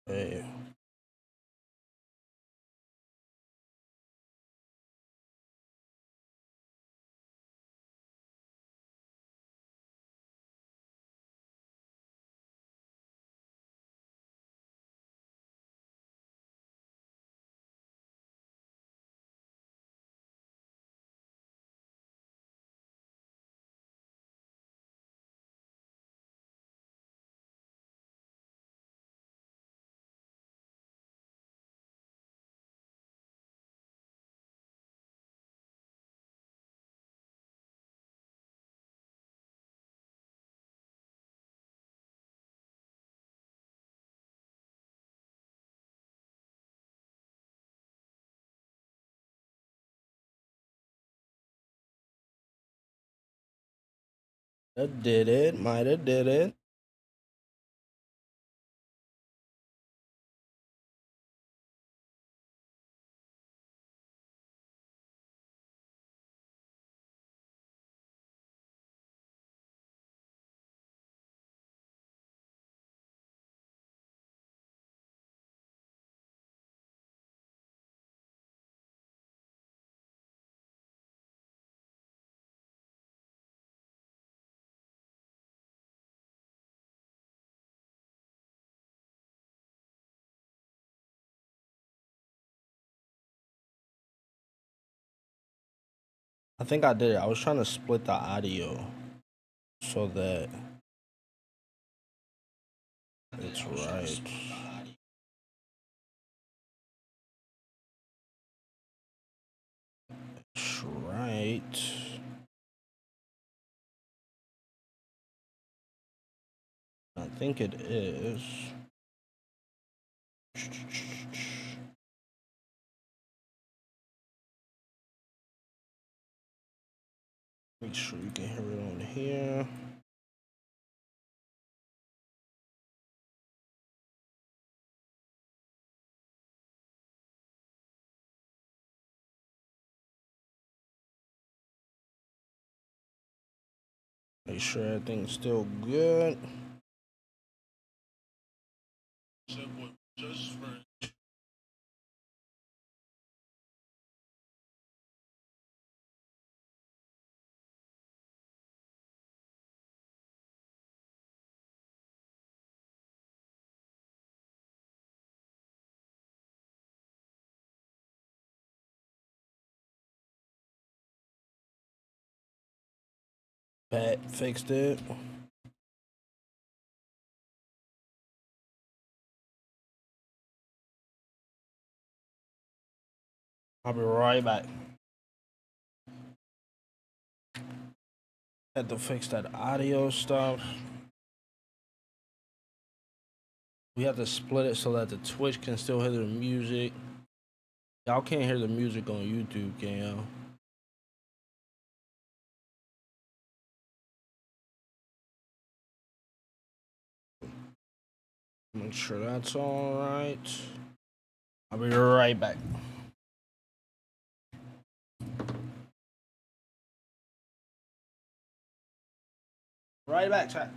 Hey. That did it. Might have did it. I think I did it. I was trying to split the audio so that it's right. It's right. I think it is. Make sure you can hear it on here. Make sure everything's still good. Pat fixed it. I'll be right back. Had to fix that audio stuff. We have to split it so that the Twitch can still hear the music. Y'all can't hear the music on YouTube, can y'all? Make sure that's all right. I'll be right back. Right back, chat.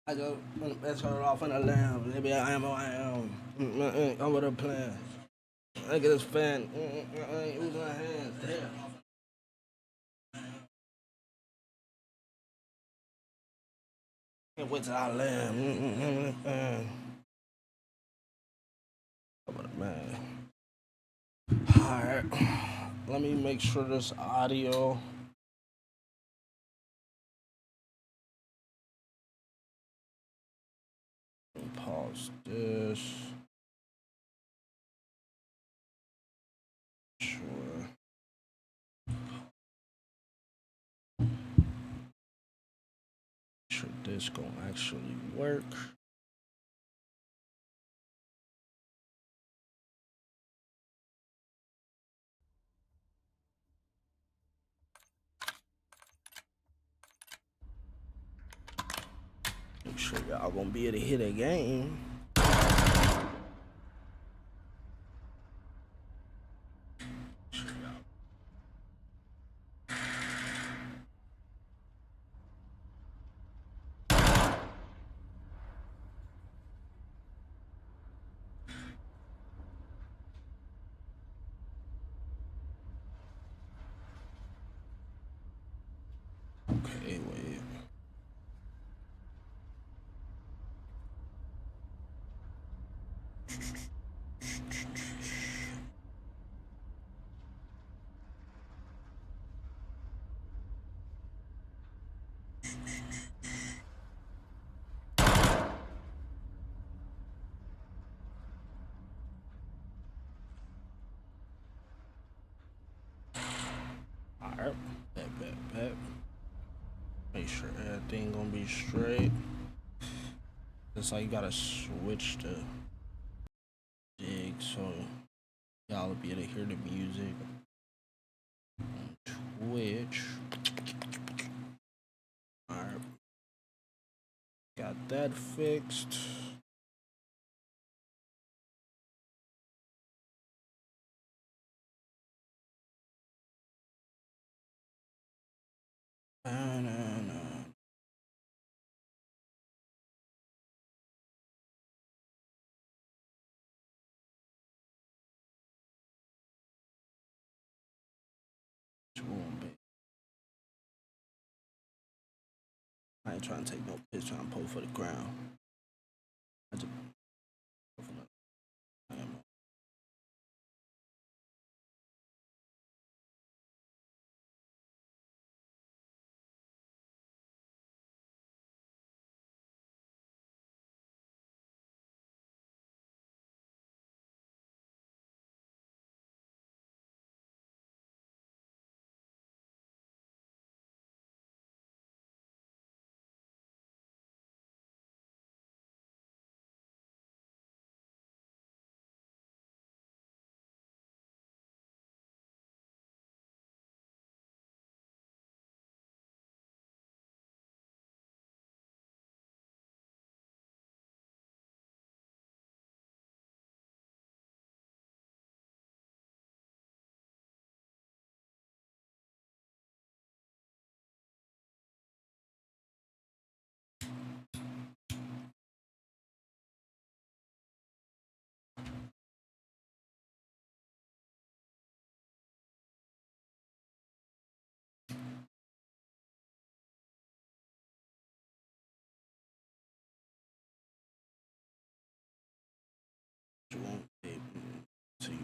I just her off in the lamb. Maybe I am who I am. I'm with a plan. Look at this fan. I ain't using my hands. Damn. Can't wait till I land. I'm with a man. Alright. Let me make sure this audio. Pause this. Sure. Sure this gonna actually work. Make sure y'all gonna be able to hit a game. Okay, wait. Alright. Bet. Make sure everything gonna be straight. It's like you gotta switch to dig so y'all will be able to hear the music on Twitch. Alright. Got that fixed. I ain't trying to take no piss, trying to pull for the ground. I just won't be able to you.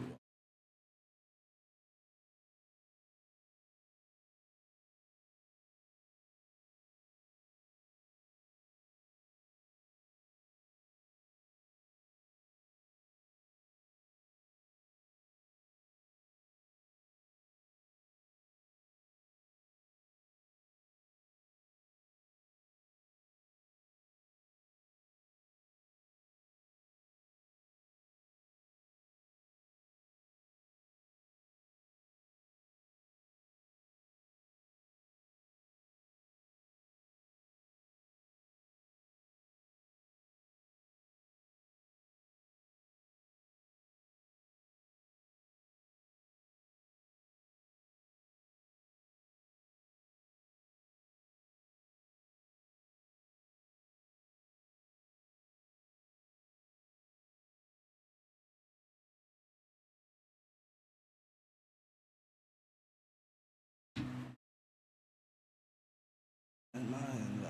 And mine,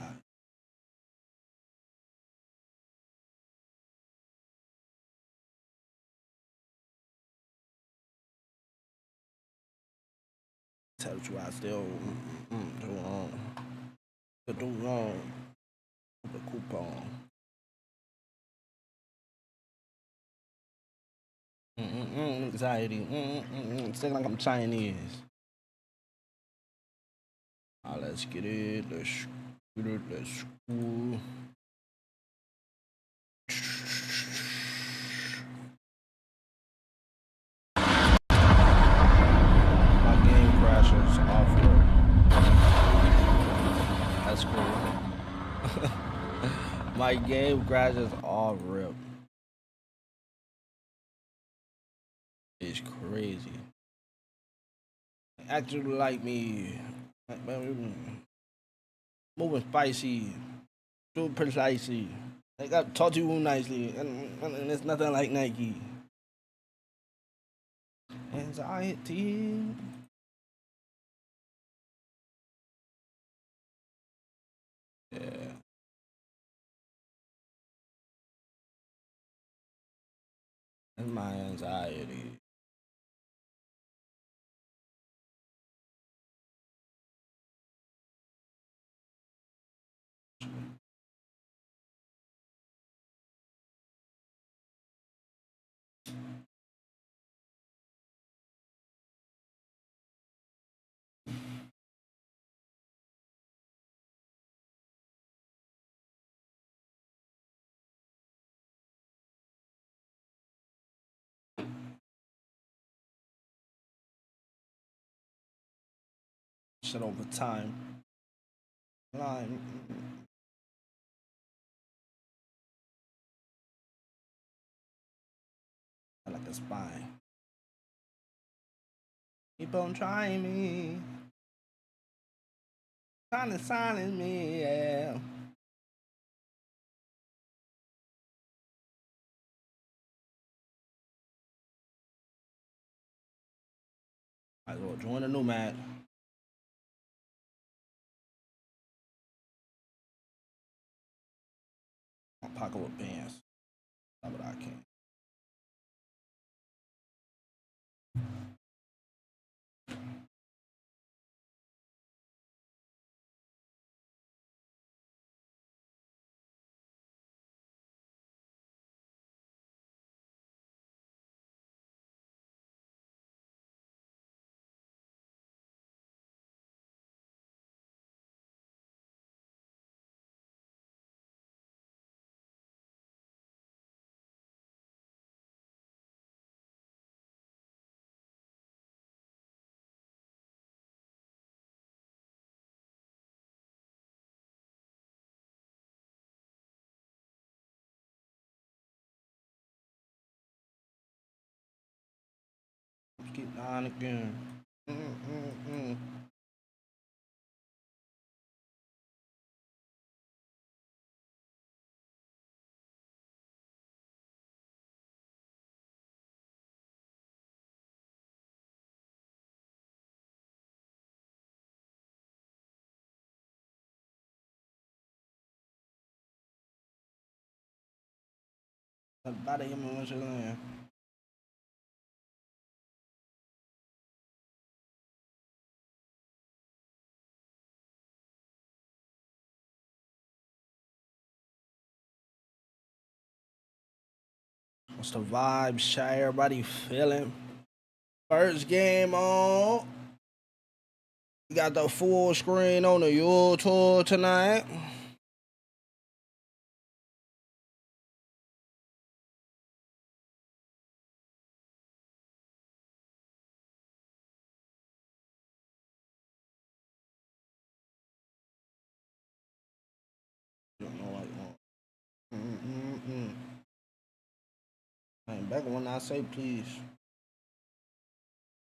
tell you I still do wrong. Do wrong. The coupon. Anxiety. Seem like I'm Chinese. Let's get it. Let's get it. Let's go. My game crashes off rip. That's cool. My game crashes off rip. It's crazy. Actually like me. Moving spicy. Do precisely. I got taught you nicely. And it's nothing like Nike. Anxiety. Yeah. And my anxiety. Shit over time. Line. I like a spy. Keep on trying me. Trying to silence me, yeah. Might as well join a new match. My pocket with pants. That's what I can. Keep on again. Body him on land. What's the vibe? Shy, everybody feeling? First game on. We got the full screen on the YouTube tonight. Don't know what you want. I'm back when I say please.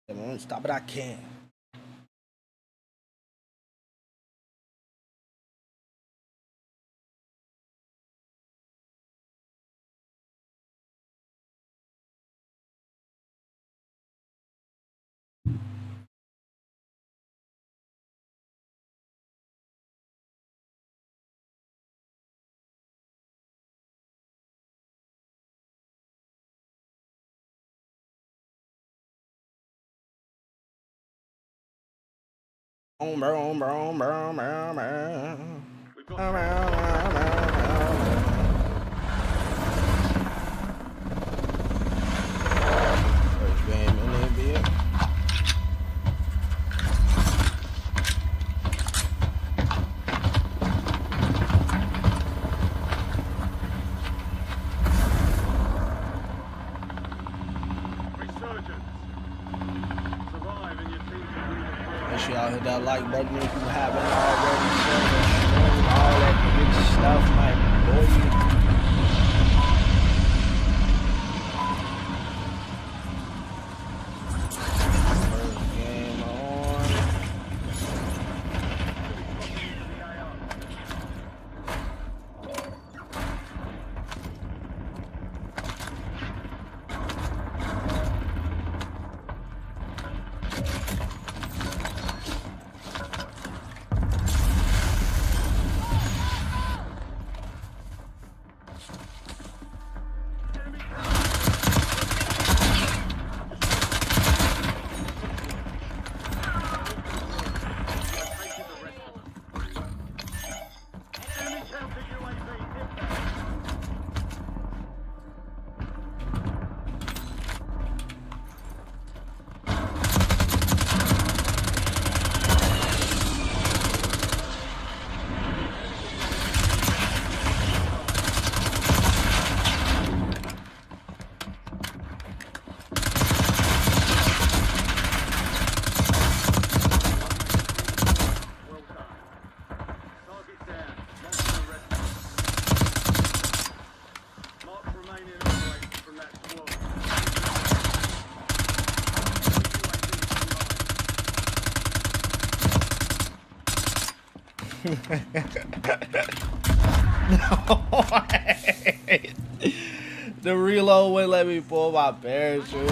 If I want to stop it, I can. First game in the NBA. Make sure y'all hit that like button if you haven't already. All that good stuff, my boy. First game on. No, the reload wouldn't let me pull my parachute.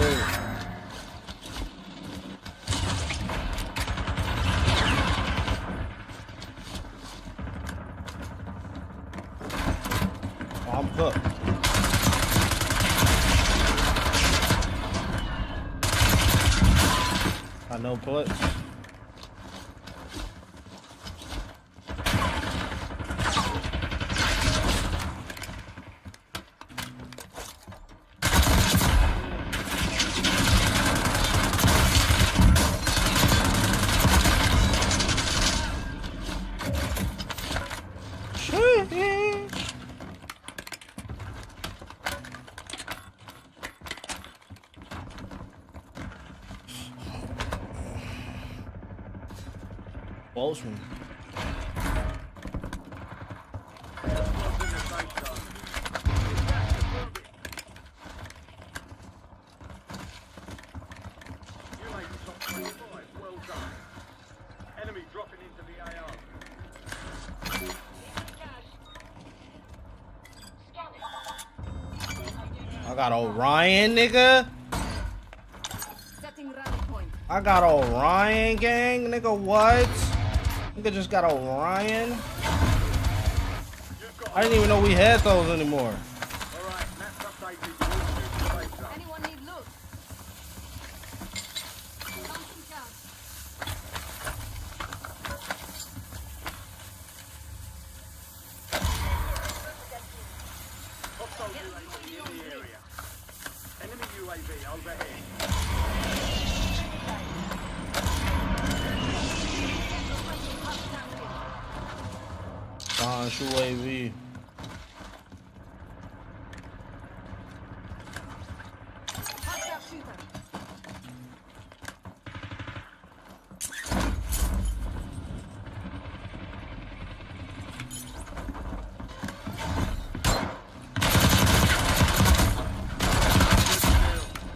Oh, I'm cooked. I know put. Fullscreen. Enemy dropping into the AR. I got Orion, nigga. I got Orion, gang, nigga. What? Nigga just got Orion. I didn't even know we had those anymore. Alright, maps updated. Anyone need loot? Hostile UAV in the area. Enemy UAV overhead. UAV. Hostile shooter.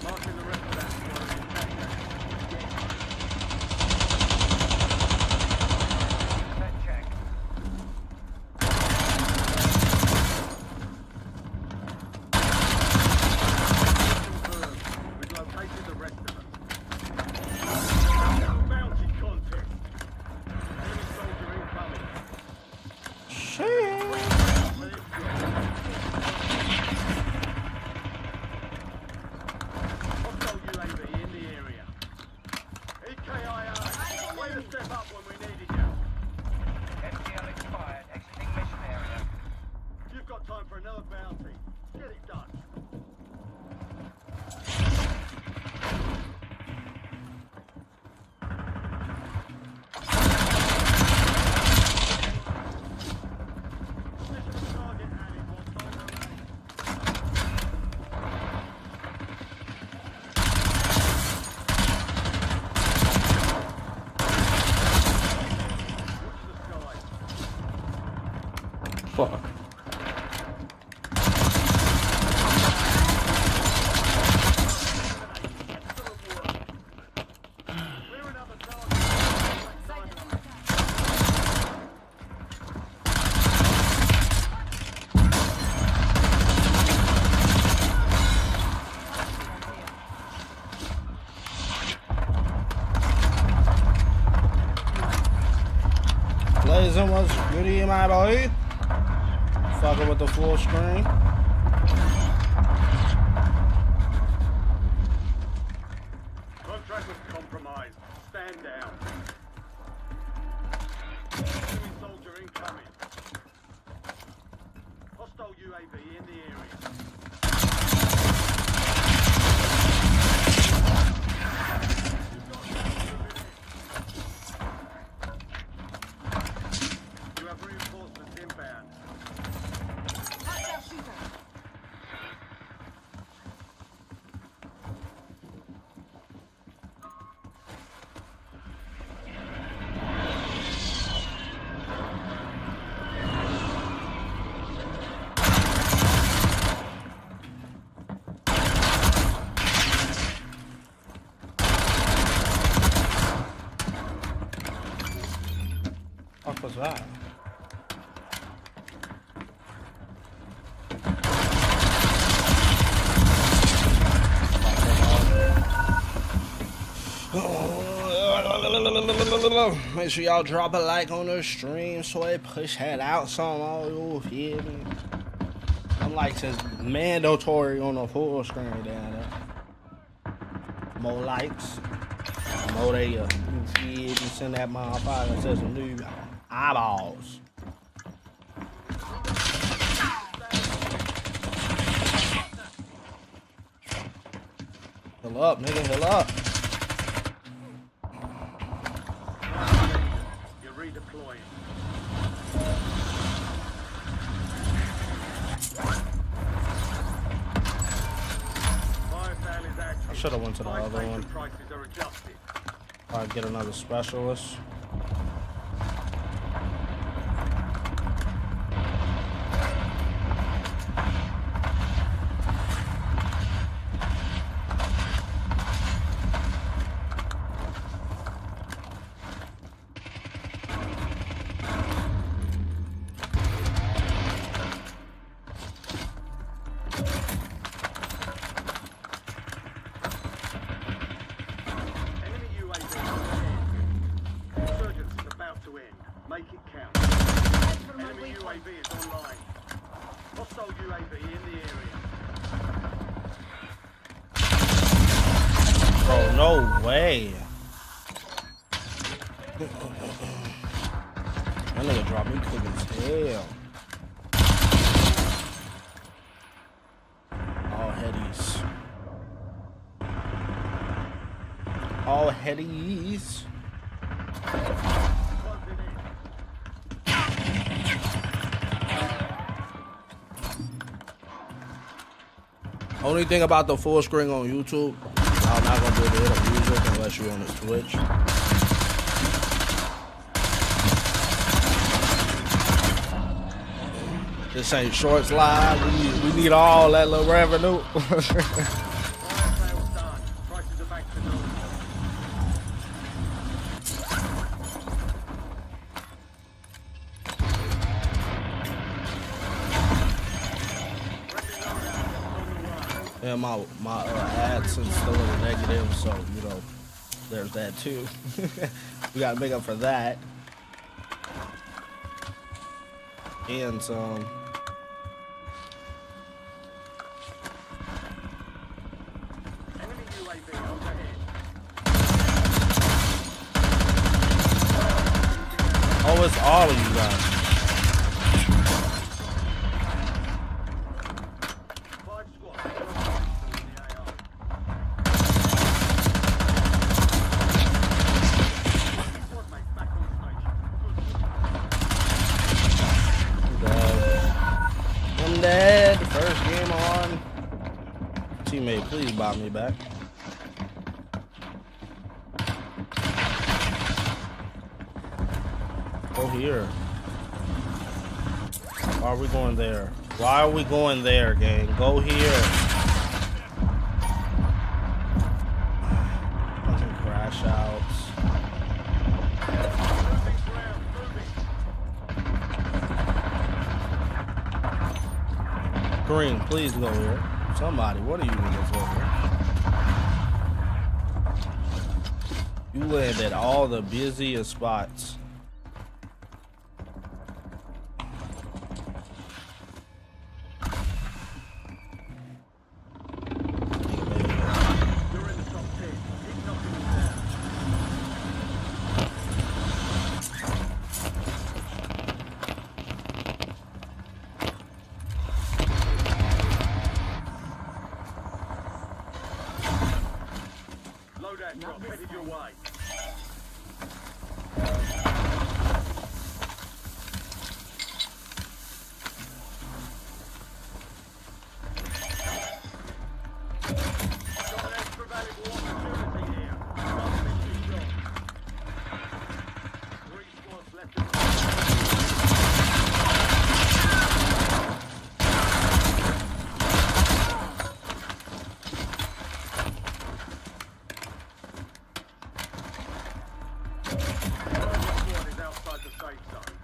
Marking the rest of that squad. Check. bounty. Get it done. Position the target added while time remains. Watch the sky. Fuck. Excellent work. Clear another target. Sight is Dynamite. Blazing, what's goody, my boy? Fucking with the full screen. Contract was compromised. Stand down. Enemy soldier incoming. Hostile UAV in the area. You have reinforcements inbound. hostile shooter. Fuck was that? Make sure y'all drop a like on the stream so it push that out some all you feel me. Them likes is mandatory on the full screen down there. More likes, more they you feel me, send that motherfucker to some new eyeballs. Heal up, nigga, heal up. You're redeploying. Fire sale is active. I should have went to the Buy other station one. prices are adjusted. I'd get another specialist. Enemy UAV overhead. Resurgence is about to end. Make it count. Head for my Enemy waypoint. UAV is online. Hostile UAV in the area. Oh, no way. That nigga dropped me quick as hell. All headies. All headies. Closing in. Only thing about the full screen on YouTube, I'm not gonna be able to hit a music unless you're on the Twitch. This ain't shorts live. We need all that little revenue. Fire sales done. Prices are back to normal. Friendly loadout on the way. Yeah, my AdSense still in the negative, so you know, there's that too. We gotta make up for that. And some. Enemy UAV overhead. Oh, it's all of you guys. teammate, please buy me back. Go here. Why are we going there? Why are we going there, gang? Go here. Fucking crash outs. Moving ground, moving. Green, please go here. Somebody, what are you niggas over here? You land at all the busiest spots. You're in the top 10. Keep knocking them down. Loadout drop headed your way. Got an extra valuable opportunity here. Don't miss your shot. 3 squads left in the squad is outside the safe zone.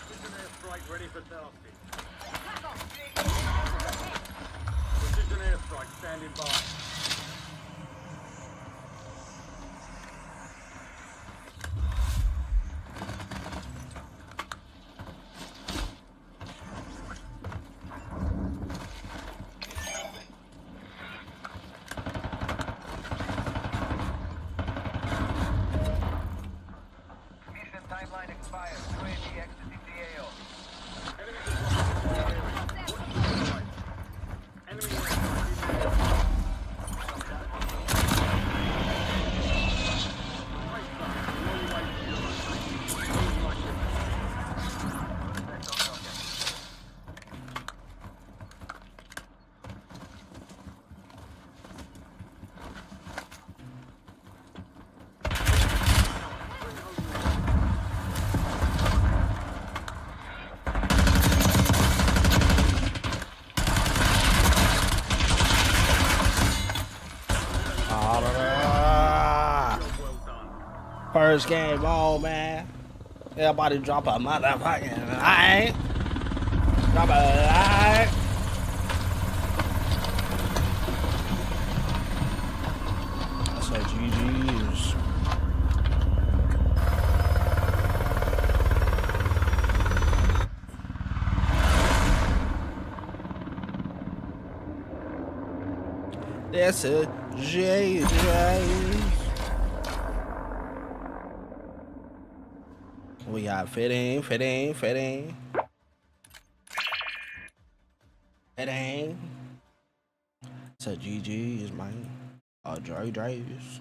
Precision airstrike ready for tasking. Precision airstrike standing by. Mission timeline expires. UAV exiting the AO. Enemy deployed in the area. Watch the right. Enemy airstrike in the area. Safe zone. You're on your way to your location. Move like this. Sector target. Bring home your Ah, well done. first game on, man. Everybody drop a motherfucking like. Drop a like. That's like GG's. That's a GG's. We got fitting. It's a GG's, man. Drives.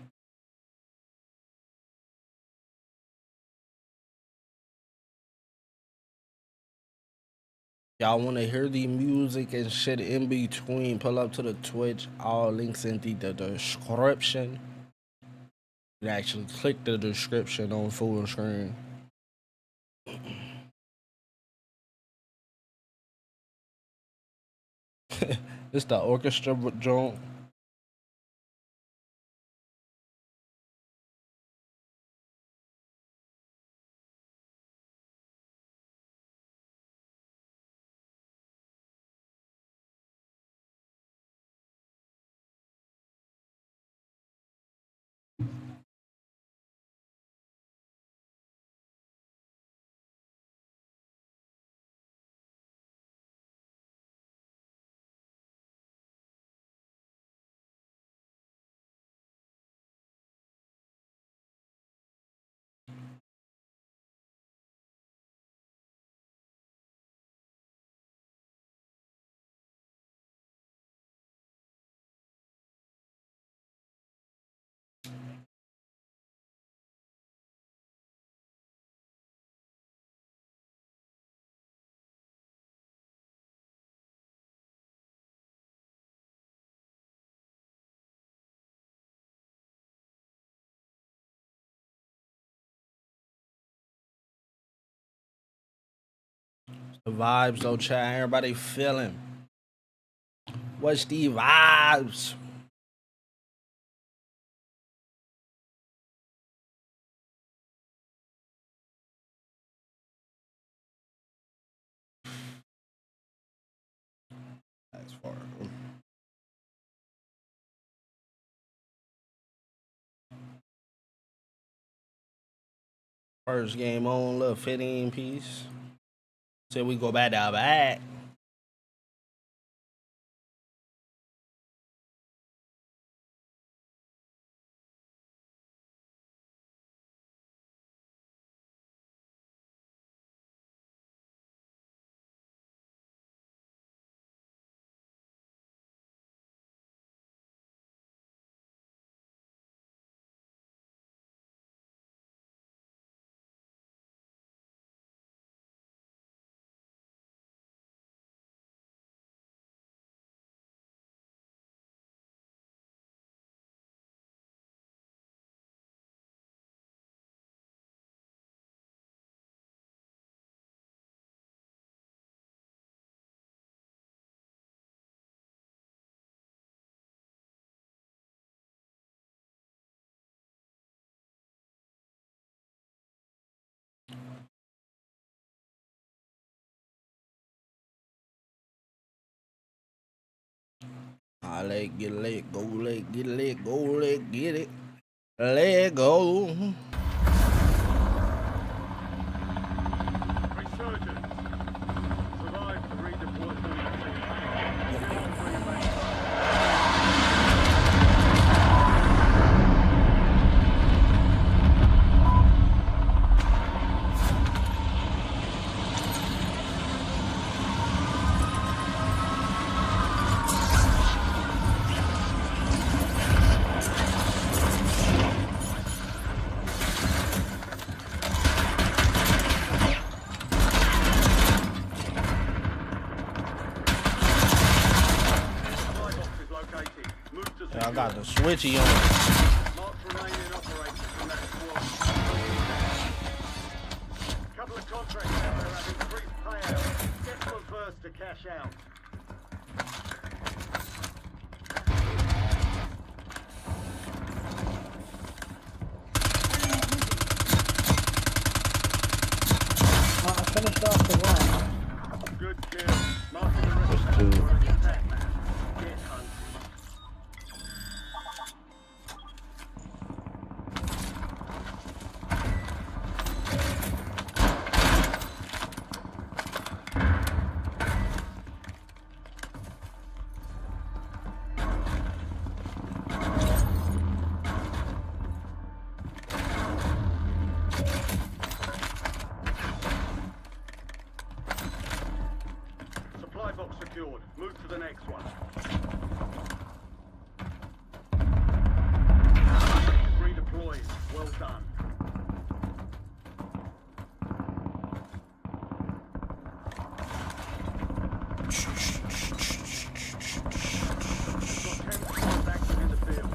Y'all want to hear the music and shit in between? Pull up to the Twitch. All links in the description. You can actually click the description on full screen. It's the orchestra joint. The vibes though, chat. Everybody feeling. What's the vibes? As far as first game on, little 15 piece. Said we go back to back. Let get let go, let get let go, let get it, let go. Resurgence. Survive to redeploy Fullscreen. I got the switchy on. Marks remain in operation from that squad. Couple of contracts out there have increased payouts. Get to them first to cash out. I finished off the one. Good kill. Marking the rest of the attack map. Get hunted. Supply box secured. Move to the next one. Redeployed. Well done. Got 10 squads active in the field.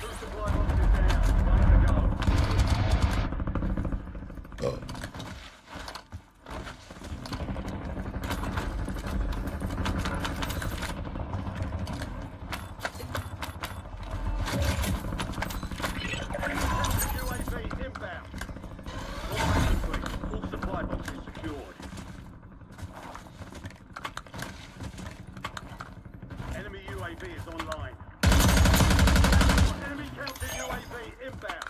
2 supply boxes down. 1 to go. UAV inbound. All supply boxes secured. Enemy UAV is online. Enemy counter UAV inbound.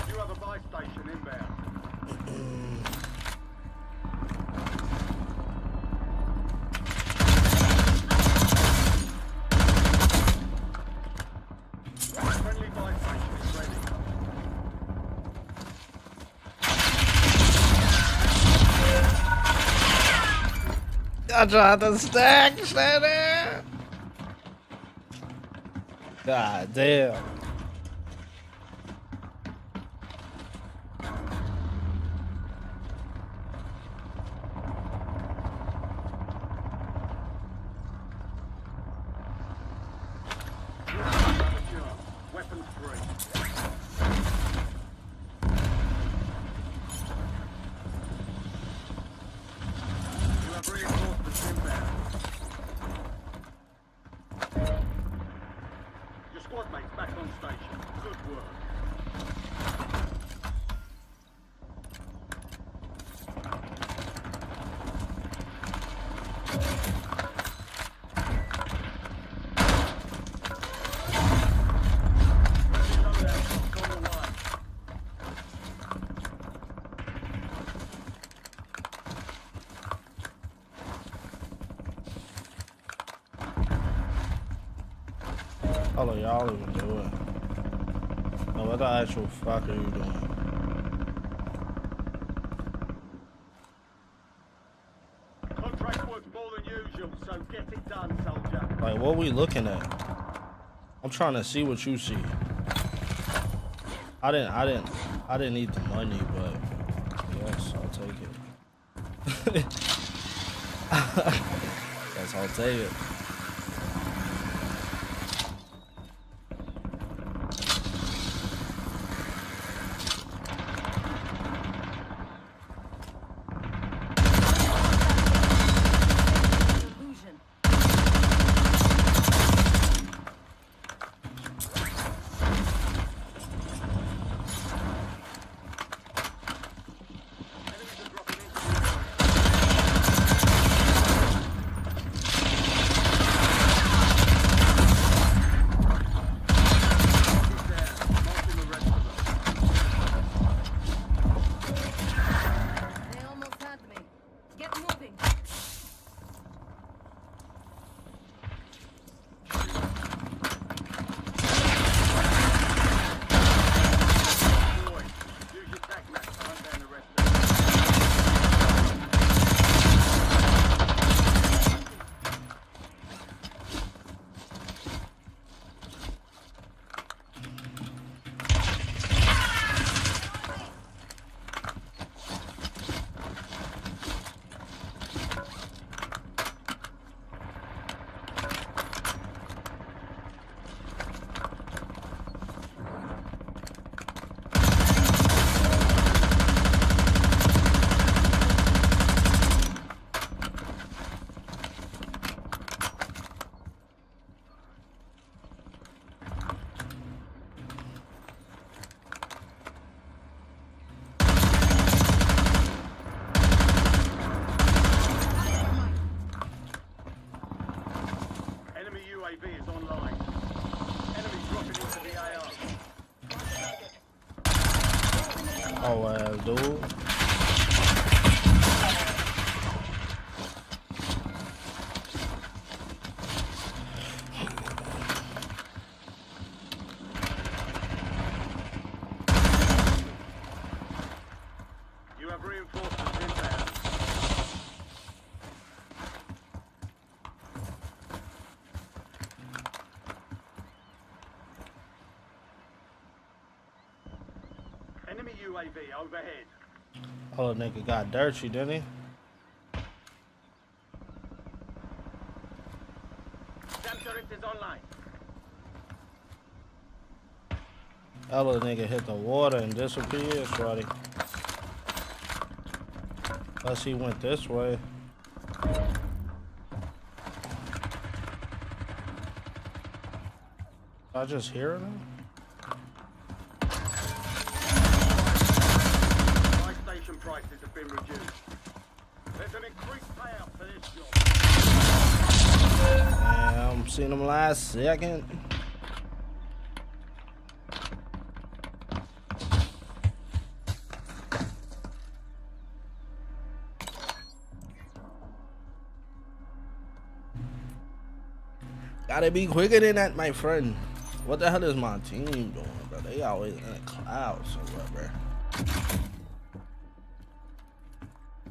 You have a buy station inbound. Friendly buy station is ready. I tried to stack, Shannon. God damn. have reinforcements inbound. Your squad mates back on station. Good work. Hold on, y'all even do it. Now, what the actual fuck are you doing? Contract works more than usual, so get it done, soldier. Like, what we looking at? I'm trying to see what you see. I didn't need the money, but yes, I'll take it. Yes, I'll take it. Illusion. Enemies are dropping into the area. Target down. Marking the rest of them. They almost had me. Get moving. Boy, use your tac map to hunt down the rest of them. Enemy UAV is online. Enemy dropping into the AO. Oh, dude. You have reinforcements inbound. Enemy UAV overhead. Oh, nigga got dirty, didn't he? Jam turret is online. That little nigga hit the water and disappeared, shorty. Plus he went this way. I just hear him? My station prices have been reduced. There's an increased payout for this job. Damn, seen him last second. Gotta be quicker than that, my friend. What the hell is my team doing, bro? They always in the clouds or what, bro?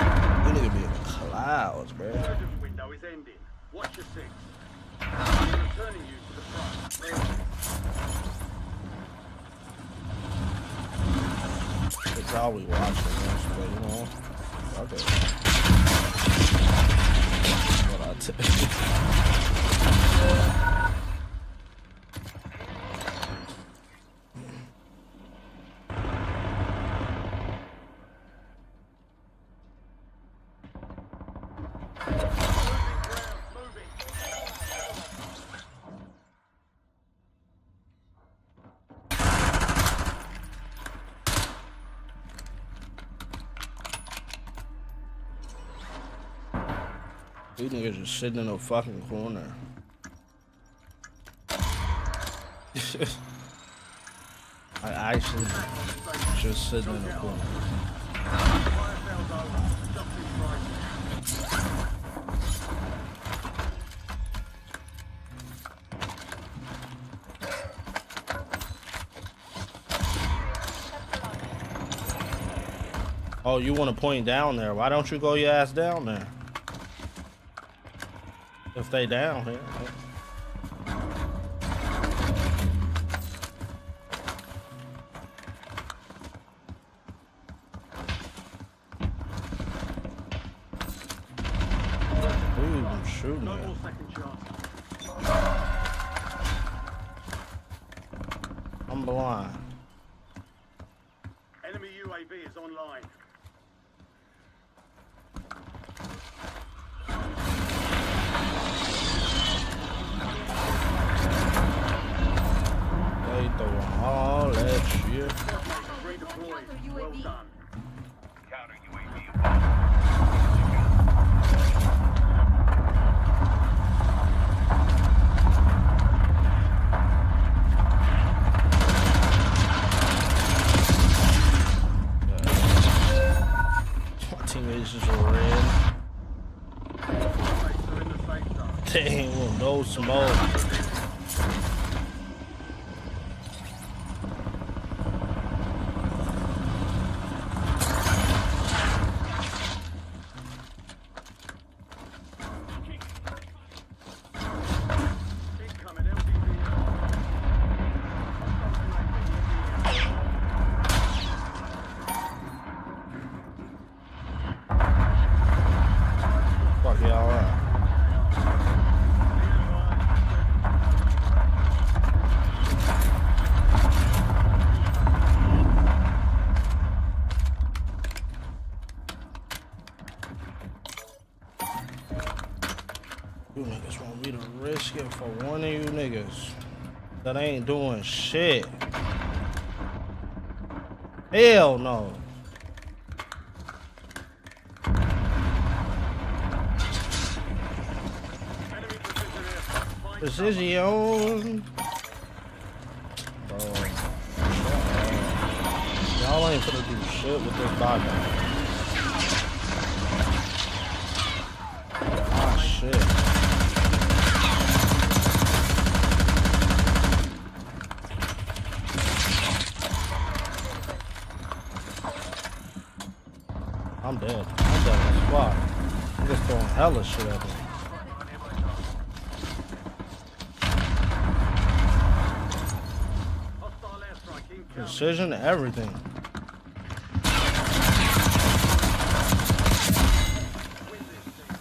You nigga be in the clouds, bro. Resurgence window is ending. Watch your six. I'm returning you to the front. It's all we watching, but you know. Okay. What I tell you. These niggas just sitting in a fucking corner. I actually just sitting in a corner. Fire sales over. Just in price. Oh, you want to point down there? Why don't you go your ass down there? If they down here. Ooh, I'm shooting No at. more second chance. I'm blind. Enemy UAV is online. They throwing all that shit. Redeployed. Well done. Counter UAV. My teammates just ran. Teammates are in the safe zone. Dang, well, no smoke. Incoming LBV. Fuck y'all up. You niggas want me to risk it for one of you niggas that ain't doing shit. Hell no. Enemy precision airstrike. Find Precision. Bro. Y'all ain't finna do shit with this body. Ah, shit. I'm dead. I'm dead on the spot. I'm just throwing hella shit at me. hostile airstrike incoming. Precision, everything. Win this thing.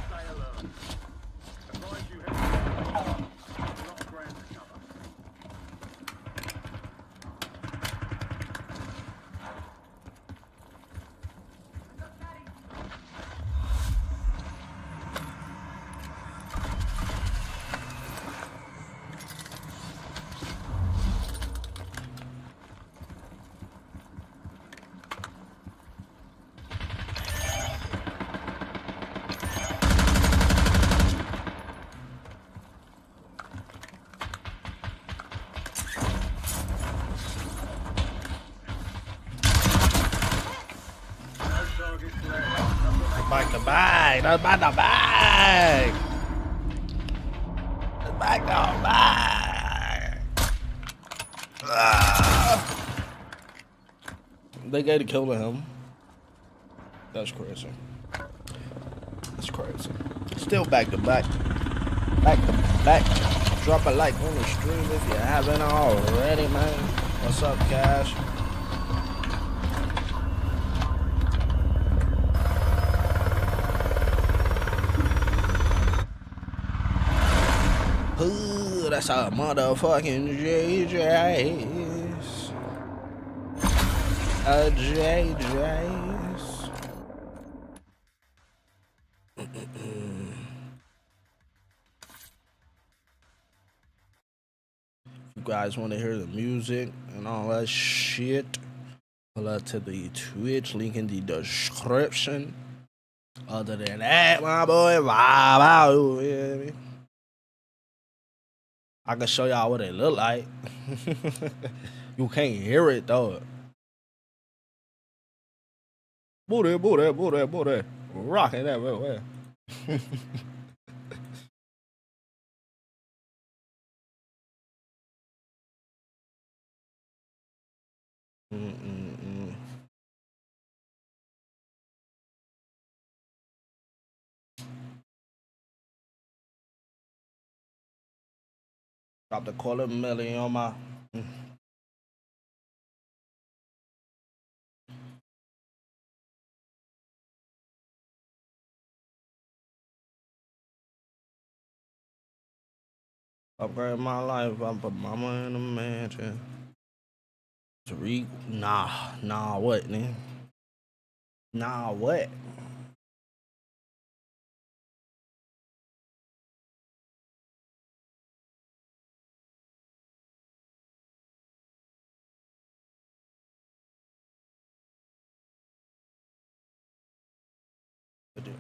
Stay alert. Advise you head to a lot of ground to cover. No targets left. Back to back. That's back to back. That's back to back. Ah. They got to kill him. That's crazy. That's crazy. Still back to back. Back to back. Drop a like on the stream if you haven't already, man. What's up, Cash? That's a motherfucking JJ's. A JJ's. You guys want to hear the music and all that shit? Pull up to the Twitch link in the description. Other than that, my boy, vibe out. You hear me? I can show y'all what it look like. You can't hear it though. Booty, booty, booty, booty. Rocking that way. Drop the $250,000 on my. Upgrade my life. I put mama in a mansion. Tariq, nah, what, nigga? Nah, what?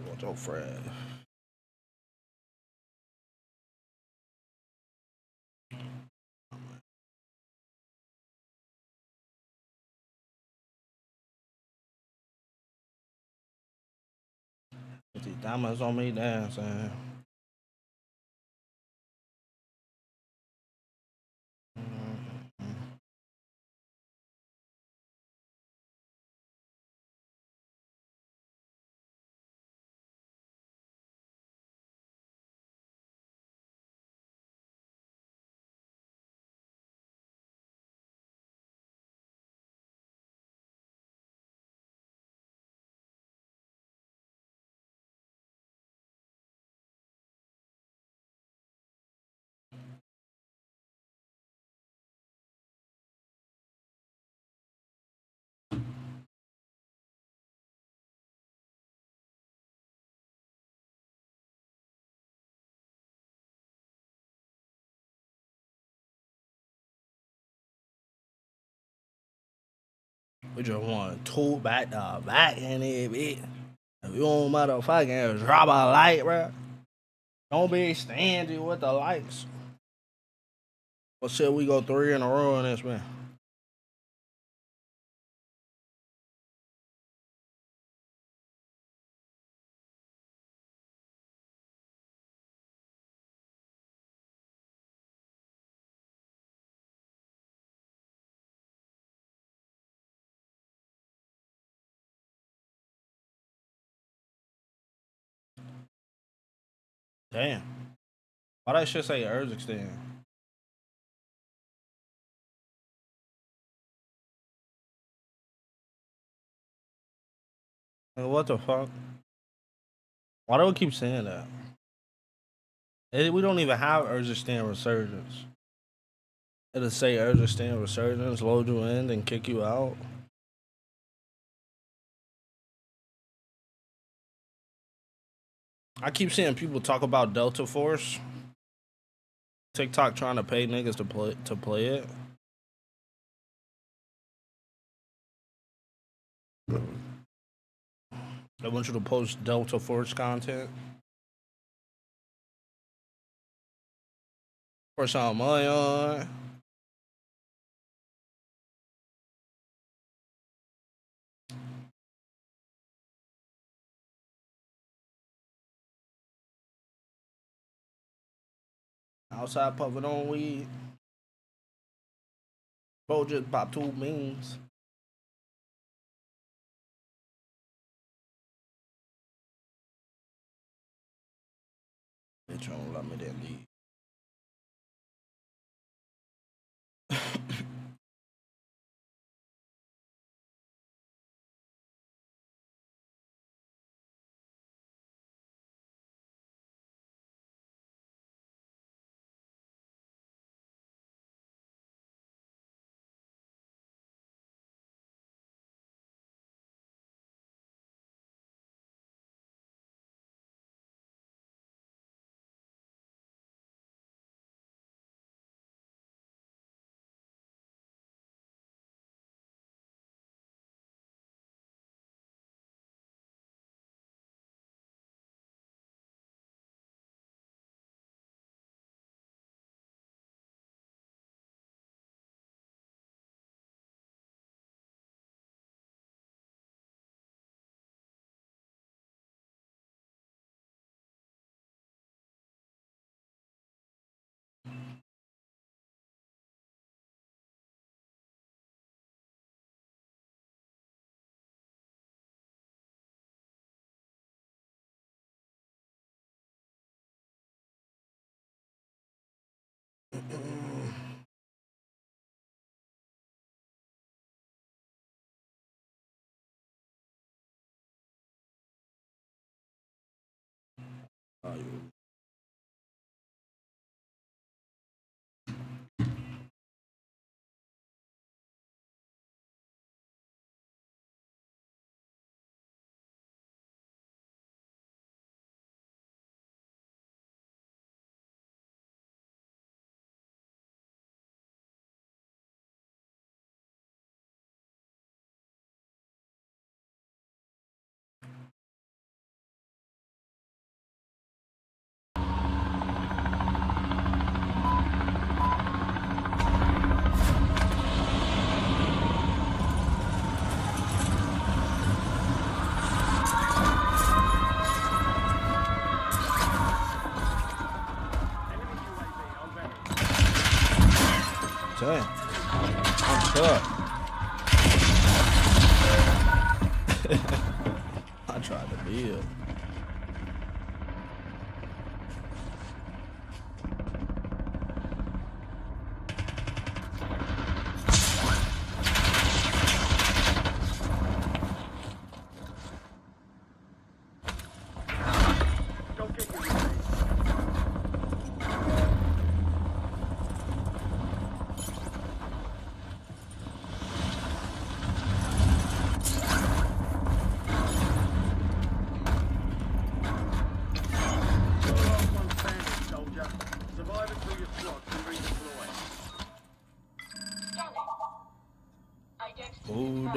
What's your friend? Put these diamonds on me dancing. We just want two back to back in it, bitch. If you don't motherfucking drop a like, bro, don't be stingy with the likes. Well, shit, we go 3 in a row in this, man. Damn. Why that shit say urge extend? Like, what the fuck? Why do we keep saying that? We don't even have urge extend resurgence. It'll say urge extend resurgence, load you in, and kick you out. I keep seeing people talk about Delta Force. TikTok trying to pay niggas to play it. They want you to post Delta Force content. For some money on. Outside puffing on weed. Bro just popped 2 beans. Bitch, don't let me that leave. thought you would. Damn. I'm tough. I tried to build. Don't get your survive until your slots and redeploy. Food.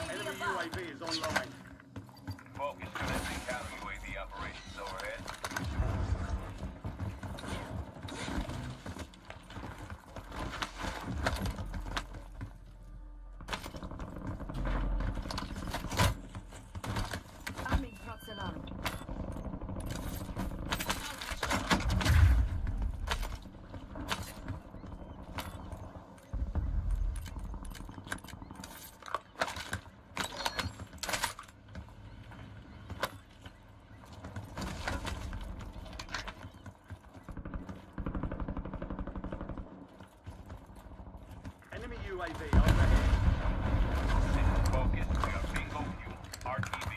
Enemy UAV is online. Focus commencing counter UAV operations overhead. Arming props alarm. Enemy UAV overhead. Focus. We are bingo fuel. RTV.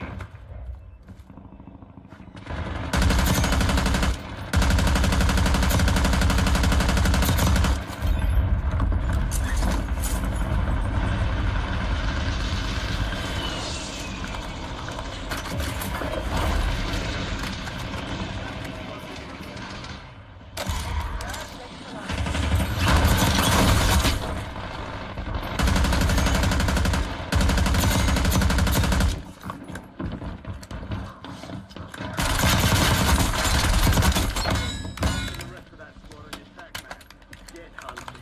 The rest of that squad on your tack map. Get hunting.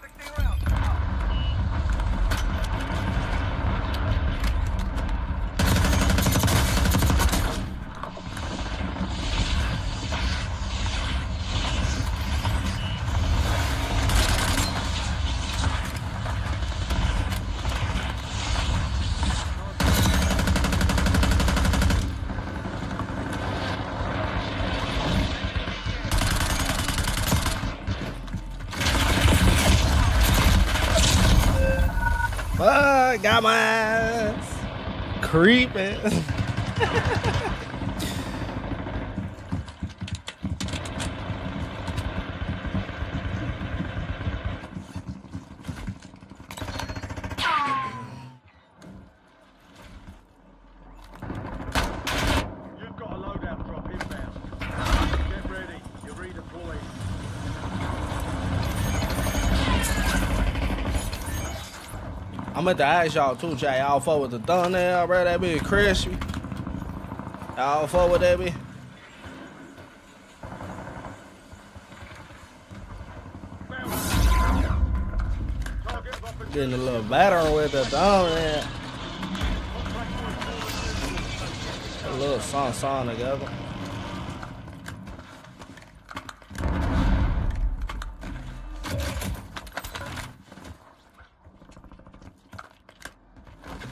60 rounds. Fuck, got my ass creeping. You've got a loadout drop inbound. Get ready. You're redeployed. I'm at the ask y'all too, chat. Y'all fuck with the thumbnail, bro. That be crispy. Y'all fuck with that be. Target of opportunity. Getting a little better with the thumbnail. A little song together.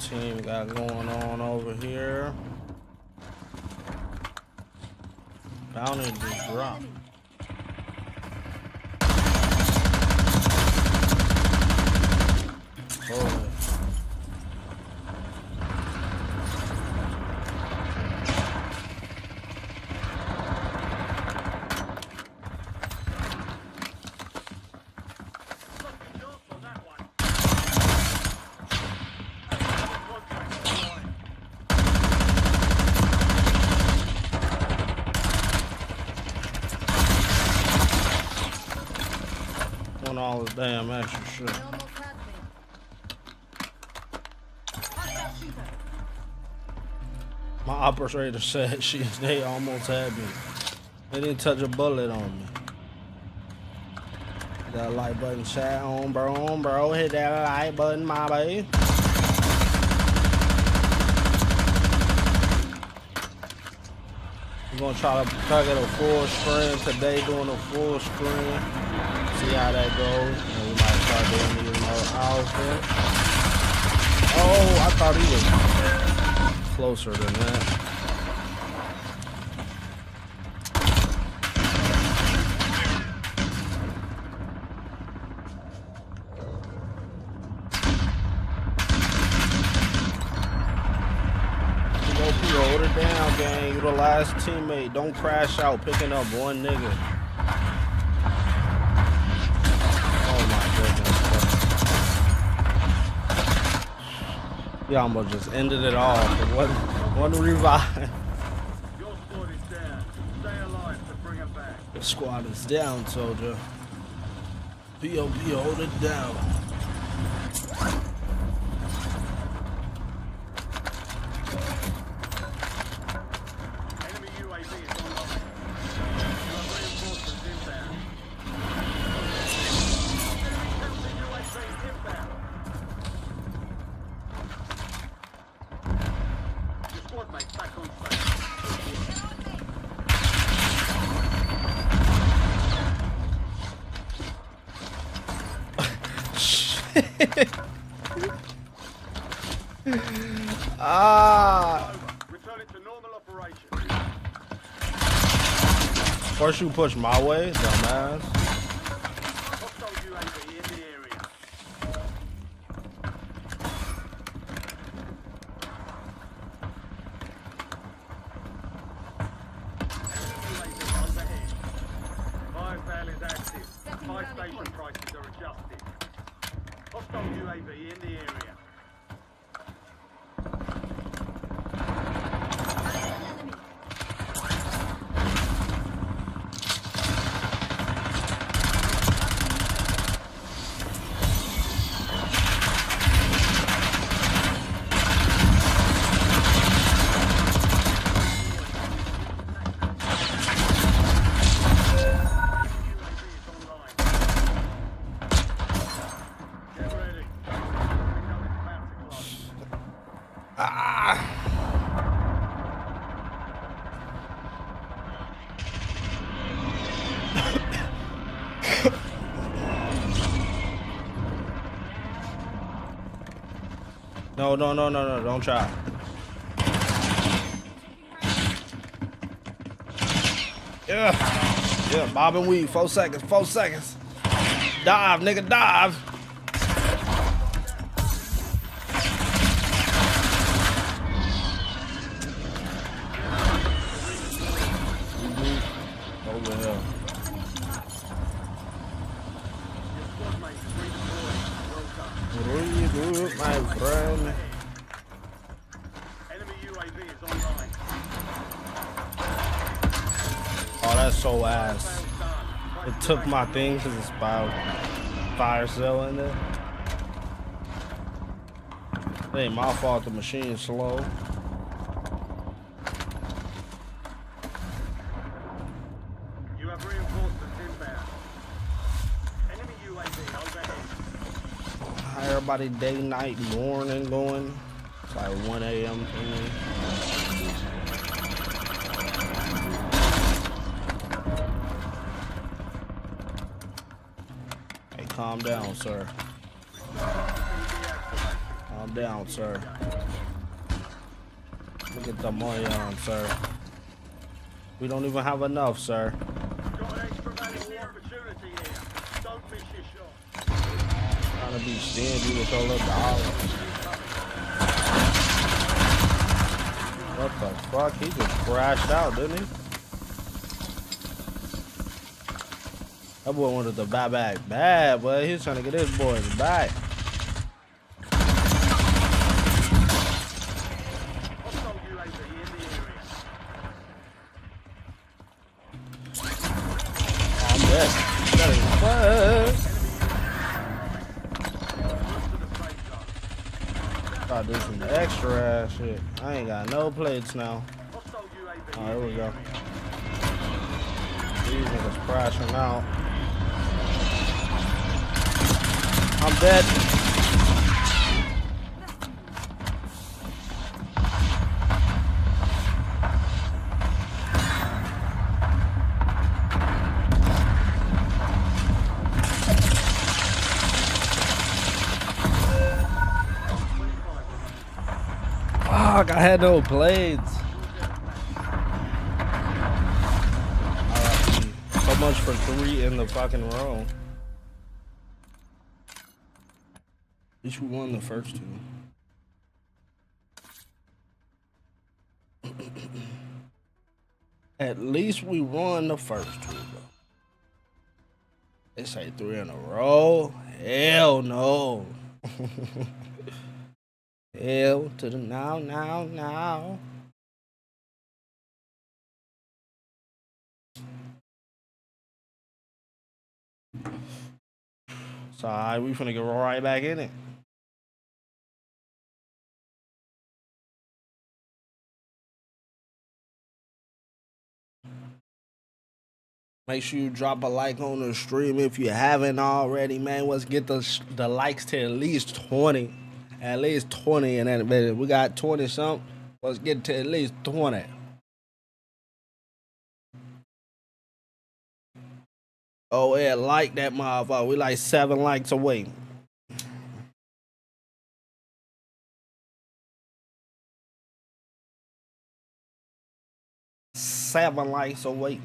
Team got going on over here. Bounty just dropped. Oh. All the damn extra shit. They almost had me. Hostile shooter. My operator said they almost had me. They didn't touch a bullet on me. That like button chat on, bro. Hit that like button, my baby. We're gonna try to target a full screen today, doing a full screen. See how that goes. And we might start doing these more often. Oh, I thought he was closer than that. Hold it down, gang. You the last teammate. Don't crash out picking up one nigga. Yeah, almost just ended it all. One revive. Your squad is down. Stay alive to bring them back. The squad is down, soldier. POP, hold it down. Enemy UAV is online. You have reinforcements inbound. Enemy UAV inbound. Your squad mates back on station. Return it to normal operation. First you push my way, dumbass. Hostile UAV in the area. UAV overhead. Fire sale is active. Fire station prices are adjusted. Hostile UAV in the area. No, don't try. Yeah, bob and weave, 4 seconds. Dive, nigga, dive. Over here. Really good, my friend. Enemy UAV is online. Oh, that's so ass. It took my thing because it's about fire cell in there. It ain't my fault the machine's slow. You have reinforcements inbound. Enemy UAV overhead. How everybody day, night, morning going? It's like 1 a.m. thing. Hey, calm down, sir. Calm down, sir. Look at the money on, sir. We don't even have enough, sir. Got an extra valuable opportunity here. Don't miss your shot. Trying to be stingy with your little dollar. What the fuck? He just crashed out, didn't he? That boy wanted to buy back bad, but he's trying to get his boys back. Hostile UAV in the area. Oh, I'm dead. That ain't fun. Gotta do some extra ass shit. I ain't got no plates now. Hostile UAV. Oh, here we go. These niggas crashing out. I'm dead. Fuck, I had no blades. Alright, so much for 3 in the fucking row. At least we won the first 2. At least we won the first 2, bro. They say 3 in a row? Hell no. Hell to the now. So we finna get right back in it. Make sure you drop a like on the stream if you haven't already, man. Let's get the likes to at least 20. At least 20 in that video. We got 20 something. Let's get to at least 20. Oh yeah, like that motherfucker. We like 7 likes away. Seven likes away.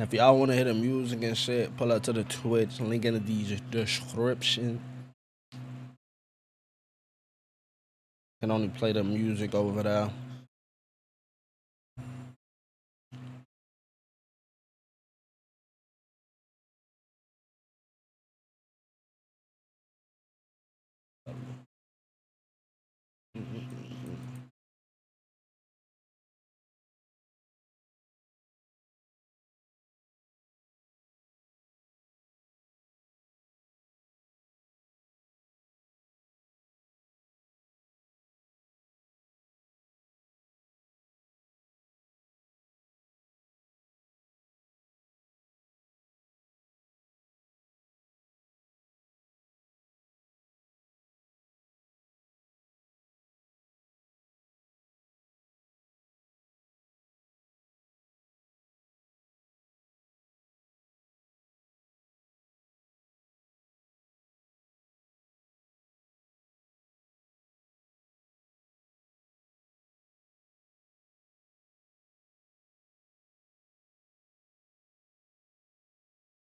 If y'all want to hear the music and shit, pull up to the Twitch. Link in the description. Can only play the music over there.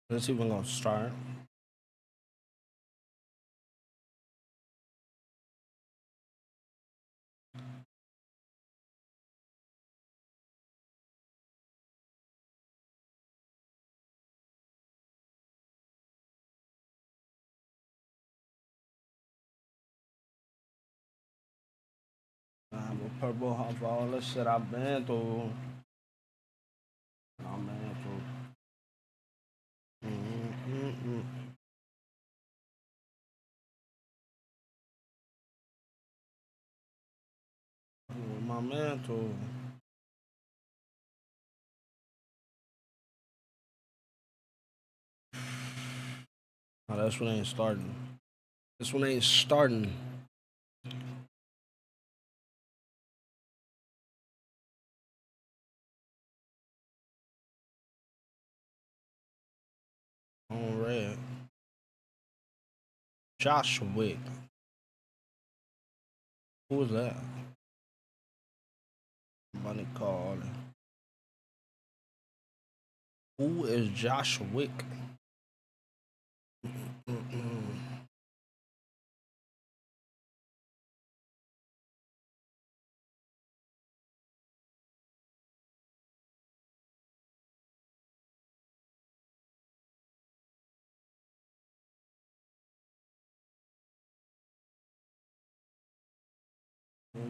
Let's see if we're gonna start. I'm a purple off all the shit I've been through. I'm been through. My mantle. Oh, this one ain't starting. This one ain't starting. On red. Josh Wick. Who was that? Money calling. Who is Josh Wick?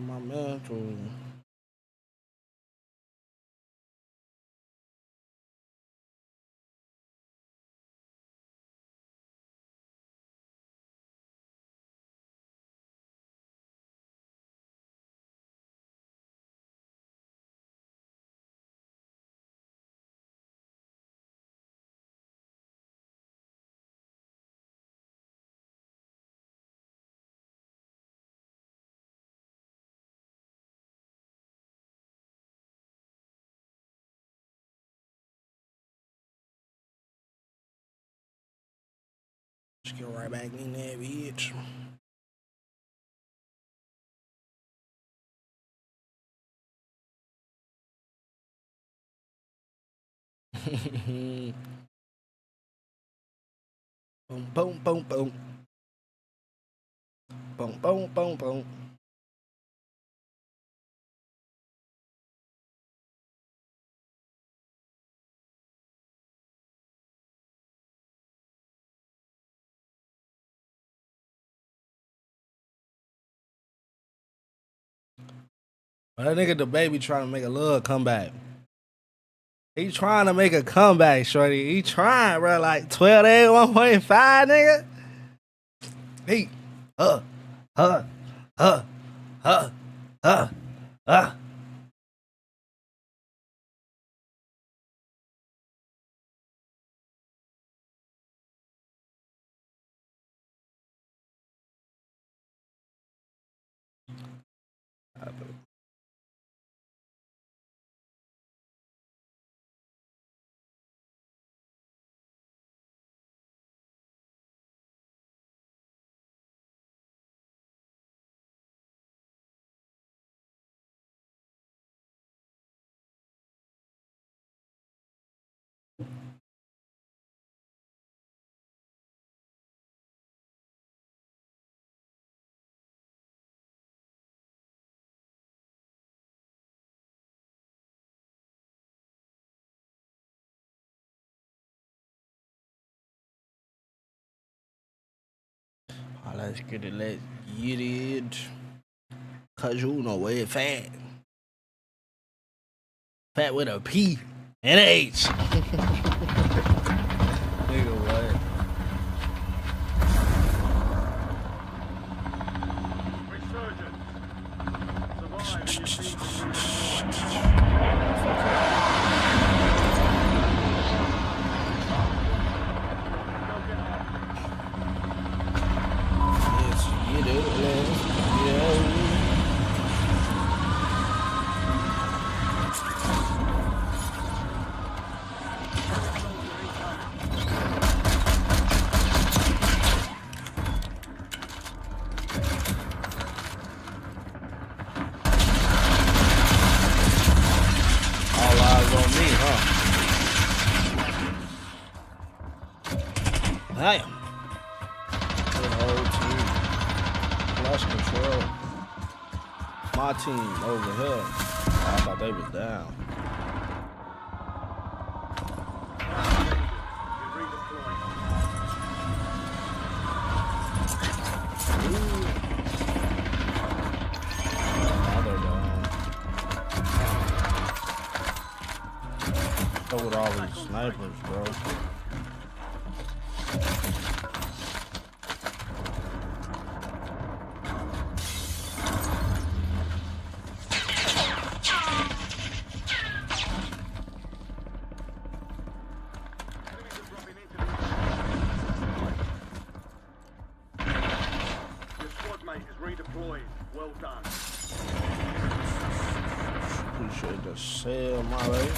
My mental. Just get right back in there, bitch. Boom, boom, boom, boom. Boom, boom, boom, boom. That nigga the baby trying to make a little comeback. He trying to make a comeback, shorty. He trying, bro. Like 12 days, 1.5, nigga. He, uh. Let's get it, let's get it. Cause you know where it's fat. Fat with a P and a H. Nigga, what? Resurgence. Survive and you see Yes, you do, man. Yeah. All eyes on me, huh? Damn. The whole team. Flush control. My team over here. I thought they was down. Now they're down. Go with all these snipers, bro. Redeployed. Well done. Appreciate the sale, my way.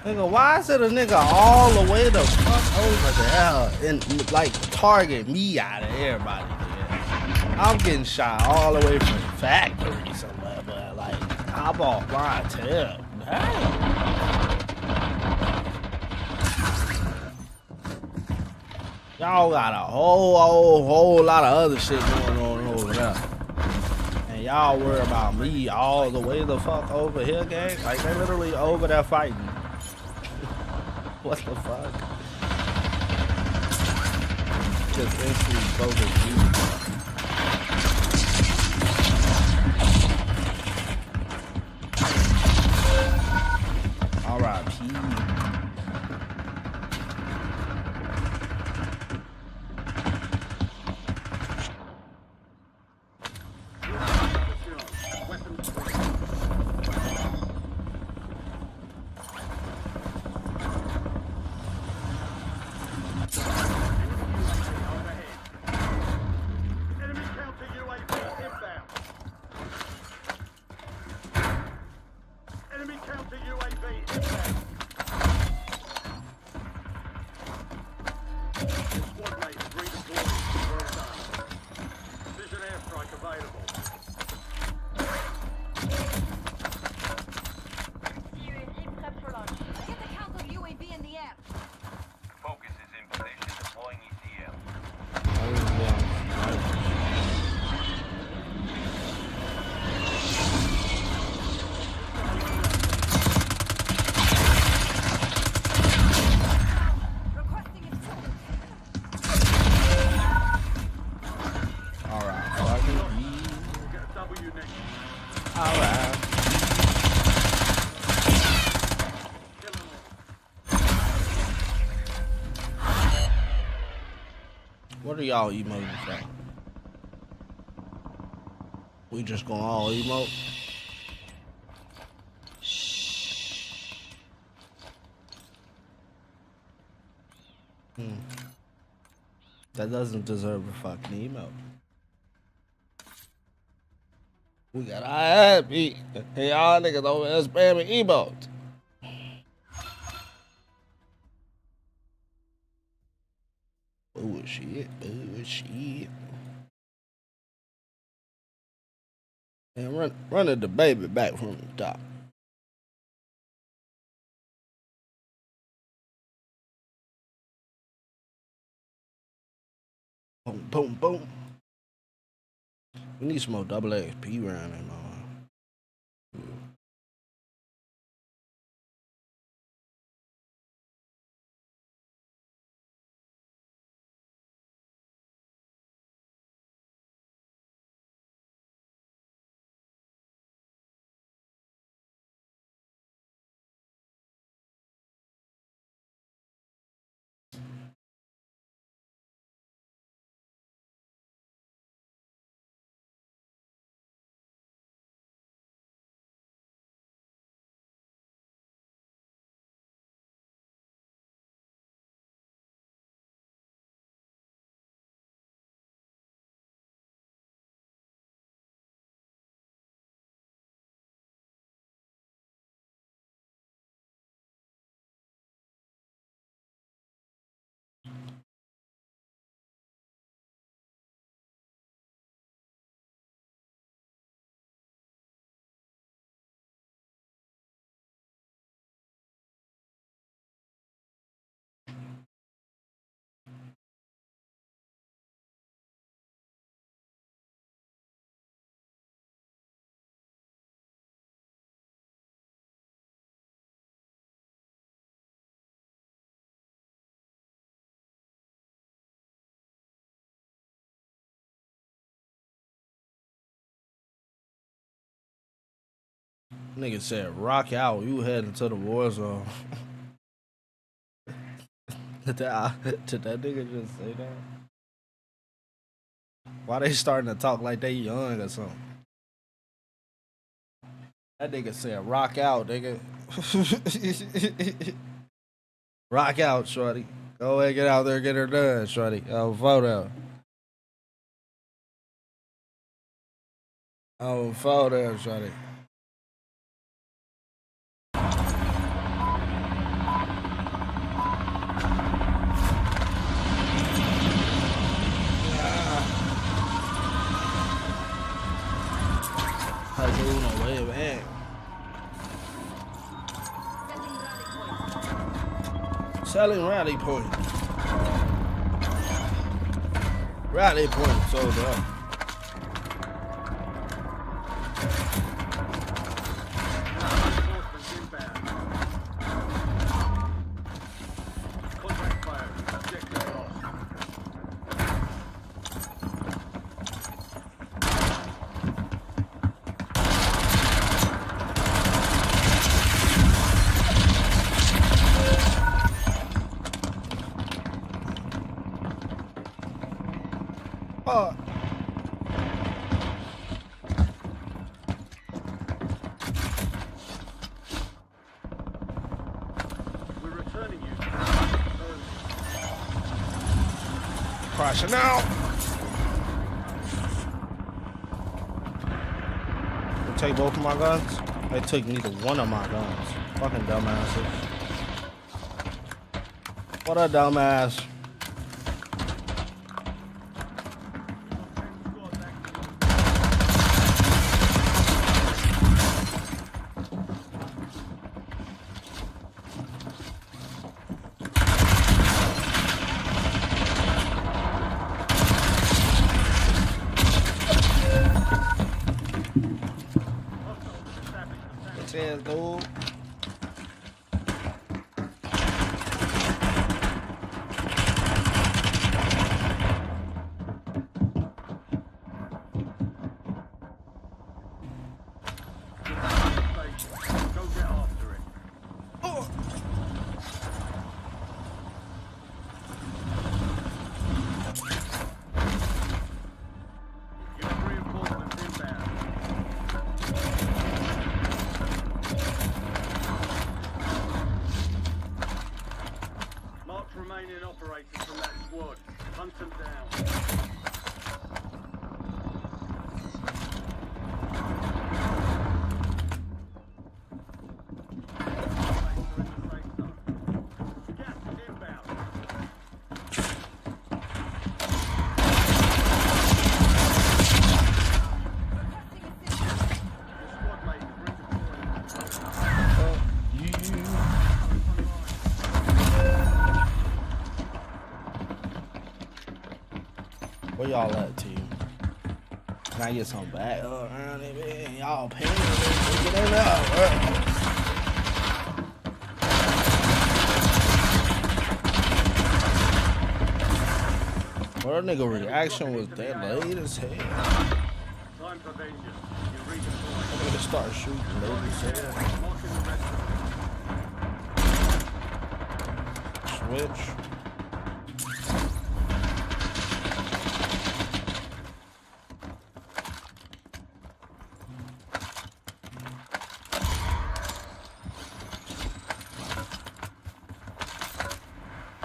Nigga, why is it a nigga all the way the fuck over there and like target me out of everybody? Nigga? I'm getting shot all the way from the factory somewhere, but like hop off my tail. Damn. Y'all got a whole lot of other shit going on over there. And y'all worry about me all the way the fuck over here, gang? Like they literally over there fighting. What the fuck? Just instantly focus you. Alright, P. What are y'all emoting from? We just gonna all emote? That doesn't deserve a fucking emote. We got our beat. And y'all niggas over there spamming emotes. Bullshit. And run the baby back from the top. Boom, boom, boom. We need some more double XP around in my nigga said, rock out, you heading to the war zone. Did that nigga just say that? Why they starting to talk like they young or something? That nigga said, rock out, nigga. Rock out, shorty. Go ahead, get out there, get her done, shorty. Oh, photo. Oh, photo, shorty. Selling rally points. Rally points sold up. Reinforcements inbound. Contract failed. Objective lost. Oh. We're returning you. Crashing out. They take both of my guns? They took neither one of my guns. Fucking dumbasses. What a dumbass. Says, dude. Go get after it. Oh. Unit reinforcements inbound. Mark remaining operators from that squad. Hunt them down. Gas is inbound. Your squad mate is redeploying. Where y'all at, team? Can I get some back? Around it, man. Y'all paying me. Get in there. Well, that nigga reaction was that late as hell. Time for vengeance. You're redeploying. I'm gonna start shooting late as hell. Marking the rest of Switch.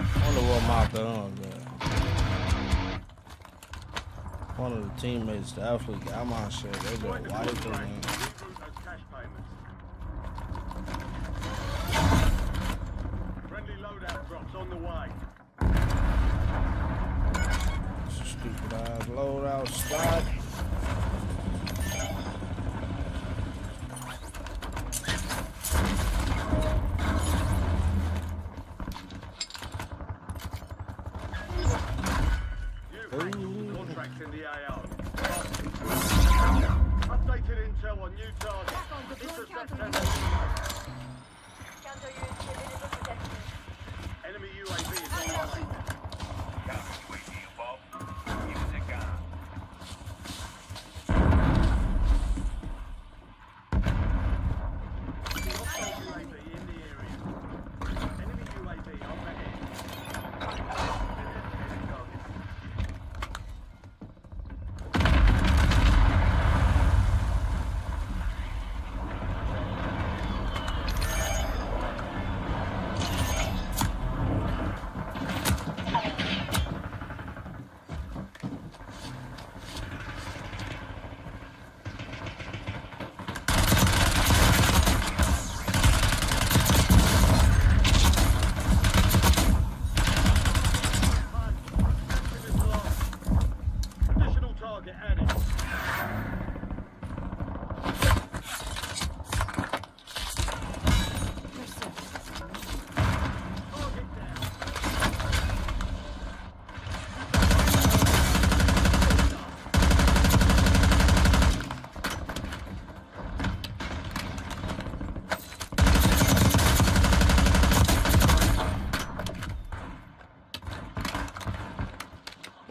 I wonder what my guns at. One of the teammates definitely got my shit. They go Join the wiping contract. me. Reroute those cash payments. Friendly loadout drops on the way. Stupid ass loadout spot. Contracts in the AO. Updated intel on new targets. Intercept and enemy UAV is online. Counter UAV involved. Use it, gun.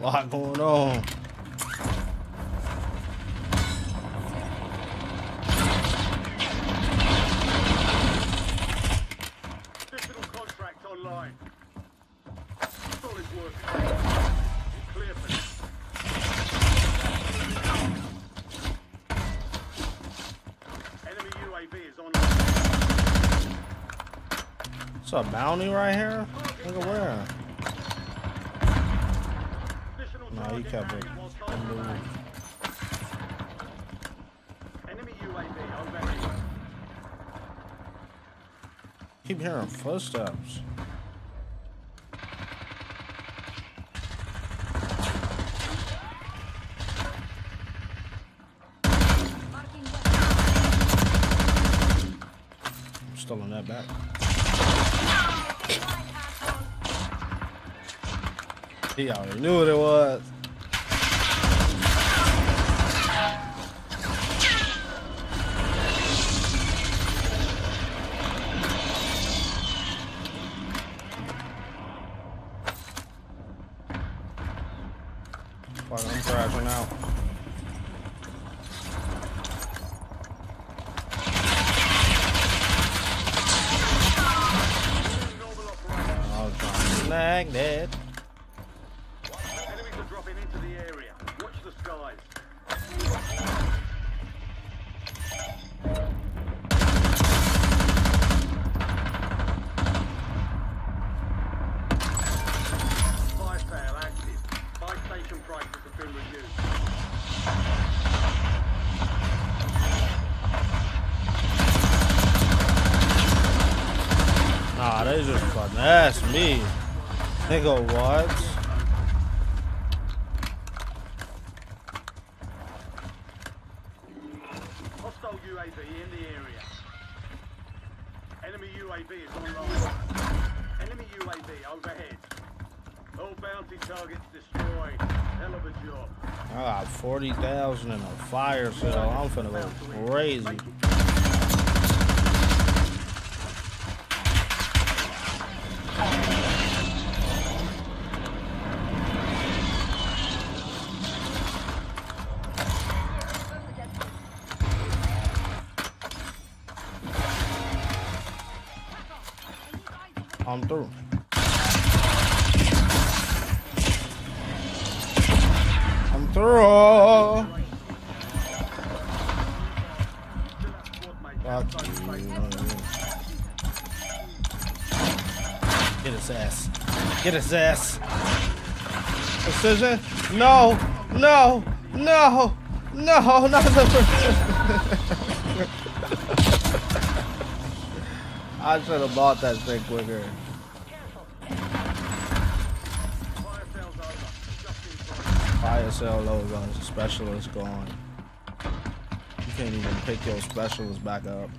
Lot going on. Additional contract online. Solid work. Clear for this. Enemy UAV is online. It's a bounty right here? Look at where? Additional No, you target kept it. down while time remains. Enemy UAV overhead. Keep hearing footsteps. Marking weapon. I'm still in that back. He already knew what it was. Fuck, I'm crashing out. Normal operation. I was trying to snag that. Enemies are dropping into the area. Watch the skies. Fire sale active. Buy station prices have been reduced. Nah, they just finesse me. Nigga, what? Hostile UAV in the area. Enemy UAV is online. Enemy UAV overhead. All bounty targets destroyed. Hell of a job. I got 40,000 in a fire sale. I'm finna go crazy. I'm through. I'm through. Fuck you. Get his ass. Get his ass. Precision? No. No. No. No. Not the precision. I should have bought that thing quicker. Fire sale's over. Just in front. Fire sale over. Specialist gone. You can't even pick your specialist back up.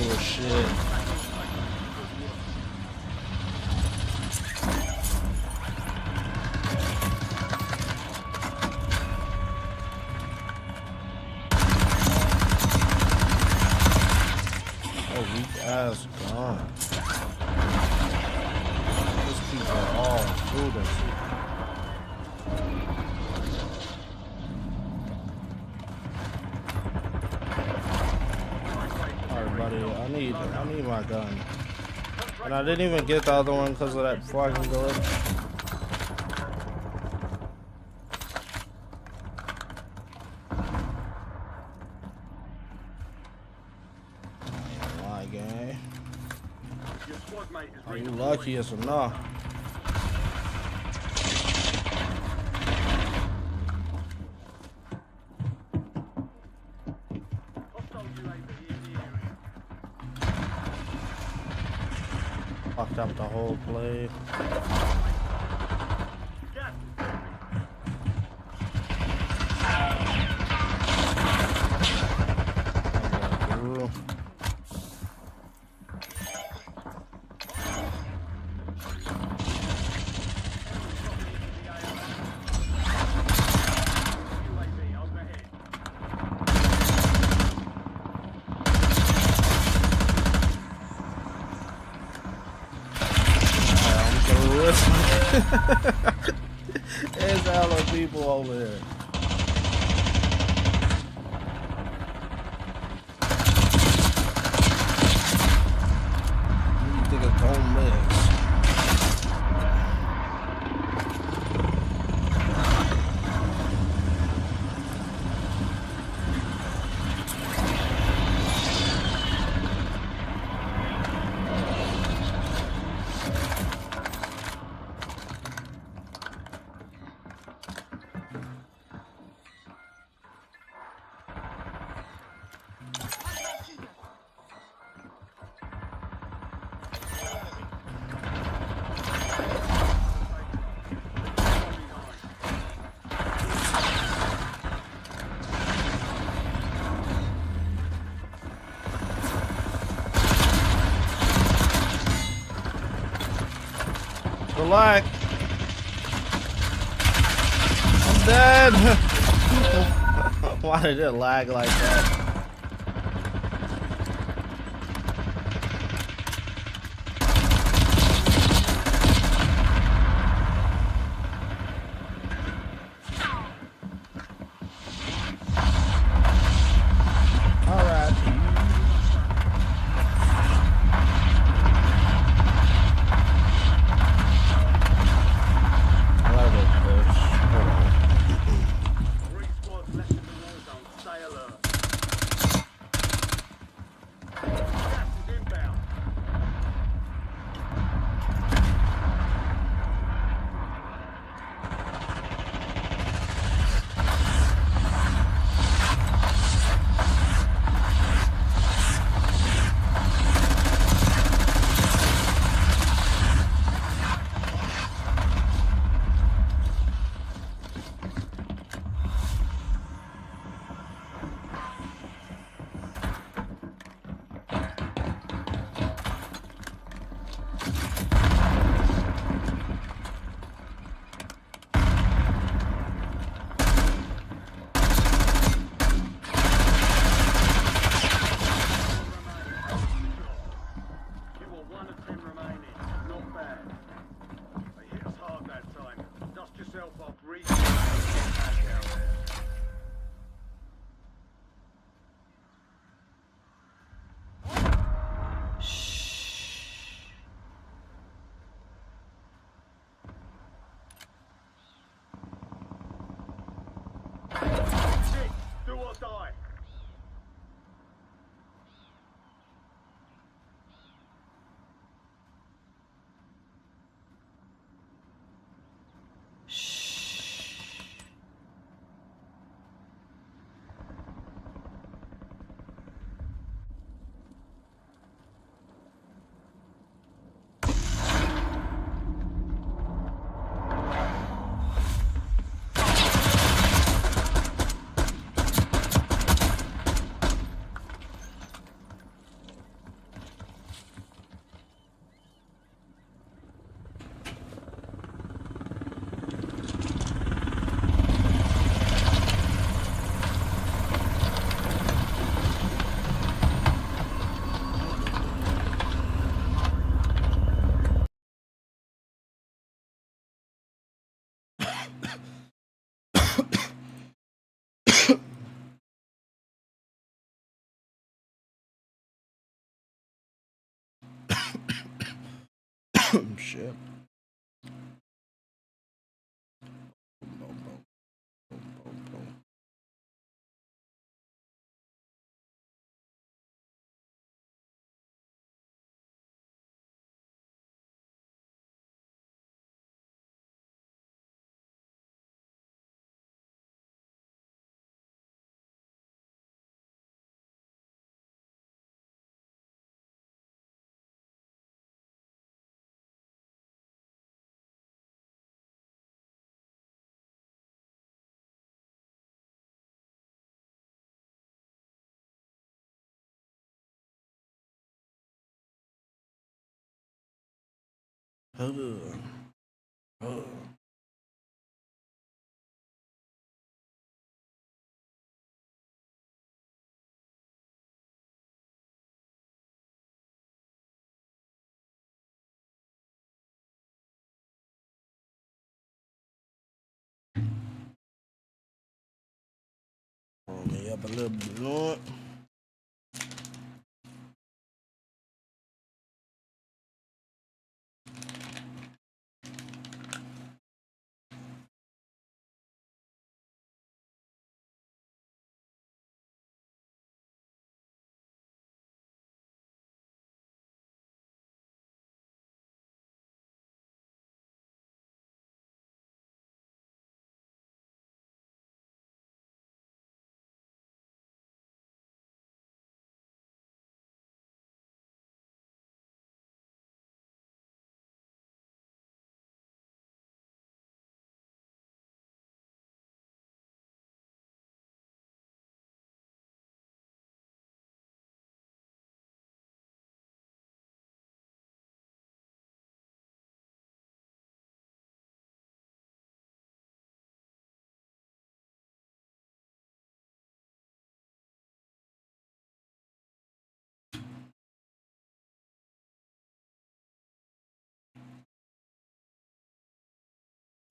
Oh shit. Ass gone. These people are all students. Alright, buddy, I need my gun. And I didn't even get the other one because of that fucking glitch. Your squad mate is Are you redeployed. lucky as enough? Hostile UAV in the area. Fucked up the whole play. Gas. Through. UAV overhead. 1 over there. You think it's gonna miss? Relax. I'm dead. Why did it lag like that? Do or die. Shit. Roll me up a little blunt.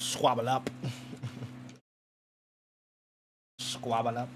Squabble up. Squabble up.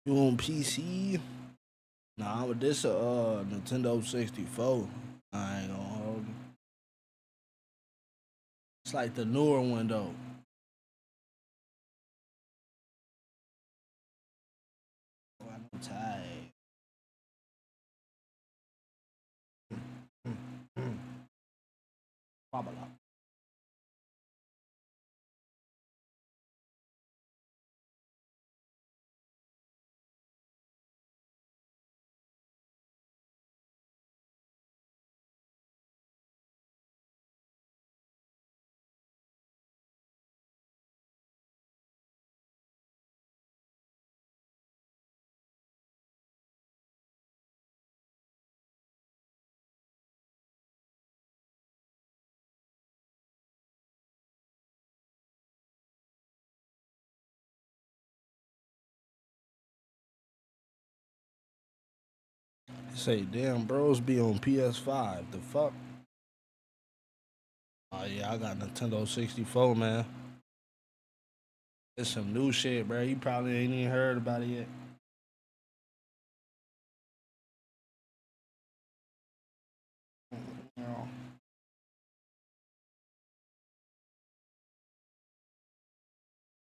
You on PC? Nah, but this a Nintendo 64. I ain't gonna hold you. It's like the newer one though. Oh, I'm tired. Squabble up. Say, damn, bros be on PS5. The fuck? Oh yeah, I got Nintendo 64, man. It's some new shit, bro. You probably ain't even heard about it yet. You know,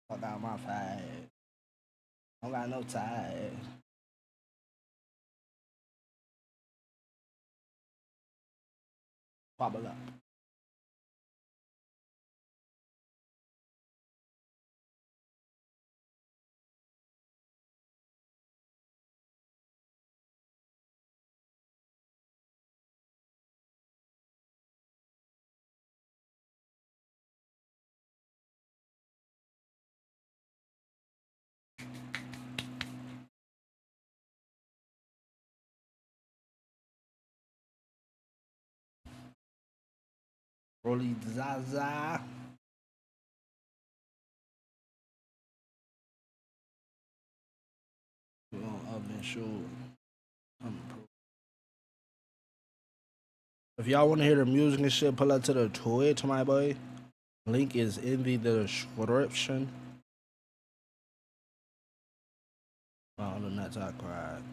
fuck out my five. Don't got no time. Bubble up. Rolly Zaza. We on oven sure. If y'all want to hear the music and shit, pull up to the Twitch, my boy. Link is in the description. Oh, the nuts I cried.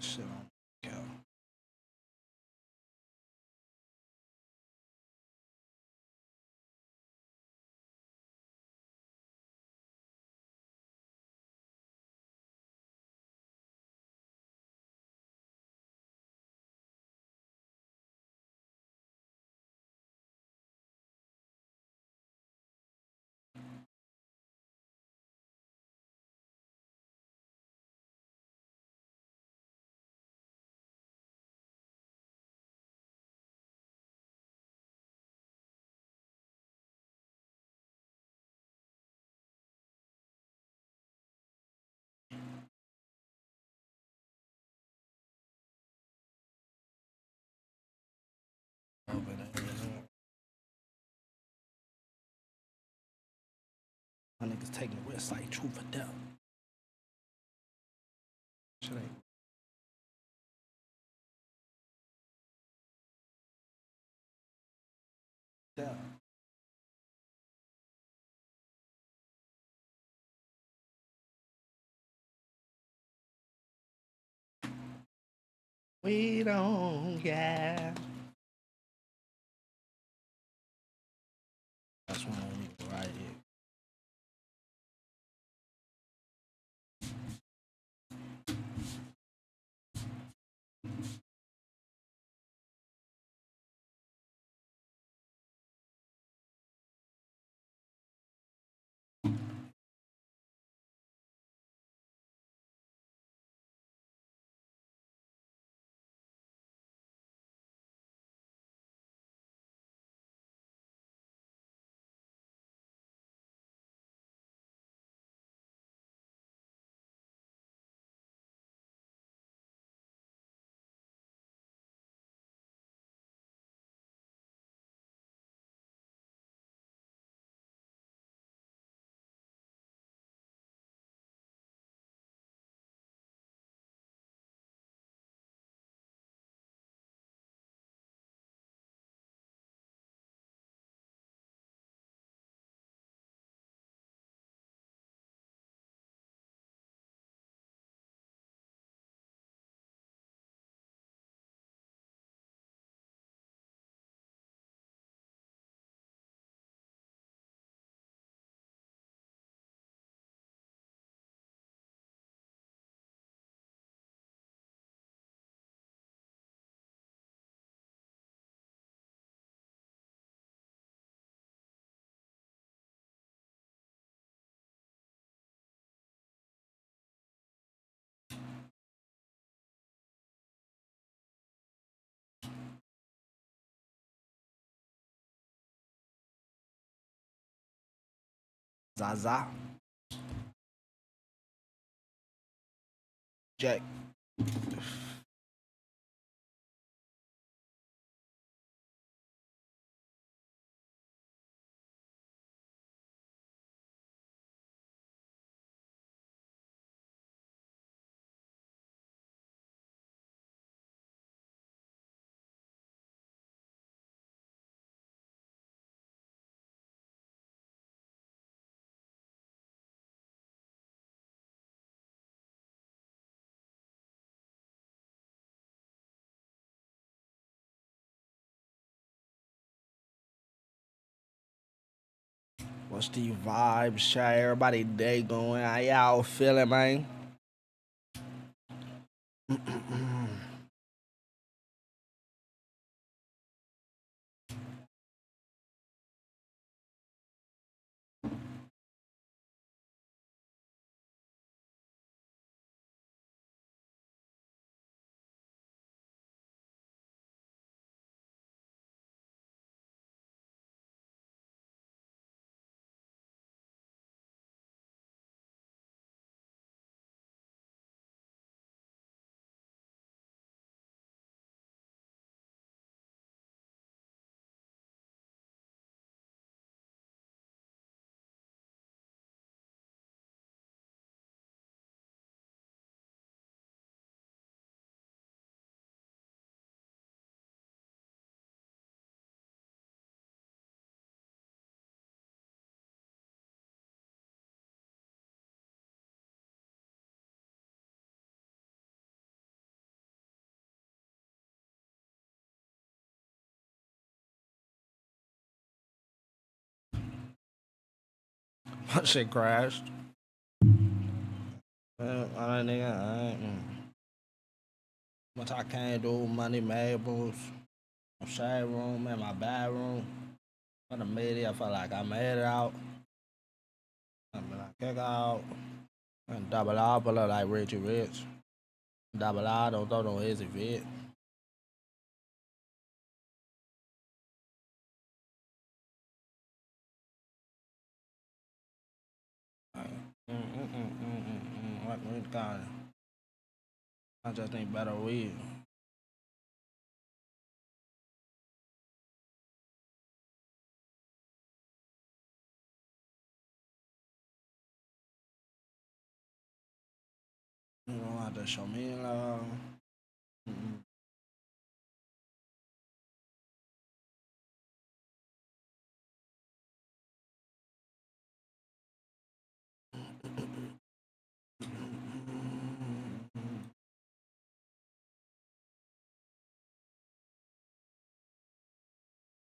Shit on cow. Oh, but my niggas taking risks like truth or death. Shit ain't. Death. We don't care. That's one right here. Zaza. Jack. What's the vibes, chat? Everybody day going. How y'all feeling, man? My shit crashed. I nigga, what I can't do, money marbles, my shade room, and my bedroom. When I made it, I felt like I made it out. I'm like, kick out. And double R, pull up like Richie Rich. Double R, don't throw no easy fit. What we got? I just need better weed. You don't have to show me love.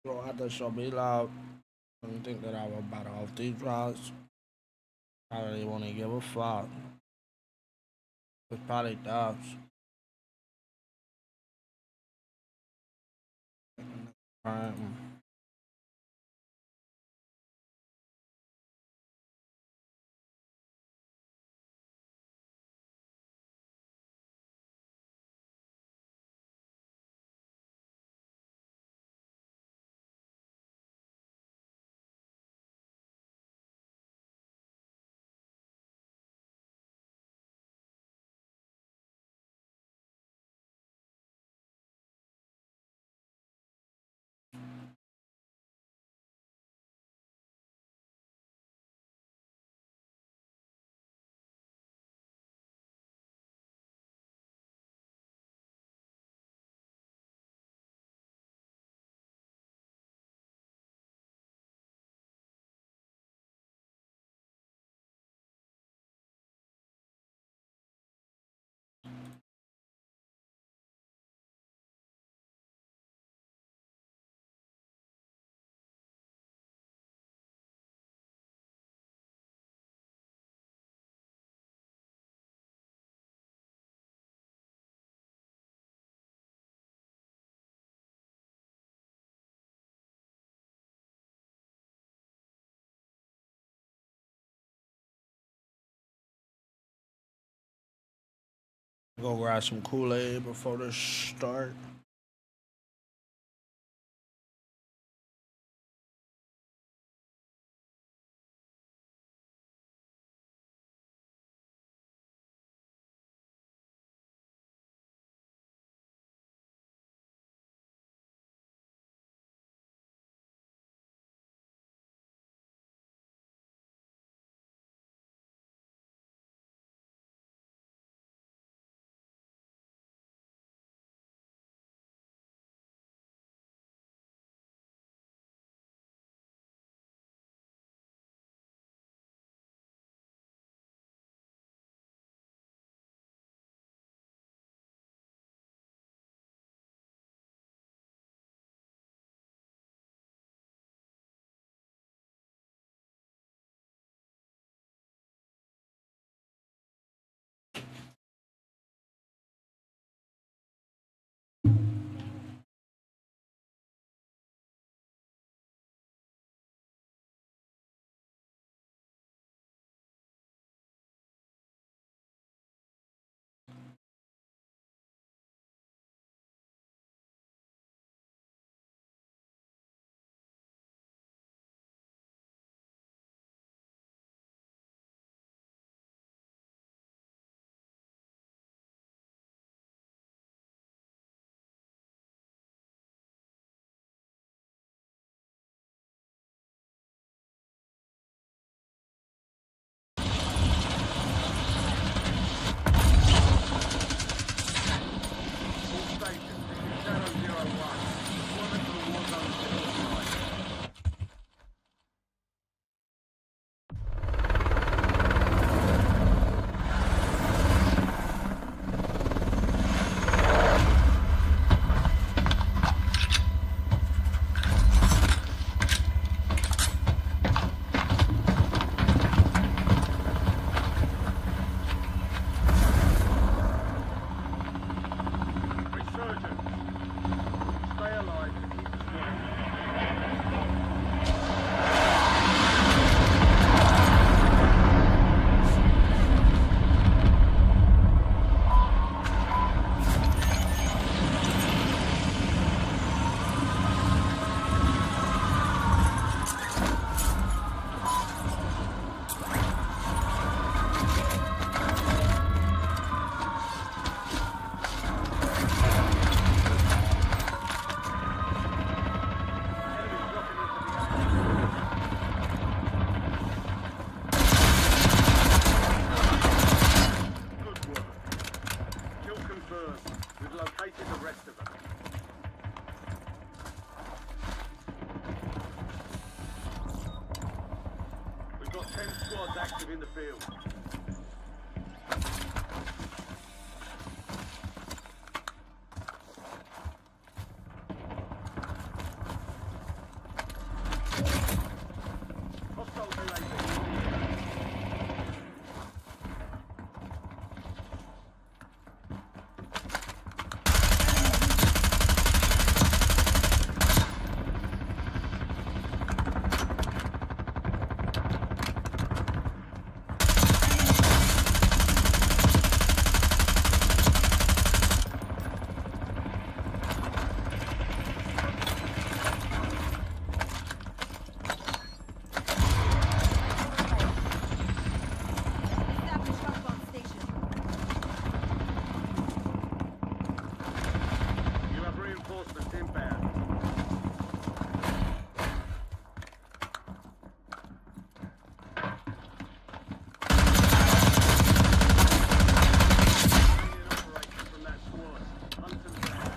You don't have to show me love. I don't think that I was about off these drugs. I really want to give a fuck. It probably does. Alright. Go grab some Kool-Aid before the start. active in the field. Hostile UAV in the air. Establish compound station. You have reinforcements inbound. Union operators from that squad. Hunt them down.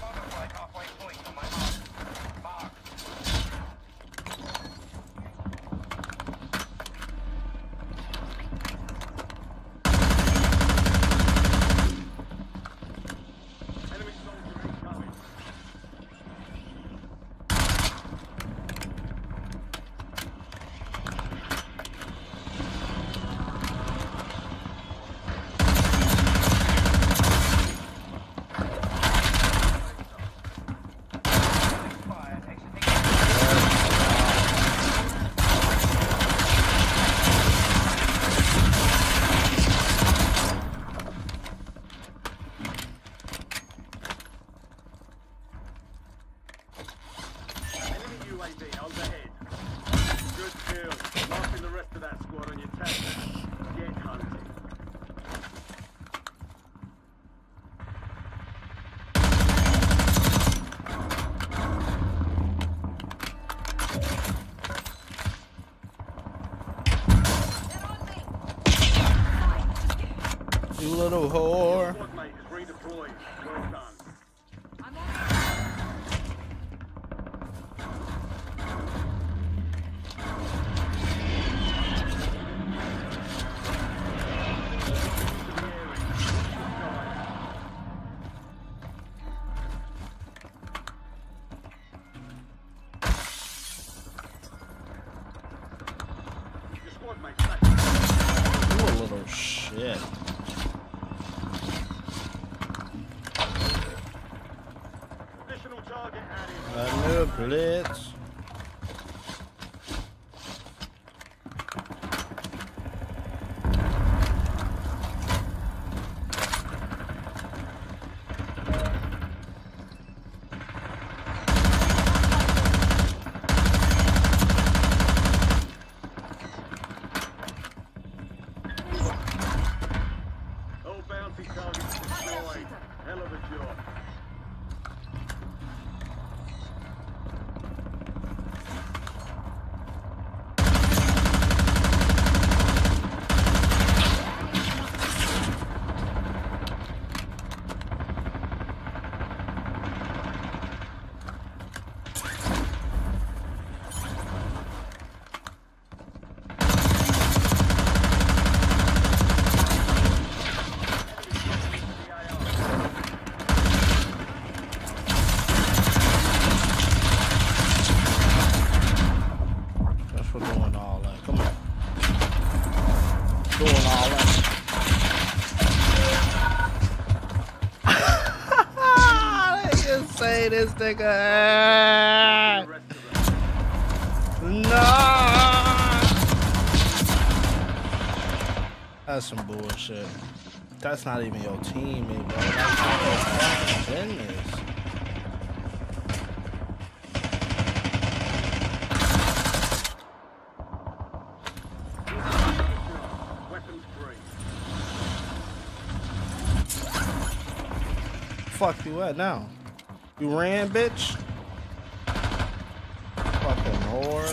Modified halfway point on my mark. Mark. Enemy soldier incoming. Fire. Exiting. Enemy UAV overhead. Good kill. Marking the rest of that squad on your tag map. Get hunting. They're on me. You little whore. Squad mate is redeployed. Well done. I'm on. To the area. Your squad mate's back. You a little shit. Additional target added. Another blitz. All bounty targets destroyed. Hell of a job. That's for doing all that. Come on. Doing all that. They can say this nigga. The rest of them. No. That's some bullshit. That's not even your teammate, bro. That's not your fucking business. Weapons free. Fuck you at now? You ran, bitch? Fucking whore.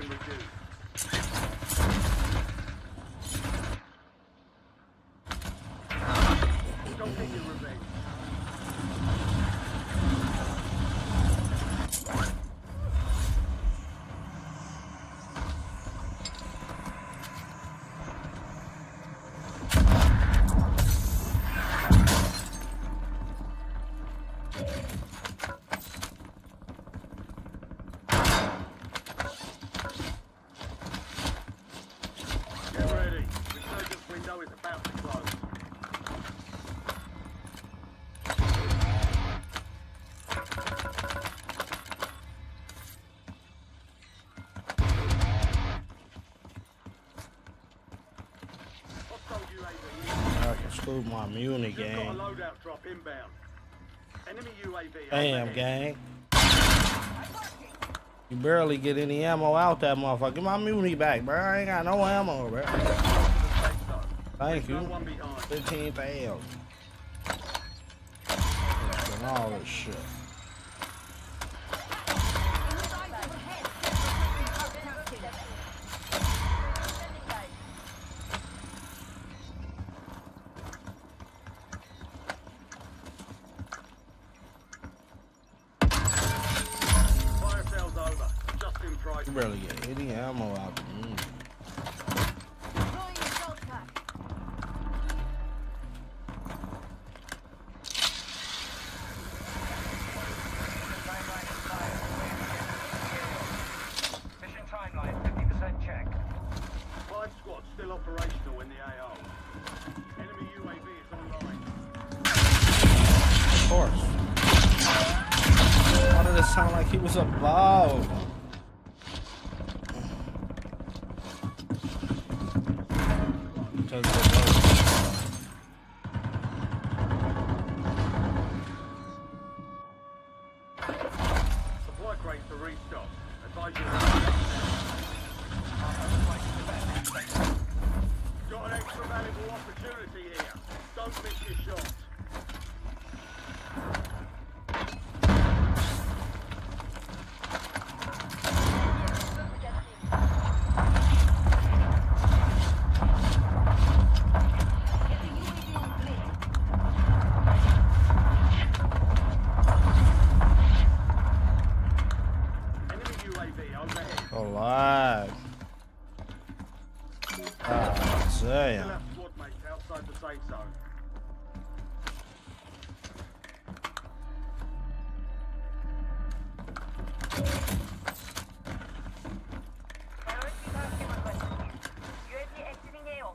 been reduced. Don't get your revenge. Get ready. Resurgence window is about to close. Hostile UAV. I can scoop my MnK You've got a gang. loadout drop inbound. Enemy UAV. Damn, overhead. gang. You barely get any ammo out that motherfucker. Get my MnK back, bro. I ain't got no ammo, bro. Thank you. No one behind. 15,000. And all this shit. Fire sales over. Just in price. You barely get any ammo out the MnK. Throwing assault pack. Timeline expired. Mission timeline 50% check. 5 squads still operational in the AO. Enemy UAV is online. Of course. Why did it sound like he was above? Just Supply crates for restock. Advise you. Got an extra valuable opportunity here. Don't miss your shot. Get the UAV on plate. Enemy UAV overhead. alive. Ah, Still damn. have squad mates outside the safe zone. UAV exiting AO.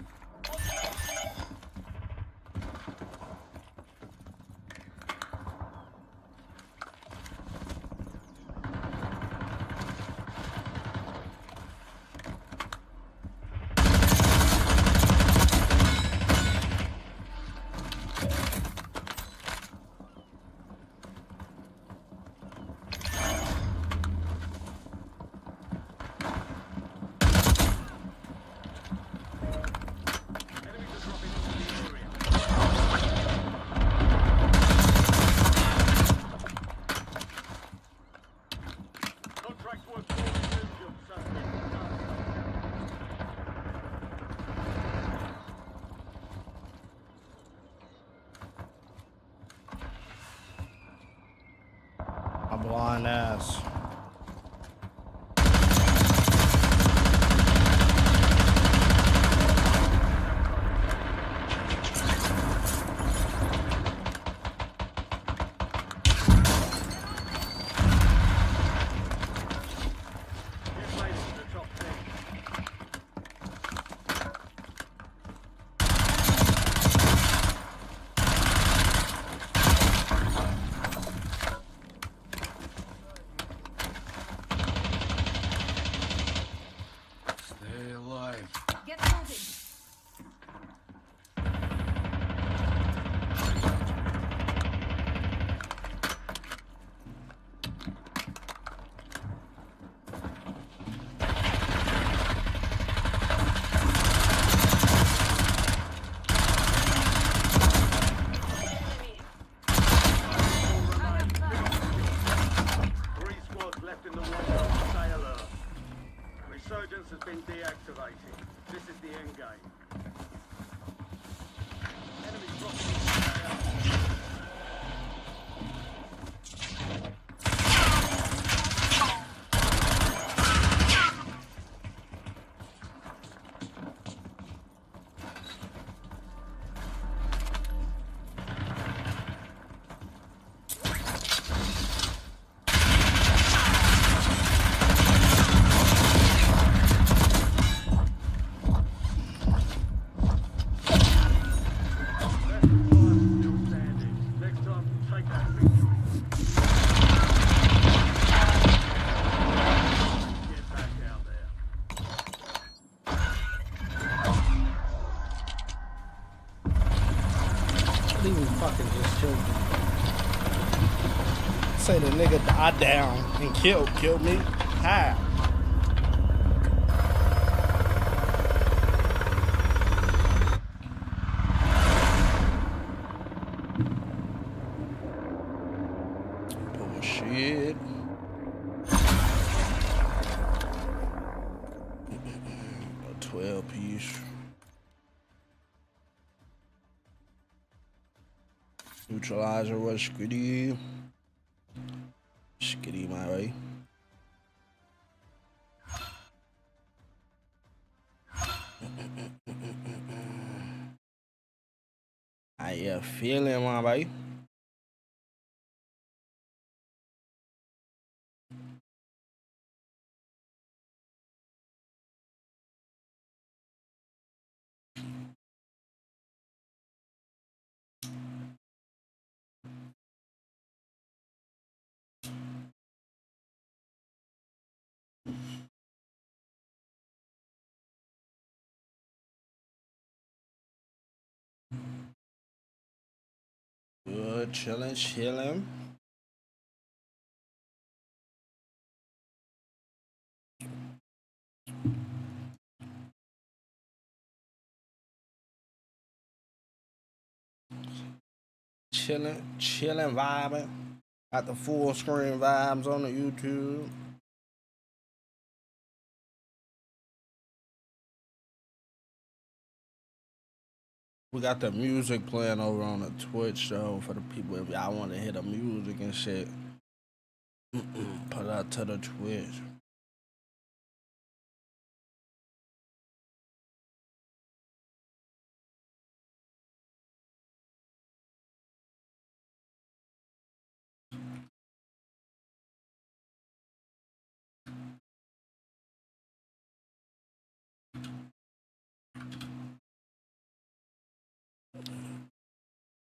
Enemies are dropping into the area. Contract work for resume, suspect. My blind ass. Get ladies in the top 10. say the nigga I down and killed me. How? Bullshit. A 12 piece. Neutralizer was skitty. Skitty my way. How you feeling, my boy? Good, chilling. Chilling, vibing. Got the full screen vibes on the YouTube. We got the music playing over on the Twitch though for the people if y'all want to hear the music and shit. Put that to the Twitch.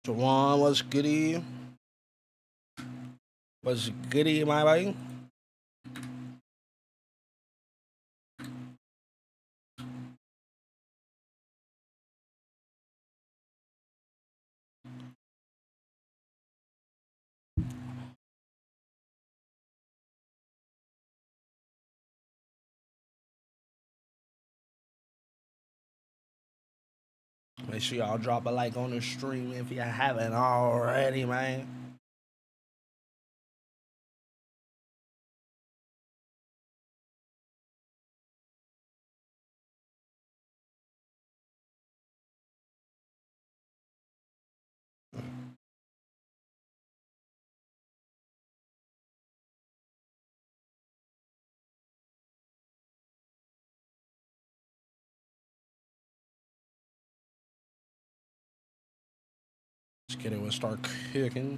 Jawan, what's goody? What's goody, my boy? Make sure y'all drop a like on the stream if you haven't already, man. Let's get it. We'll start cooking.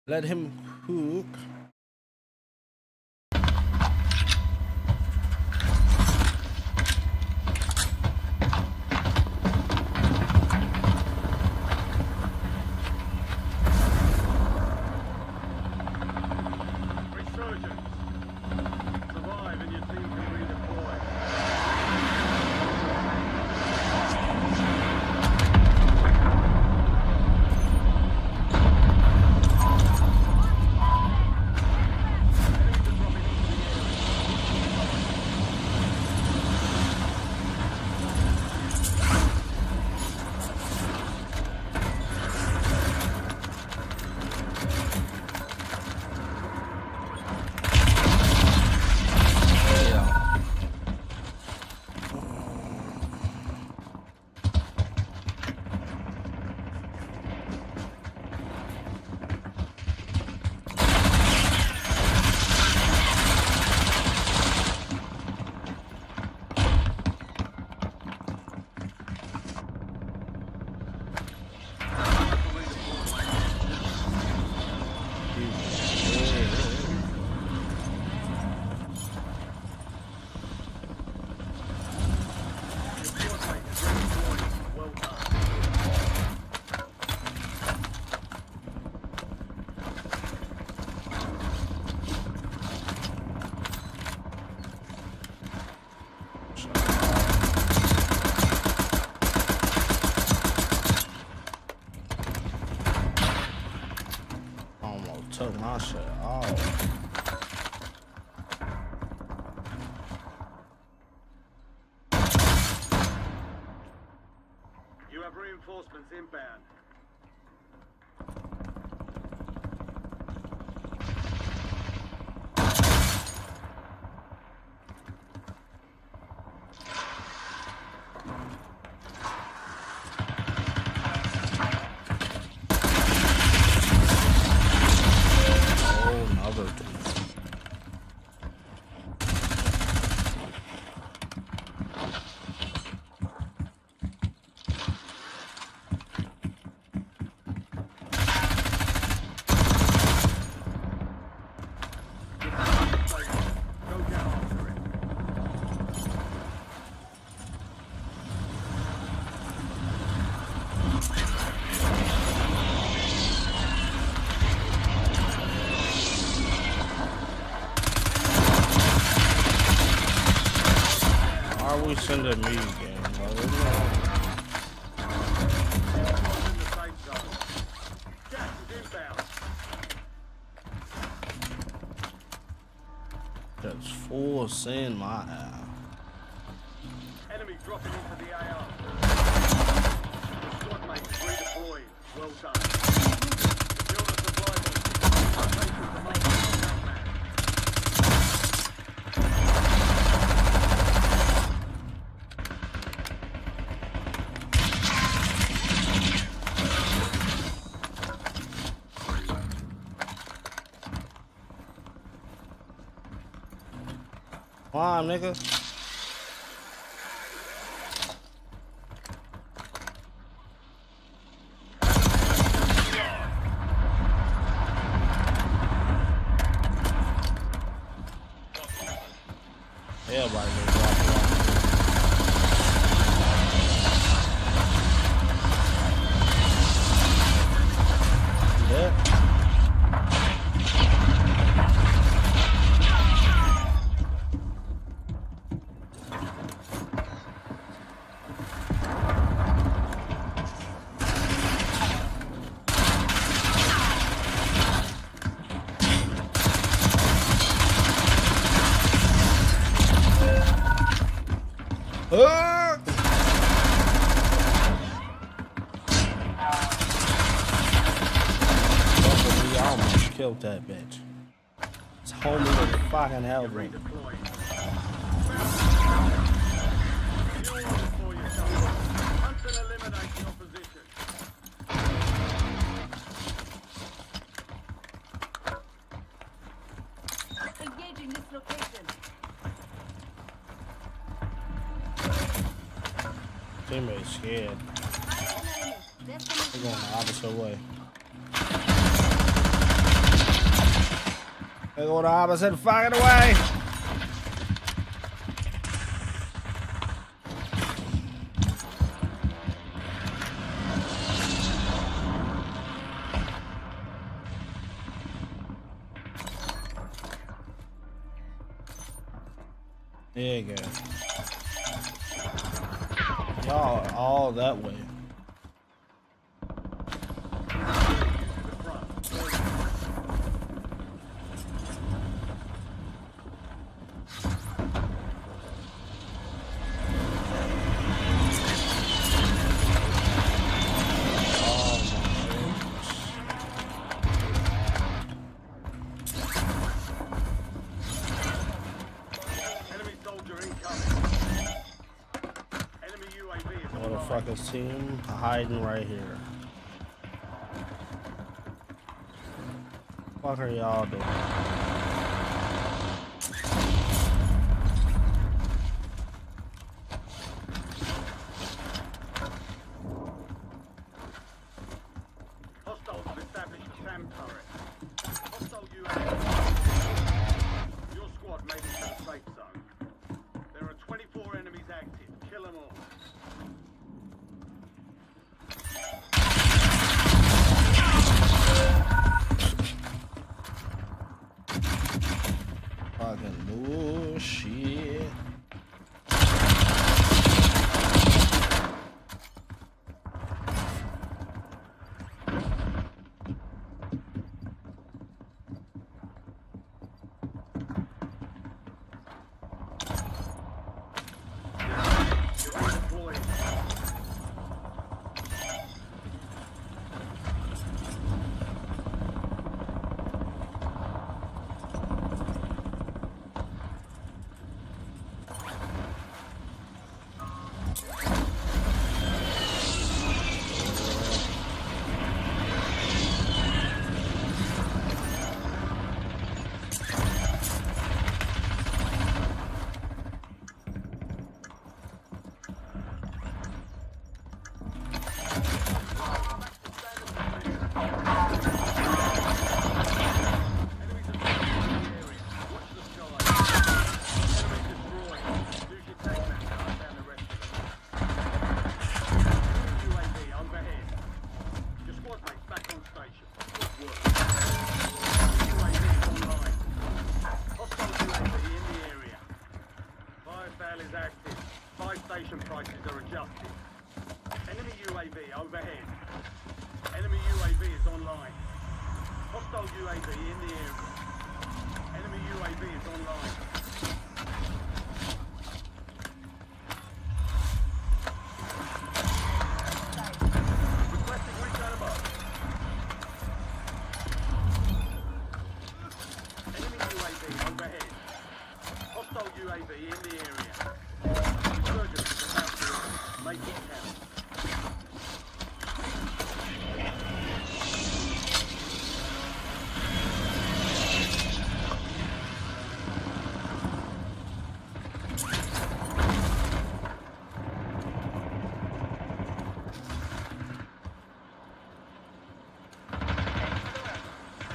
Let him cook. Resurgence. Survive and your team can redeploy. took my shit off. You have reinforcements inbound. We send a me game, bro. In the safe zone. Gas is inbound. That's full send my ass. Enemy dropping into the AR. The squad mates redeployed. Well done. Secure the supply box. Location the most contact man. Come on, nigga. Everybody gonna drop it off. Yeah. I almost killed that bitch. It's homie with the fucking hell ring. Redeployed. New orders for yourself. Hunt and eliminate the opposition. Engaging this location. Teammate's scared. They're going the opposite way. They're going the opposite fucking way. There you go. Y'all all that way. Motherfuckers team hiding right here. What are y'all doing? Hostiles have established a SAM turret. Hostile UAV. Your squad made it to the safe zone. There are 24 enemies active. Kill them all. Hostile UAV in the area. Enemy UAV is online. Requesting recon above. Enemy UAV overhead. Hostile UAV in the area. Resurgence is about to make it count.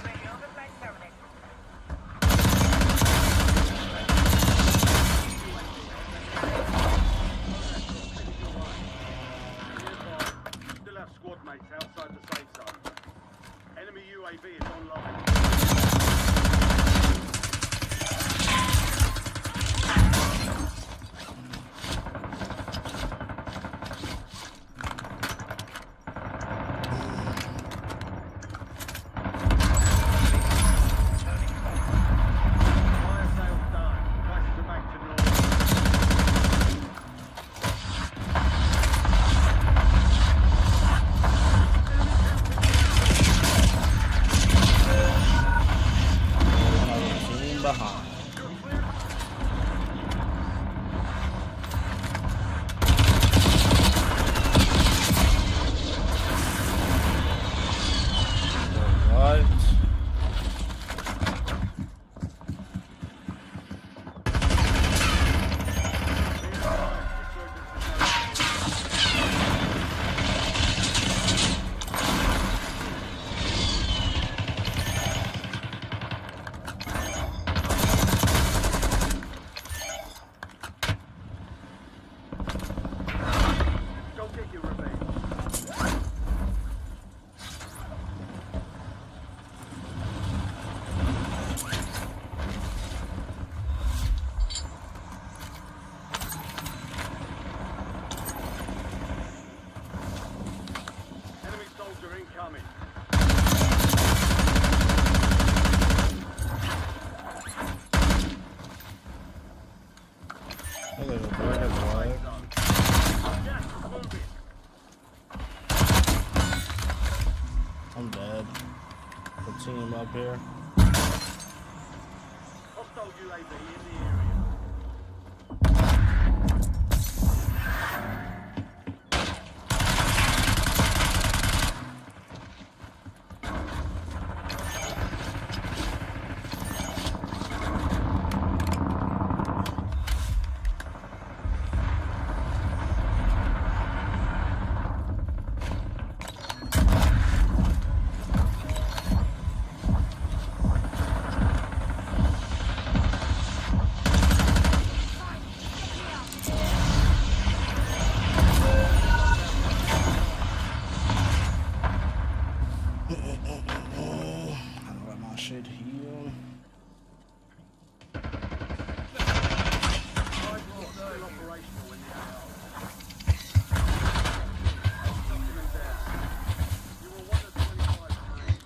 UAV overflight terminated. Still have squad mates outside the safe zone. Enemy UAV is online. Fire sales done. Prices are back to normal. Another team behind. What? Go get your revenge. Enemy soldier incoming. Look at the bird of life. Gas is moving. I'm dead. The team up here. Hostile UAV in the area. I'll let my shit heal. Still operational in the AR. Document down. You were one of 25 planes.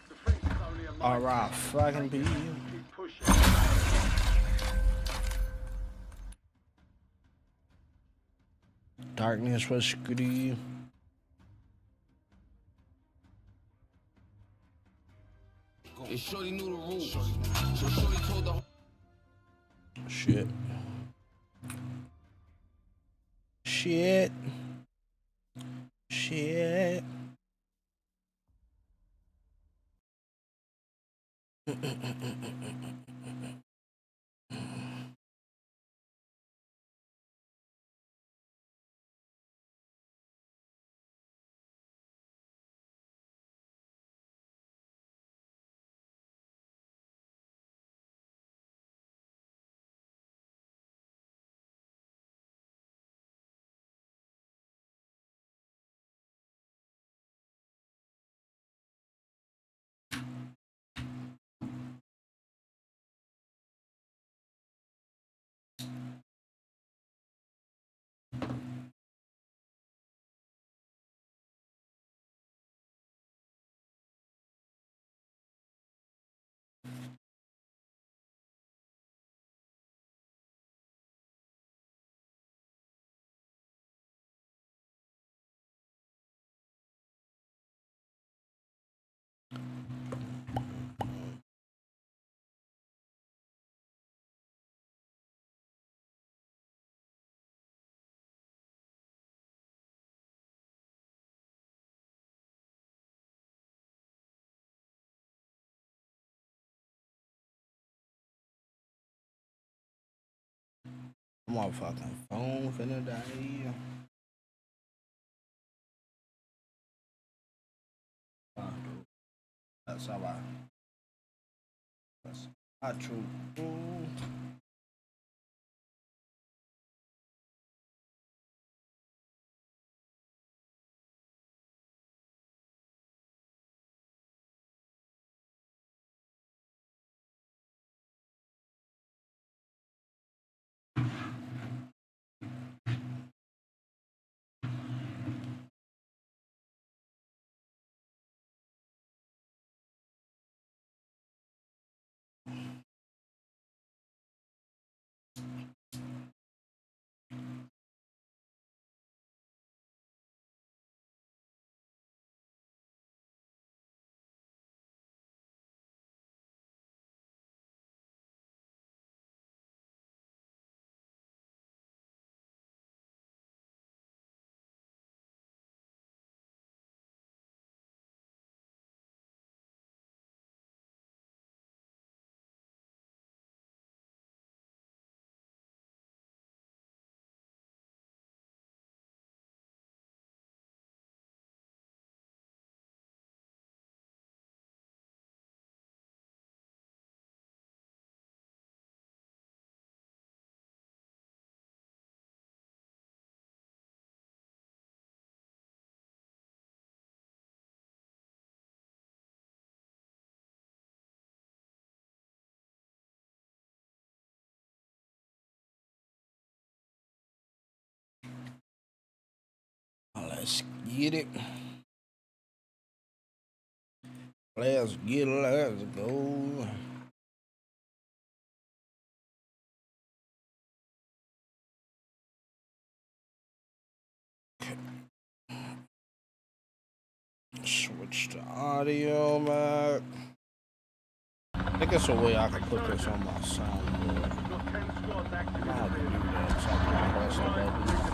Defense is only a month. Alright, fucking be. Keep pushing. Darkness was goody. And Shorty knew the rules. So Shorty told the Shit. Shit. Shit. My fucking phone finna die. That's how I true. Let's get it. Let's get it. Let's go. Switch the audio, man. I think it's a way I can put this on my soundboard. You've got 10 squads active I'm in gonna the have to do field. that so I can press a button.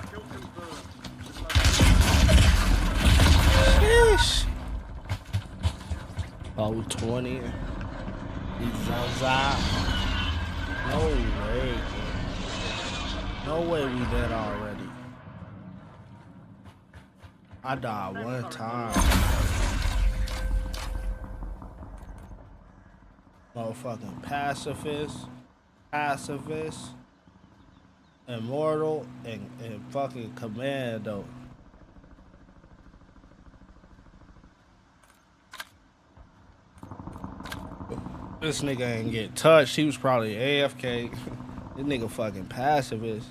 Kill confirmed. Sheesh. Oh, 20. Zaza. No way. No way we dead already. I died one time. Motherfucking pacifist, immortal, and fucking commando. This nigga ain't get touched. He was probably AFK. This nigga fucking pacifist.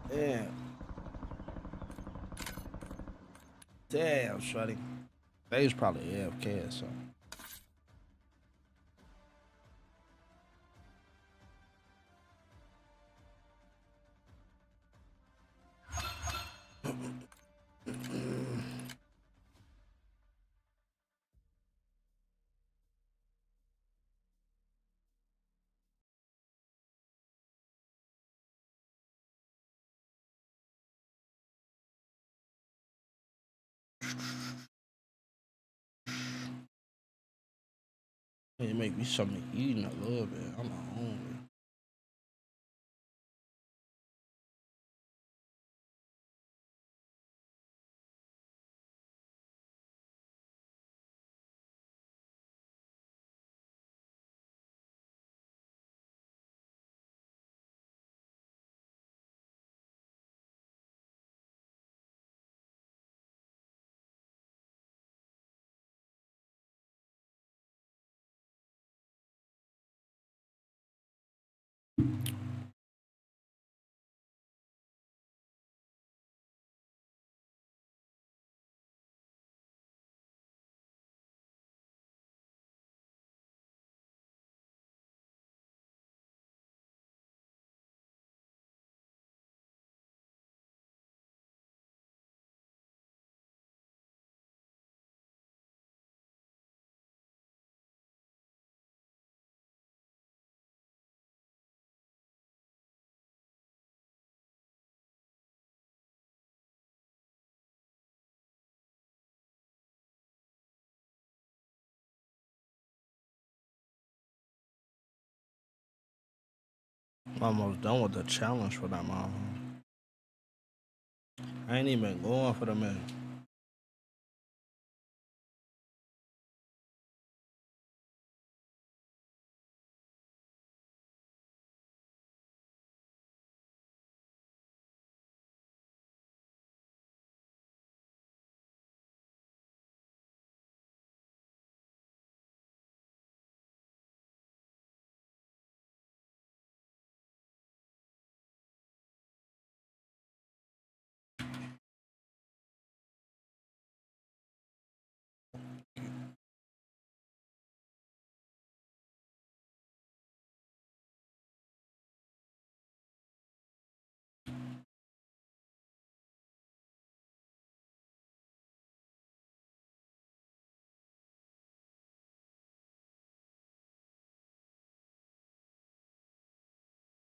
Damn. Damn, shorty. They was probably AFK or something. It make me something to eat in a little bit. I'm hungry. I'm almost done with the challenge for that mom. I ain't even going for the man.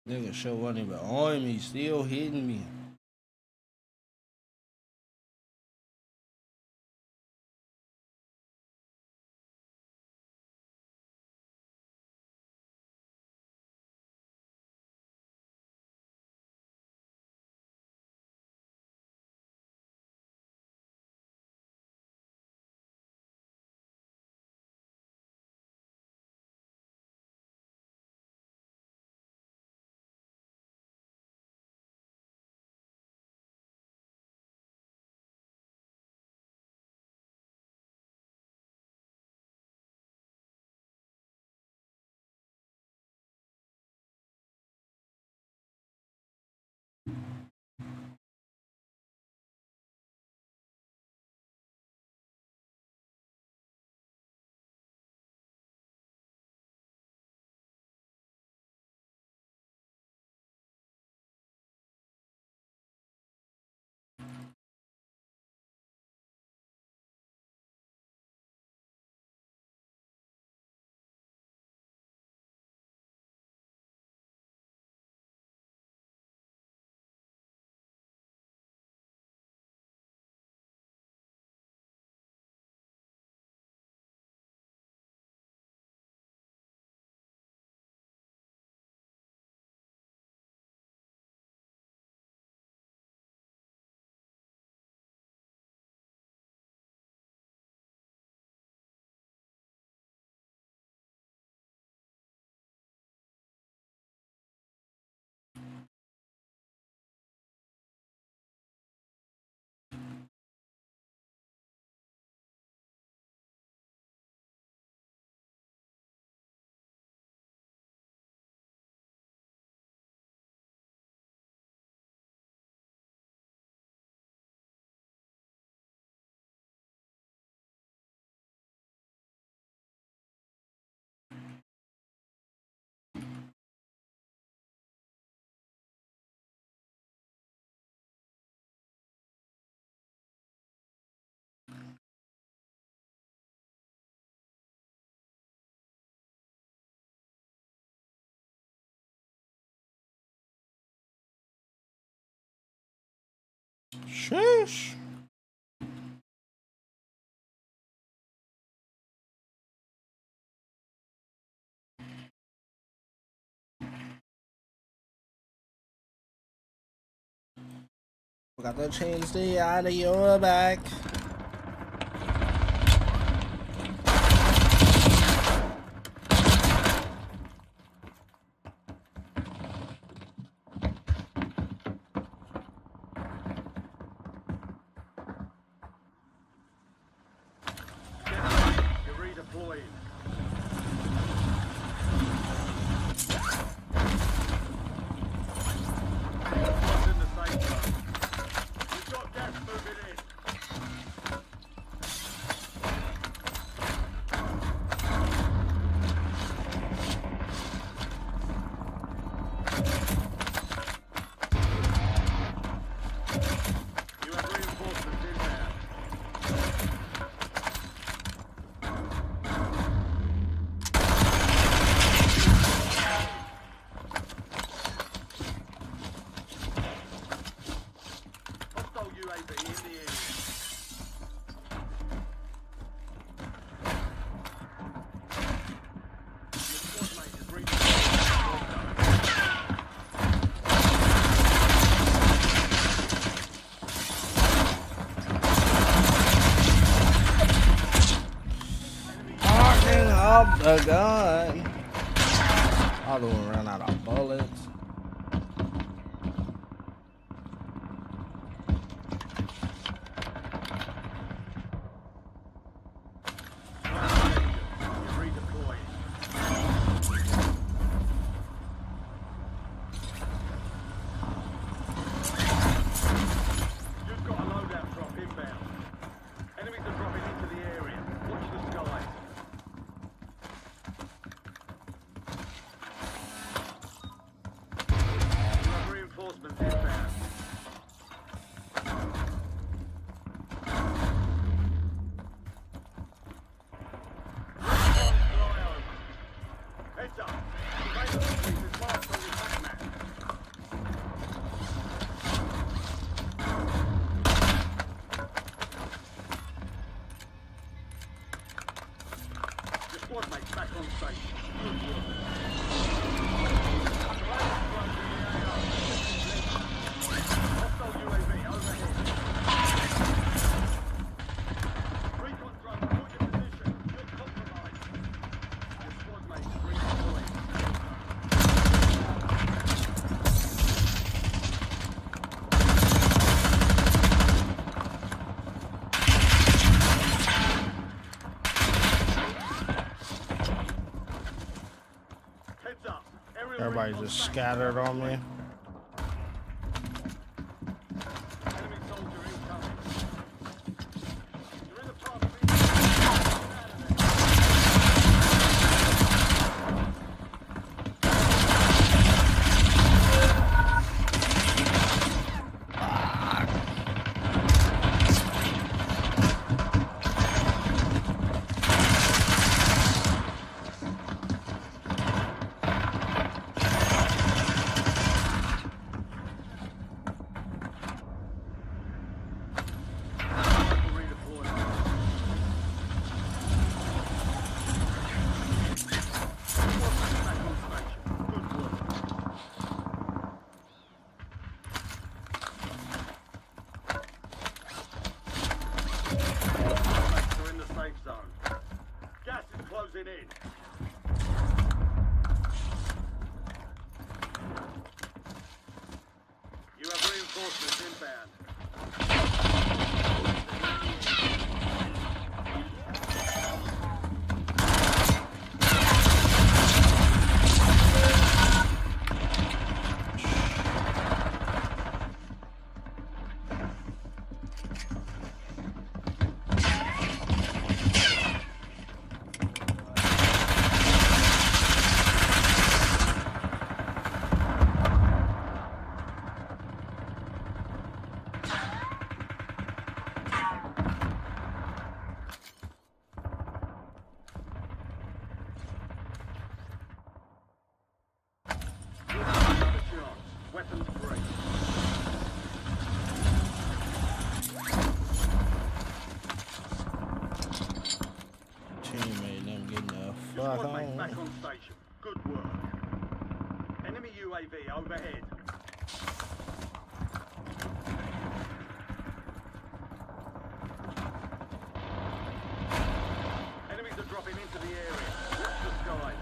Nigga shit wasn't even on me, still hitting me. Sheesh. Got to change the out of your back. You're redeploying. Squad's in the safe zone. We've got gas moving in. You have reinforcements in there. Drop the gun. Other one ran out of bullets. Everybody just scattered on me. Back on station. Good work. Enemy UAV overhead. Enemies are dropping into the area. Watch the skies.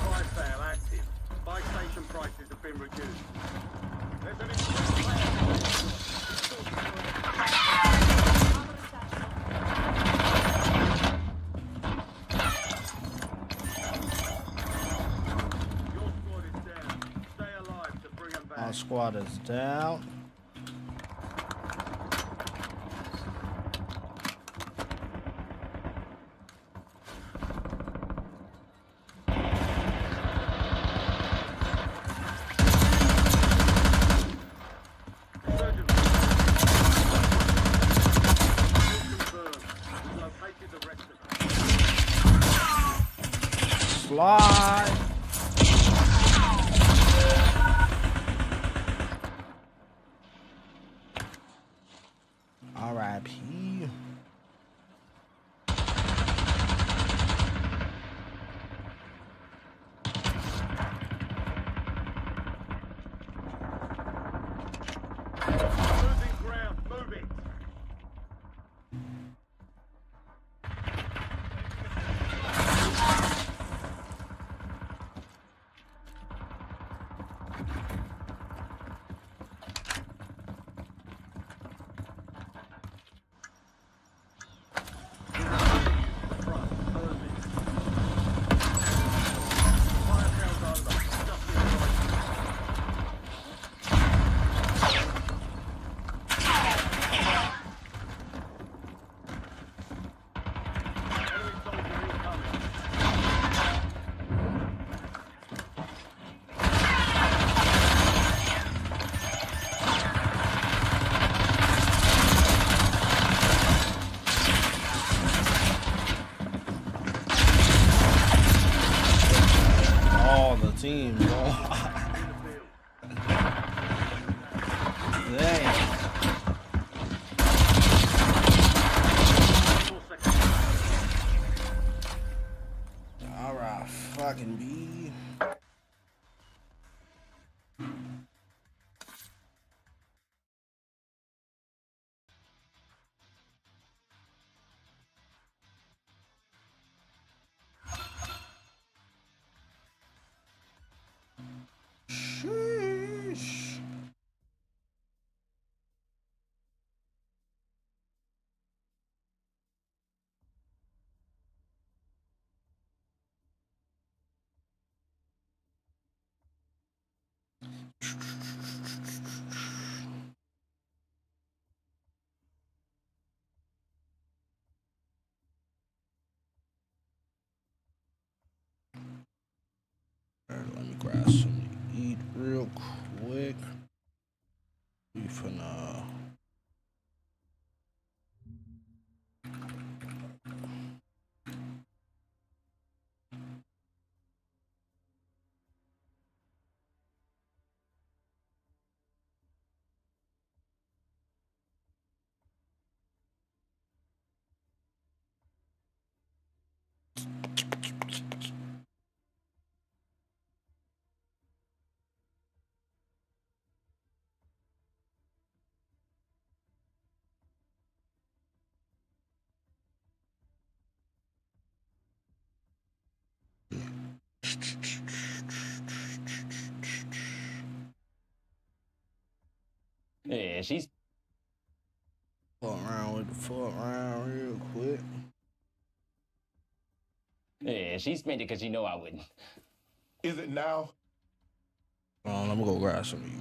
Price sale active. Buy station prices have been reduced. Our squad is down. Slide. team, bro. Dang. Alright, fucking B. Sheesh. Alright, let me grab something to eat real quick. We finna. Yeah, she's Fuck around with the fuck around real quick. yeah, she spent it because you know I wouldn't. Is it now? I'm gonna go grab some of you.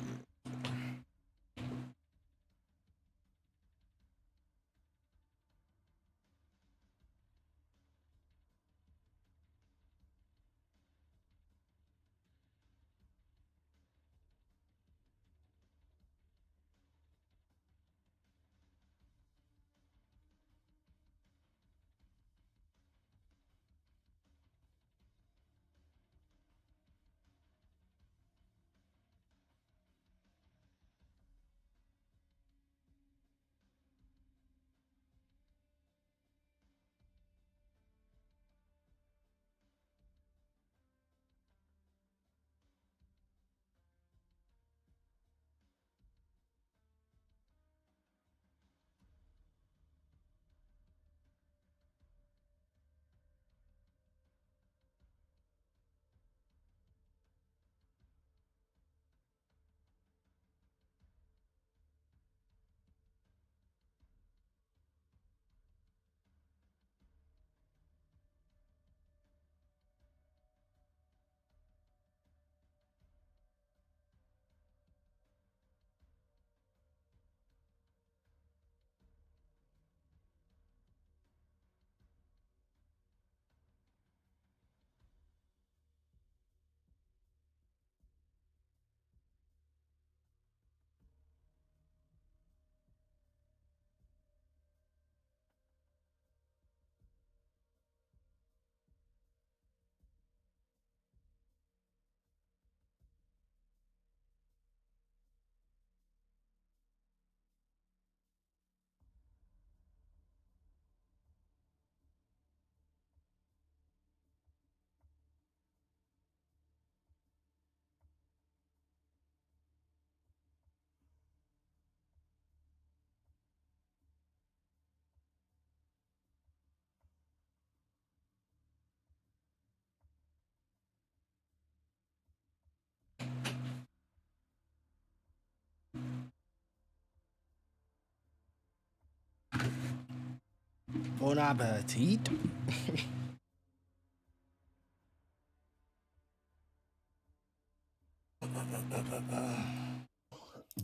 Bon appetit.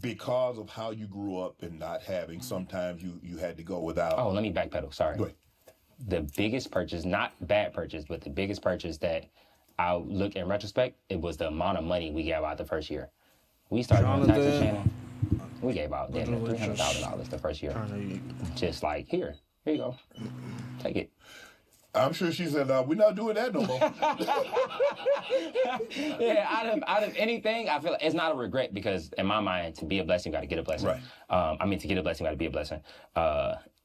Because of how you grew up and not having, sometimes you had to go without. Oh, let me backpedal. Sorry. Go ahead. The biggest purchase, not bad purchase, but the biggest purchase that I look in retrospect, it was the amount of money we gave out the first year. We started on taxes channel. We gave out $300,000 the first year. Just like, here you go. Take it. I'm sure she said, we're not doing that no more. Yeah, out of anything, I feel like it's not a regret because in my mind, to be a blessing, you got to get a blessing. Right. To get a blessing, you got to be a blessing.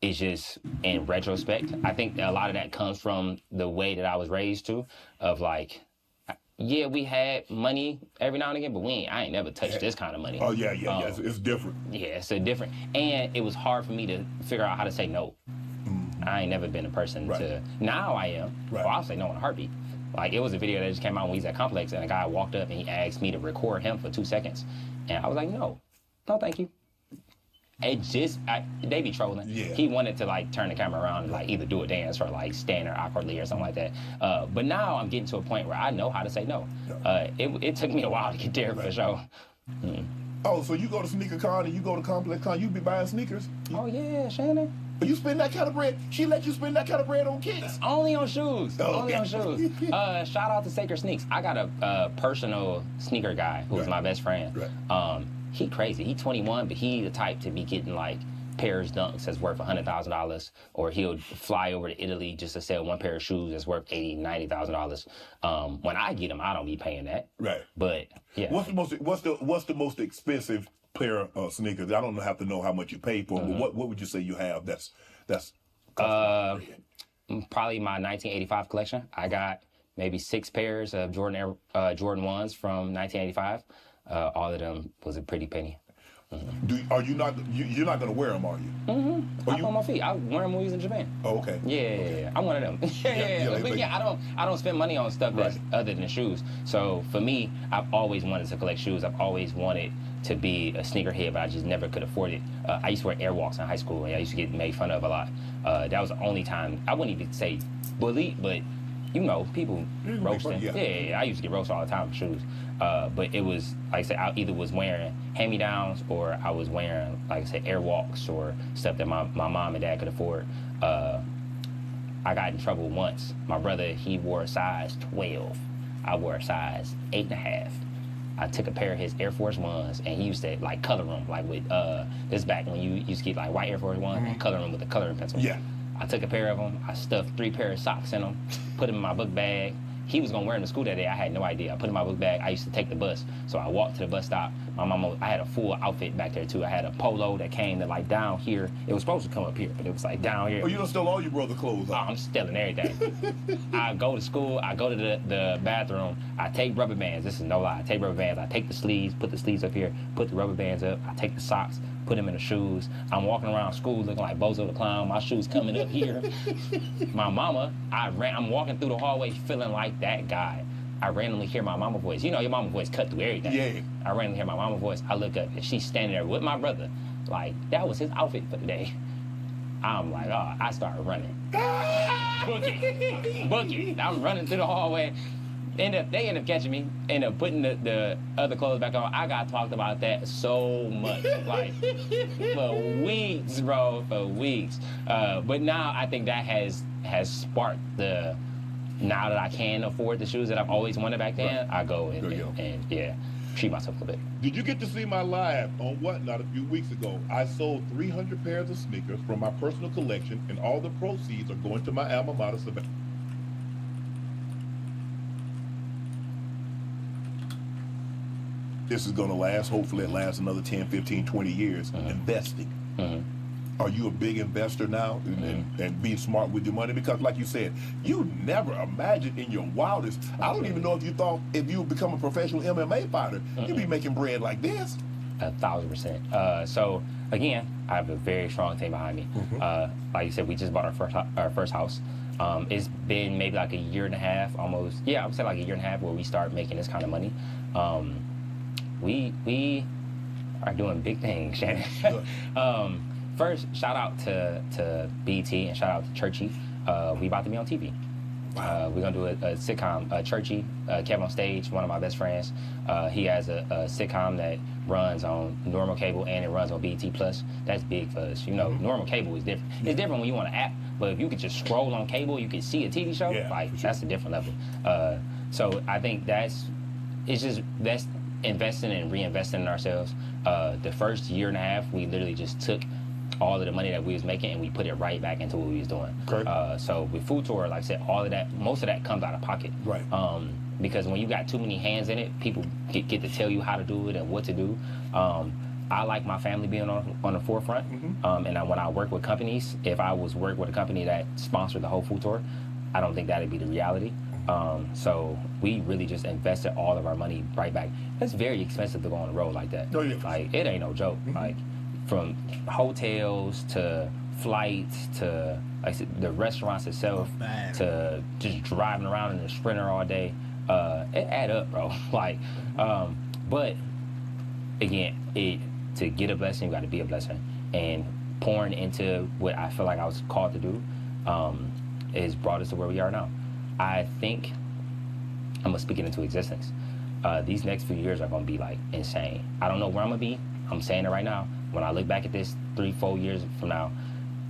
It's just, in retrospect, I think that a lot of that comes from the way that I was raised too, of like, yeah, we had money every now and again, but I ain't never touched this kind of money. Oh, yeah. It's different. Yeah, it's a different, and it was hard for me to figure out how to say no. I ain't never been a person to, now I am. Right. Well, I'll say no in a heartbeat. Like, it was a video that just came out when we was at Complex, and a guy walked up and he asked me to record him for 2 seconds. And I was like, no, thank you. It just, they be trolling. Yeah. He wanted to, like, turn the camera around and, like, either do a dance or, like, stand there awkwardly or something like that. But now I'm getting to a point where I know how to say no. It took me a while to get there, for sure. Oh, so you go to Sneaker Con and you go to Complex Con, you be buying sneakers? Oh, yeah, Shannon. You spend that kind of bread? She let you spend that kind of bread on kicks? Only on shoes. Oh, Only on shoes. Shout out to Sacred Sneaks. I got a personal sneaker guy who's my best friend. Right. He crazy. He 21, but he the type to be getting like pairs dunks that's worth $100,000, or he'll fly over to Italy just to sell one pair of shoes that's worth $80,000, $90,000. When I get them, I don't be paying that. Right. But yeah. What's the most expensive pair of sneakers? I don't have to know how much you paid for, but what would you say you have that's probably my 1985 collection. I got maybe 6 pairs of Jordan 1s from 1985. All of them was a pretty penny. Are you not? You're not gonna wear them, are you? I'm on my feet. I wear them when we was in Japan. Oh, okay. Yeah. I'm one of them. I don't spend money on stuff that's other than shoes. So for me, I've always wanted to collect shoes. I've always wanted to be a sneakerhead, but I just never could afford it. I used to wear Airwalks in high school, and I used to get made fun of a lot. That was the only time, I wouldn't even say bullied, but you know, people roasting. Yeah, I used to get roasted all the time for shoes. But it was, like I said, I either was wearing hand-me-downs or I was wearing, like I said, Airwalks or stuff that my mom and dad could afford. I got in trouble once. My brother, he wore a size 12. I wore a size 8.5. I took a pair of his Air Force Ones, and he used to like color them, like with this back when you used to get like white Air Force Ones and color them with a coloring pencil. Yeah. I took a pair of them. I stuffed 3 pairs of socks in them, put them in my book bag. He was gonna wear them to school that day. I had no idea. I put them in my book bag. I used to take the bus, so I walked to the bus stop. My mama, I had a full outfit back there too. I had a polo that came to like down here. It was supposed to come up here, but it was like down here. Oh, you don't steal all your brother's clothes? Huh? I'm stealing everything. I go to school. I go to the bathroom. I take rubber bands. This is no lie. I take rubber bands. I take the sleeves, put the sleeves up here, put the rubber bands up. I take the socks, put them in the shoes. I'm walking around school looking like Bozo the Clown. My shoes coming up here. My mama, I'm walking through the hallway feeling like that guy. I randomly hear my mama voice. You know, your mama voice cut through everything. Yeah. I randomly hear my mama voice. I look up and she's standing there with my brother. Like, that was his outfit for the day. I'm like, oh, I started running. Book it. I'm running through the hallway. They end up catching me, end up putting the other clothes back on. I got talked about that so much, like for weeks, bro, for weeks. But now I think that has sparked the, now that I can afford the shoes that I've always wanted back then, I go and treat myself a bit. Did you get to see my live on Whatnot a few weeks ago? I sold 300 pairs of sneakers from my personal collection, and all the proceeds are going to my alma mater, Savannah. This is going to last. Hopefully it lasts another 10, 15, 20 years. Investing. Are you a big investor now and being smart with your money? Because like you said, you never imagined in your wildest, I don't even know if you thought if you would become a professional MMA fighter, you'd be making bread like this. 1,000%. So again, I have a very strong team behind me. Like you said, we just bought our first house. It's been maybe like a year and a half, almost. Yeah, I would say like a year and a half where we start making this kind of money. We are doing big things, Shannon. First, shout out to BT and shout out to Churchy. We about to be on TV. We're gonna do a sitcom. Churchy, Kevin on Stage, one of my best friends. He has a sitcom that runs on normal cable and it runs on BT Plus. That's big for us. You know, normal cable is different. It's different when you want an app, but if you could just scroll on cable, you can see a TV show. That's a different level. So I think that's investing and reinvesting in ourselves. The first year and a half, we literally just took all of the money that we was making and we put it right back into what we was doing. Okay. So with Food Tour, like I said, all of that, most of that comes out of pocket. Right. Because when you got too many hands in it, people get to tell you how to do it and what to do. I like my family being on the forefront. And when I work with companies, if I was work with a company that sponsored the whole Food Tour, I don't think that'd be the reality. So we really just invested all of our money right back. It's very expensive to go on the road like that. Oh, yeah. Like, it ain't no joke. Like, from hotels to flights to, like I said, the restaurants itself to just driving around in a Sprinter all day. It add up, bro. Like, but again, to get a blessing, you got to be a blessing. And pouring into what I feel like I was called to do has brought us to where we are now. I think I'm gonna speak it into existence. These next few years are gonna be like insane. I don't know where I'm gonna be. I'm saying it right now. When I look back at this 3-4 years from now,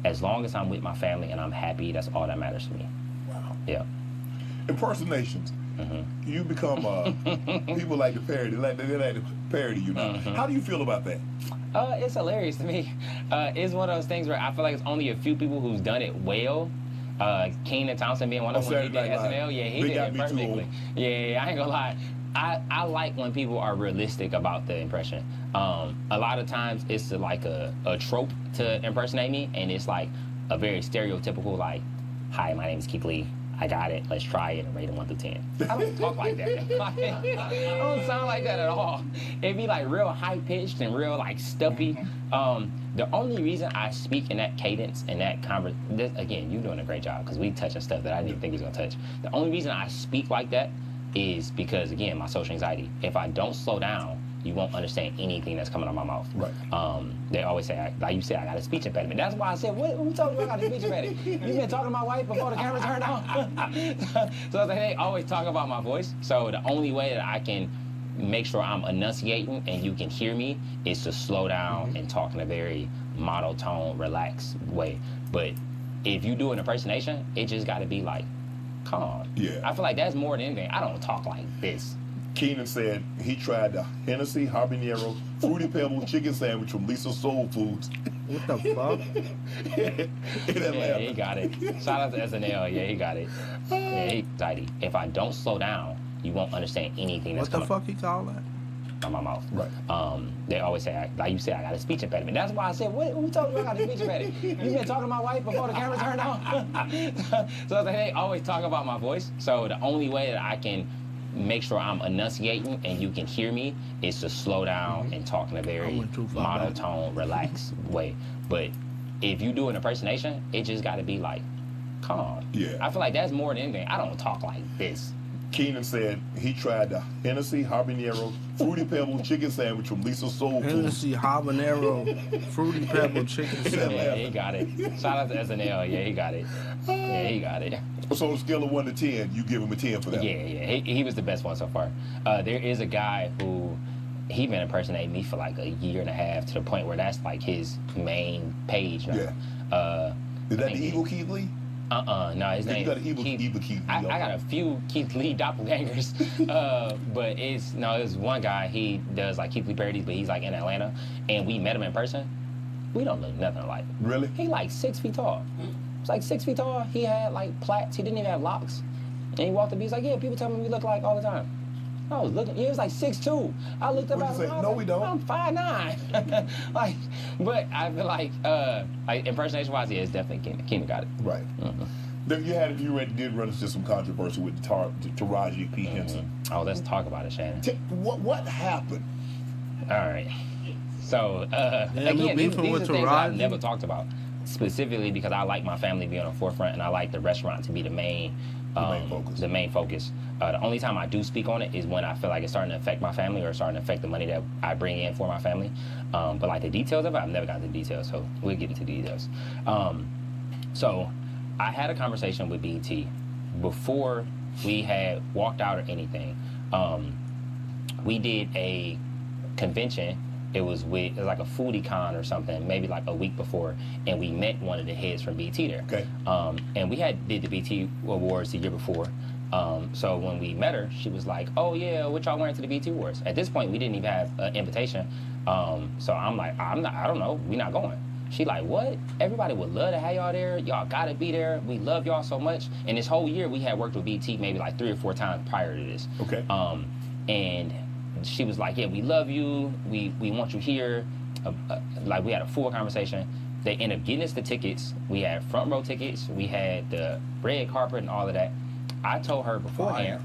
as long as I'm with my family and I'm happy, that's all that matters to me. Wow. Yeah. Impersonations. You become people like to parody. They like to parody you now. How do you feel about that? It's hilarious to me. It's one of those things where I feel like it's only a few people who's done it well. Keenan Thompson being one of them when he did SNL. Yeah, he did it perfectly. Yeah, I ain't gonna lie. I like when people are realistic about the impression. A lot of times it's like a trope to impersonate me, and it's like a very stereotypical, like, hi, my name is Keith Lee. I got it. Let's try it and rate it 1 through 10. I don't talk like that. Like, I don't sound like that at all. It'd be like real high pitched and real like stuffy. The only reason I speak in that cadence and that again, you're doing a great job because we touching stuff that I didn't even think we was gonna touch. The only reason I speak like that is because, again, my social anxiety. If I don't slow down, you won't understand anything that's coming out of my mouth. Right. They always say, like you said, I got a speech impediment. That's why I said, who told you I got a speech impediment? You been talking to my wife before the camera turned on? So they always talk about my voice. So the only way that I can make sure I'm enunciating and you can hear me is to slow down and talk in a very monotone, relaxed way. But if you do an impersonation, it just got to be like calm. Yeah. I feel like that's more than anything. I don't talk like this. Keenan said he tried the Hennessy Habanero Fruity Pebble chicken sandwich from Lisa's Soul Foods. What the fuck? In Atlanta. Yeah, he got it. Shout out to SNL. Yeah, he got it. Yeah, he anxiety. If I don't slow down, you won't understand anything that's What the coming fuck he call that? out of my mouth. Right. They always say, like you said, I got a speech impediment. That's why I said, who told you I got a speech impediment? You been talking to my wife before the camera turned on? So they always talk about my voice. So the only way that I can make sure I'm enunciating and you can hear me is to slow down and talk in a very monotone, relaxed way. But if you do an impersonation, it just got to be like calm. Yeah. I feel like that's more than anything. I don't talk like this. Keenan said he tried the Hennessy Habanero Fruity Pebble chicken sandwich from Lisa's Soul Foods. Hennessy Habanero Fruity Pebble chicken sandwich. Yeah, he got it. Shout out to SNL. Yeah, he got it. Yeah, he got it. So on a scale of 1 to 10, you give him a 10 for that? Yeah. He was the best one so far. There is a guy who, he been impersonating me for like a year and a half to the point where that's like his main page now. Yeah. Is that the evil Keith Lee? No, his name. You got an evil Keith Lee. I got a few Keith Lee doppelgangers, but it's one guy. He does like Keith Lee parodies, but he's like in Atlanta, and we met him in person. We don't look nothing alike. Really? He like 6 feet tall. He's like 6 feet tall. He had like plaits. He didn't even have locks. And he walked up. He's like, yeah, people tell me we look like all the time. I was looking. He was like 6'2". I looked up at him. No, we don't. I'm 5'9". Like, but I feel like impersonation wise, yeah, it's definitely Keenan got it. Right. You did run into some controversy with Taraji P. Henson. Oh, let's talk about it, Shannon. What happened? All right. So again, these are things I've never talked about, specifically because I like my family being on the forefront, and I like the restaurant to be the main focus. The only time I do speak on it is when I feel like it's starting to affect my family or starting to affect the money that I bring in for my family. But like the details of it, I've never gotten into the details, so we'll get into the details. So I had a conversation with BET before we had walked out or anything. We did a convention. It was like a foodie con or something, maybe like a week before, and we met one of the heads from BET there. Okay. And we did the BET Awards the year before. So when we met her, she was like, oh yeah, what y'all wearing to the BET Awards? At this point, we didn't even have an invitation. So I'm like, I don't know, we're not going. She like, what? Everybody would love to have y'all there. Y'all gotta be there. We love y'all so much. And this whole year, we had worked with BT maybe like 3 or 4 times prior to this. Okay. And she was like, yeah, we love you. We want you here. Like, we had a full conversation. They ended up getting us the tickets. We had front row tickets. We had the red carpet and all of that. I told her beforehand,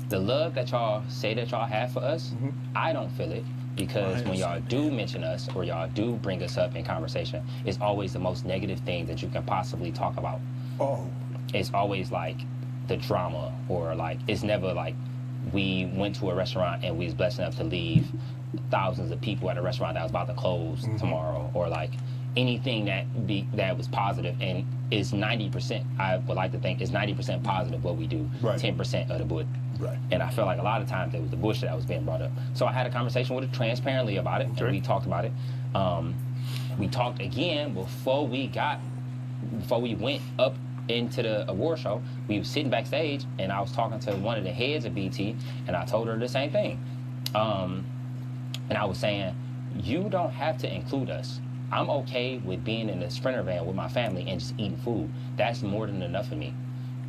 the love that y'all say that y'all have for us, I don't feel it. Because when y'all do mention us or y'all do bring us up in conversation, it's always the most negative things that you can possibly talk about. Oh. It's always like the drama, or like, it's never like we went to a restaurant and we was blessed enough to leave thousands of people at a restaurant that was about to close tomorrow, or like anything that was positive, and is 90%, I would like to think, is 90% positive what we do, 10% of the bullshit. Right. And I feel like a lot of times it was the bullshit that was being brought up. So I had a conversation with her transparently about it, and we talked about it. We talked again before we went up into the award show. We were sitting backstage, and I was talking to one of the heads of BT, and I told her the same thing. And I was saying, you don't have to include us. I'm okay with being in a Sprinter van with my family and just eating food. That's more than enough for me.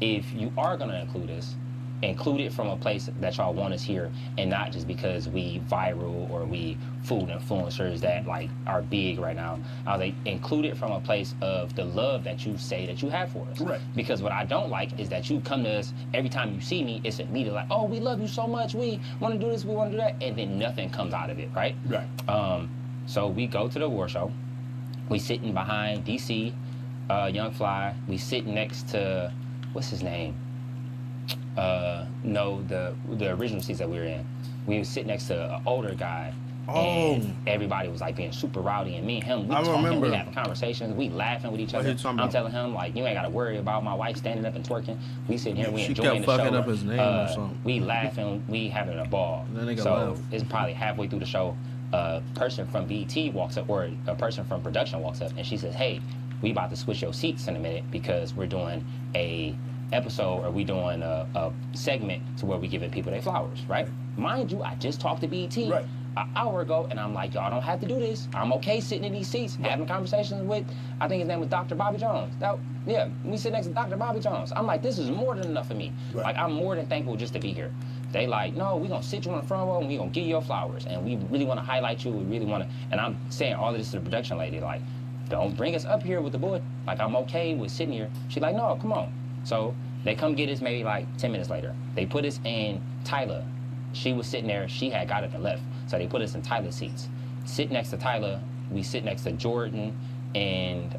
If you are gonna include us, include it from a place that y'all want us here, and not just because we viral or we food influencers that like are big right now. I was like, include it from a place of the love that you say that you have for us. Right. Because what I don't like is that you come to us every time you see me, it's immediately like, oh, we love you so much, we want to do this, we want to do that, and then nothing comes out of it, right? Right. So we go to the award show. We sitting behind DC, Young Fly. We sitting next to, what's his name? No, the original seats that we were in. We would sit next to an older guy. And everybody was like being super rowdy, and me and him, we talking, we having conversations, we laughing with each other. I'm telling him like, you ain't gotta worry about my wife standing up and twerking. We sitting here, we enjoying the show. She kept fucking up his name or something. We laughing, we having a ball. So it's probably halfway through the show, a person from BT walks up, or a person from production walks up, and she says, hey, we about to switch your seats in a minute because we're doing a episode, or we doing a segment to where we giving people their flowers, right? Mind you, I just talked to BT an hour ago, and I'm like, y'all don't have to do this. I'm okay sitting in these seats, having conversations with, I think his name was Dr. Bobby Jones. Yeah, we sit next to Dr. Bobby Jones. I'm like, this is more than enough for me. Like, I'm more than thankful just to be here. They like, no, we're gonna sit you on the front row and we're gonna give you your flowers, and we really wanna highlight you, we really wanna, and I'm saying all of this to the production lady, like, don't bring us up here with the boy. Like, I'm okay with sitting here. She's like, no, come on. So they come get us maybe like 10 minutes later. They put us in Tyler. She was sitting there, she had got up and left. So they put us in Tyler's seats. Sit next to Tyler, we sit next to Jordan and,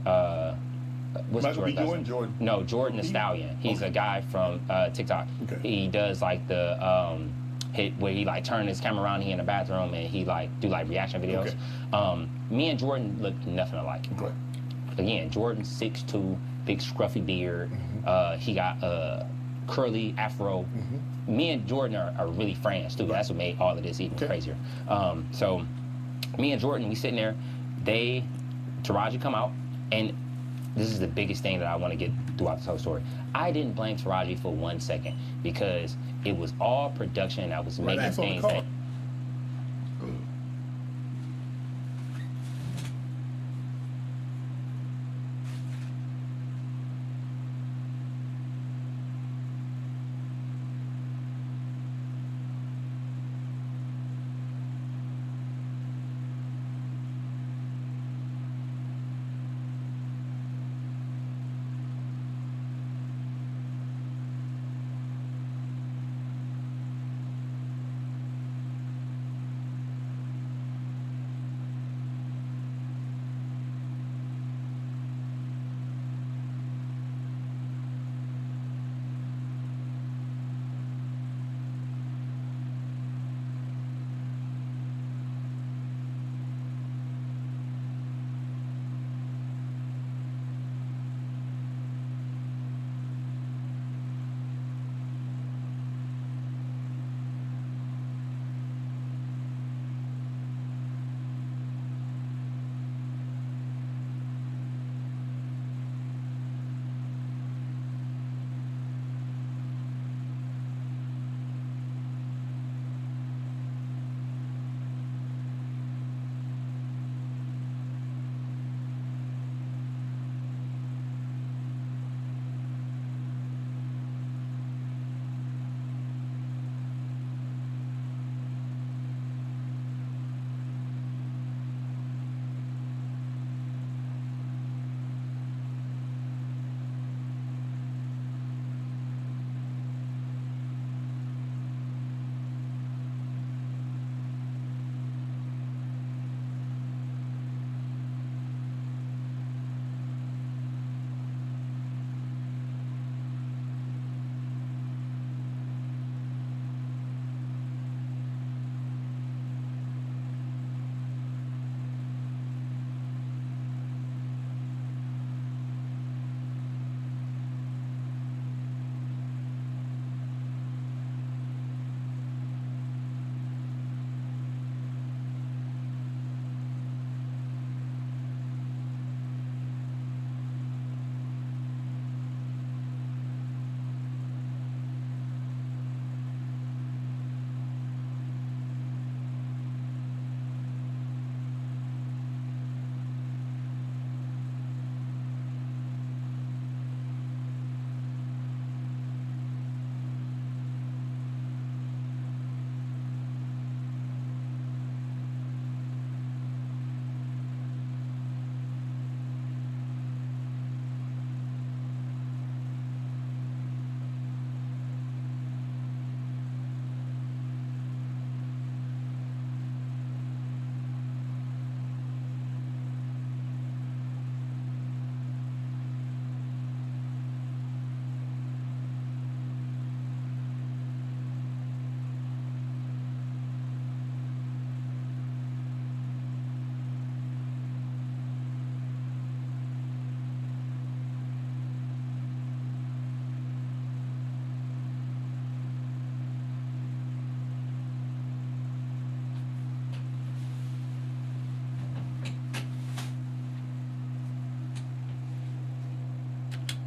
what's Jordan? No, Jordan the Stallion. He's a guy from TikTok. He does like the, where he like turn his camera around, he in the bathroom, and he like do like reaction videos. Me and Jordan look nothing alike. Again, Jordan 6'2", big scruffy beard. He got a curly afro. Me and Jordan are really friends too. That's what made all of this even crazier. So me and Jordan, we sitting there. Taraji come out, and this is the biggest thing that I want to get throughout this whole story. I didn't blame Taraji for 1 second, because it was all production that was making things that.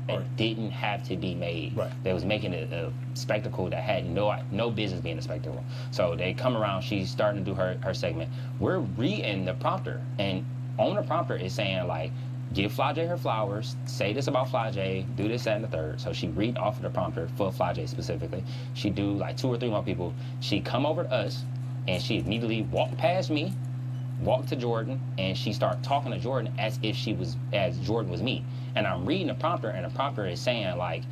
that Right. didn't have to be made. Right. They was making a spectacle that had no business being a spectacle. So they come around, she's starting to do her segment. We're reading the prompter, and on the prompter is saying like, give Fly J her flowers, say this about Fly J, do this, that, and the third. So she read off of the prompter for Fly J specifically. She do like 2 or 3 more people. She come over to us, and she immediately walked past me, walked to Jordan, and she started talking to Jordan as if as Jordan was me. And I'm reading the prompter, and the prompter is saying like,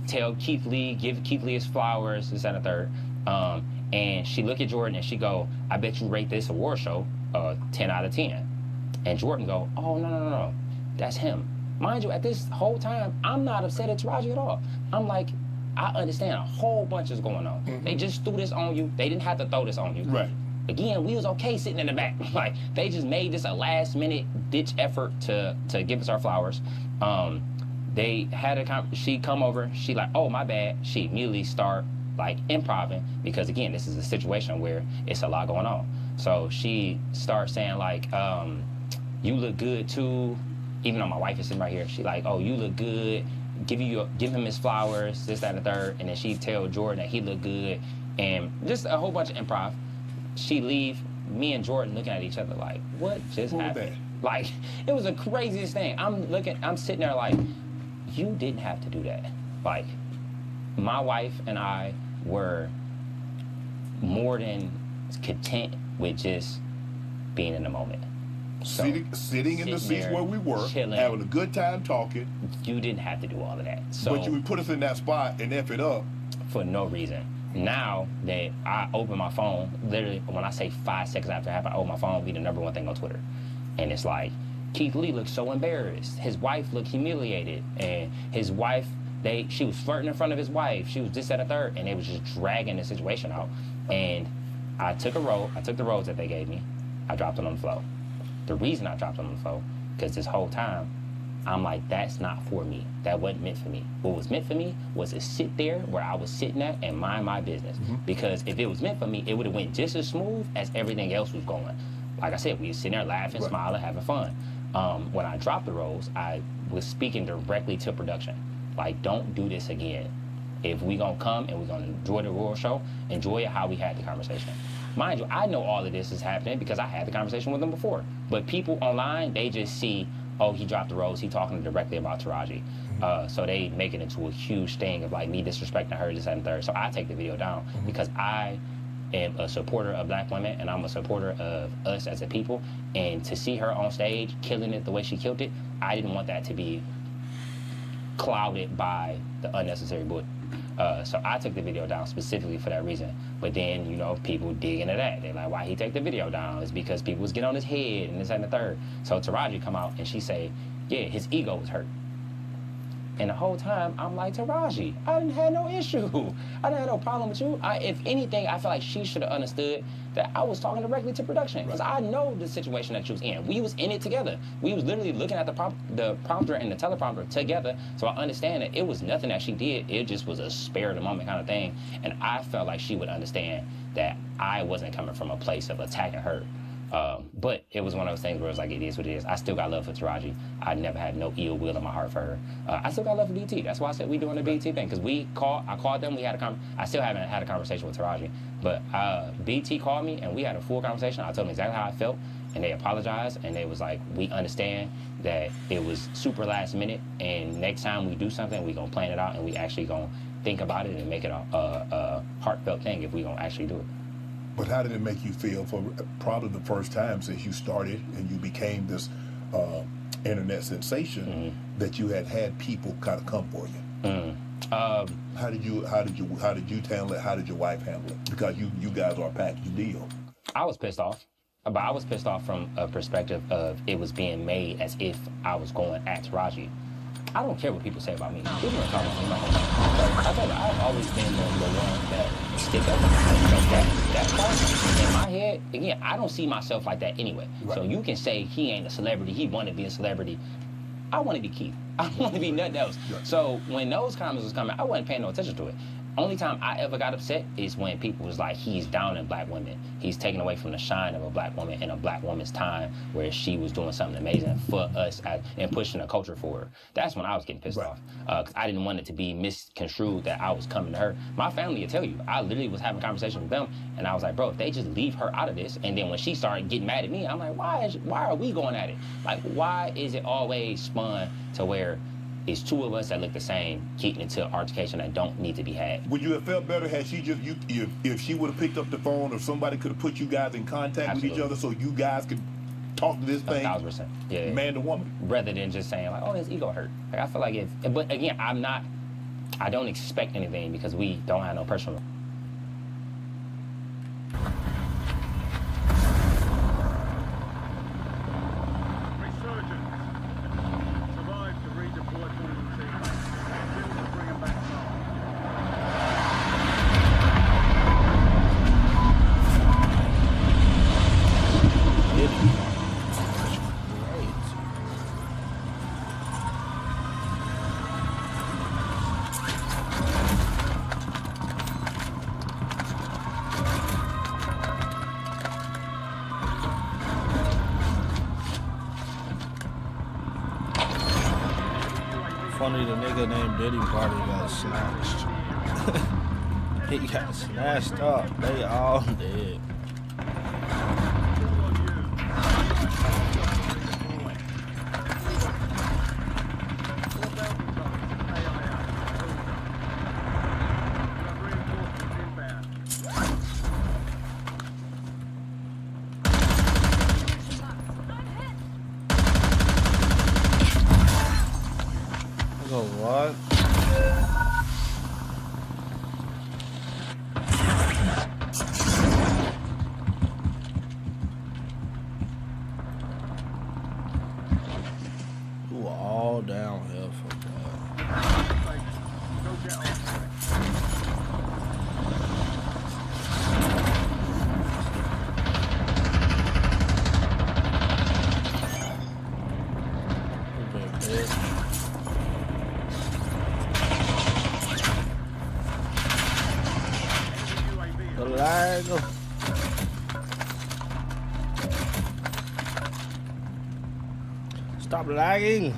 tell Keith Lee, give Keith Lee his flowers, this, that, and the third. And she look at Jordan and she go, I bet you rate this award show 10 out of 10. And Jordan go, oh, no, that's him. Mind you, at this whole time, I'm not upset at Taraji at all. I'm like, I understand a whole bunch is going on. Mm-hmm. They just threw this on you. They didn't have to throw this on you. Right. Again, we was okay sitting in the back. Like, they just made this a last-minute ditch effort to give us our flowers. They had she come over. She like, oh, my bad. She immediately start like improving because again, this is a situation where it's a lot going on. So she starts saying like, you look good too. Even though my wife is sitting right here, she like, oh, you look good. Give him his flowers, this, that, and the third. And then she tell Jordan that he look good, and just a whole bunch of improv. She leave, me and Jordan looking at each other like, what just happened? Like, it was the craziest thing. I'm sitting there like, you didn't have to do that. Like, my wife and I were more than content with just being in the moment. So, sitting in the seats where we were, chilling, having a good time talking. You didn't have to do all of that. So, but you would put us in that spot and F it up. For no reason. Now that I open my phone, literally when I say 5 seconds after I open my phone, be the #1 thing on Twitter. And it's like, Keith Lee looked so embarrassed. His wife looked humiliated. And his wife, she was flirting in front of his wife. She was this, that, and third. And they was just dragging the situation out. And I took the roads that they gave me. I dropped them on the floor. The reason I dropped them on the floor, because this whole time, I'm like, that's not for me. That wasn't meant for me. What was meant for me was to sit there where I was sitting at and mind my business. Mm-hmm. Because if it was meant for me, it would have went just as smooth as everything else was going. Like I said, we were sitting there laughing, right, smiling, having fun. When I dropped the roles, I was speaking directly to production. Like, don't do this again. If we gonna come and we're gonna enjoy the Royal Show, enjoy it how we had the conversation. Mind you, I know all of this is happening because I had the conversation with them before. But people online, they just see, oh, he dropped the rose, he talking directly about Taraji. So they make it into a huge thing of like me disrespecting her, this, that, and third. So I take the video down because I am a supporter of black women and I'm a supporter of us as a people. And to see her on stage killing it the way she killed it, I didn't want that to be clouded by the unnecessary bullet. So I took the video down specifically for that reason. But then, you know, people dig into that. They're like, why he take the video down? It's because people was getting on his head and this and the third. So Taraji come out and she say, yeah, his ego was hurt. And the whole time, I'm like, Taraji, I didn't have no issue. I didn't have no problem with you. If anything, I feel like she should have understood that I was talking directly to production. Because I know the situation that she was in. We was in it together. We was literally looking at the prompter and the teleprompter together. So I understand that it was nothing that she did. It just was a spare of the moment kind of thing. And I felt like she would understand that I wasn't coming from a place of attacking her. But it was one of those things where it's like, it is what it is. I still got love for Taraji. I never had no ill will in my heart for her. I still got love for BT. That's why I said we doing the BT thing. Because I called them, we had I still haven't had a conversation with Taraji. But BT called me and we had a full conversation. I told them exactly how I felt. And they apologized. And they was like, we understand that it was super last minute. And next time we do something, we going to plan it out. And we actually going to think about it and make it a heartfelt thing if we going to actually do it. But how did it make you feel for probably the first time since you started and you became this internet sensation that you had people kind of come for you? How did you handle it? How did your wife handle it? Because you guys are a package deal. I was pissed off. But I was pissed off from a perspective of it was being made as if I was going at Taraji. I don't care what people say about me. People don't talk about me. I told her, I've always been the one that stick up. That part in my head, again, I don't see myself like that anyway. Right. So you can say he ain't a celebrity, he want to be a celebrity. I want to be Keith. I want to be nothing else. Right. So when those comments was coming, I wasn't paying no attention to it. only time I ever got upset is when people was like, he's down in black women. He's taking away from the shine of a black woman in a black woman's time where she was doing something amazing for us and pushing the culture forward. That's when I was getting pissed off. Because I didn't want it to be misconstrued that I was coming to her. My family will tell you, I literally was having a conversation with them, and I was like, bro, if they just leave her out of this, and then when she started getting mad at me, I'm like, why are we going at it? Like, why is it always spun to where it's two of us that look the same, getting into altercation that don't need to be had? Would you have felt better had she just if she would have picked up the phone, or somebody could have put you guys in contact with each other so you guys could talk to this thing 1,000%. Yeah. man to woman? Rather than just saying like, oh, his ego hurt. Like, I feel like but again, I don't expect anything because we don't have no personal. Resurgence. Survive to redeploy fallen teammates. Kill to bring them back home. Funny, the nigga named Diddy Party got snatched. He got snatched up. They all dead. Go what? Ooh, all downhill from that. Go get off. The lag. Stop lagging.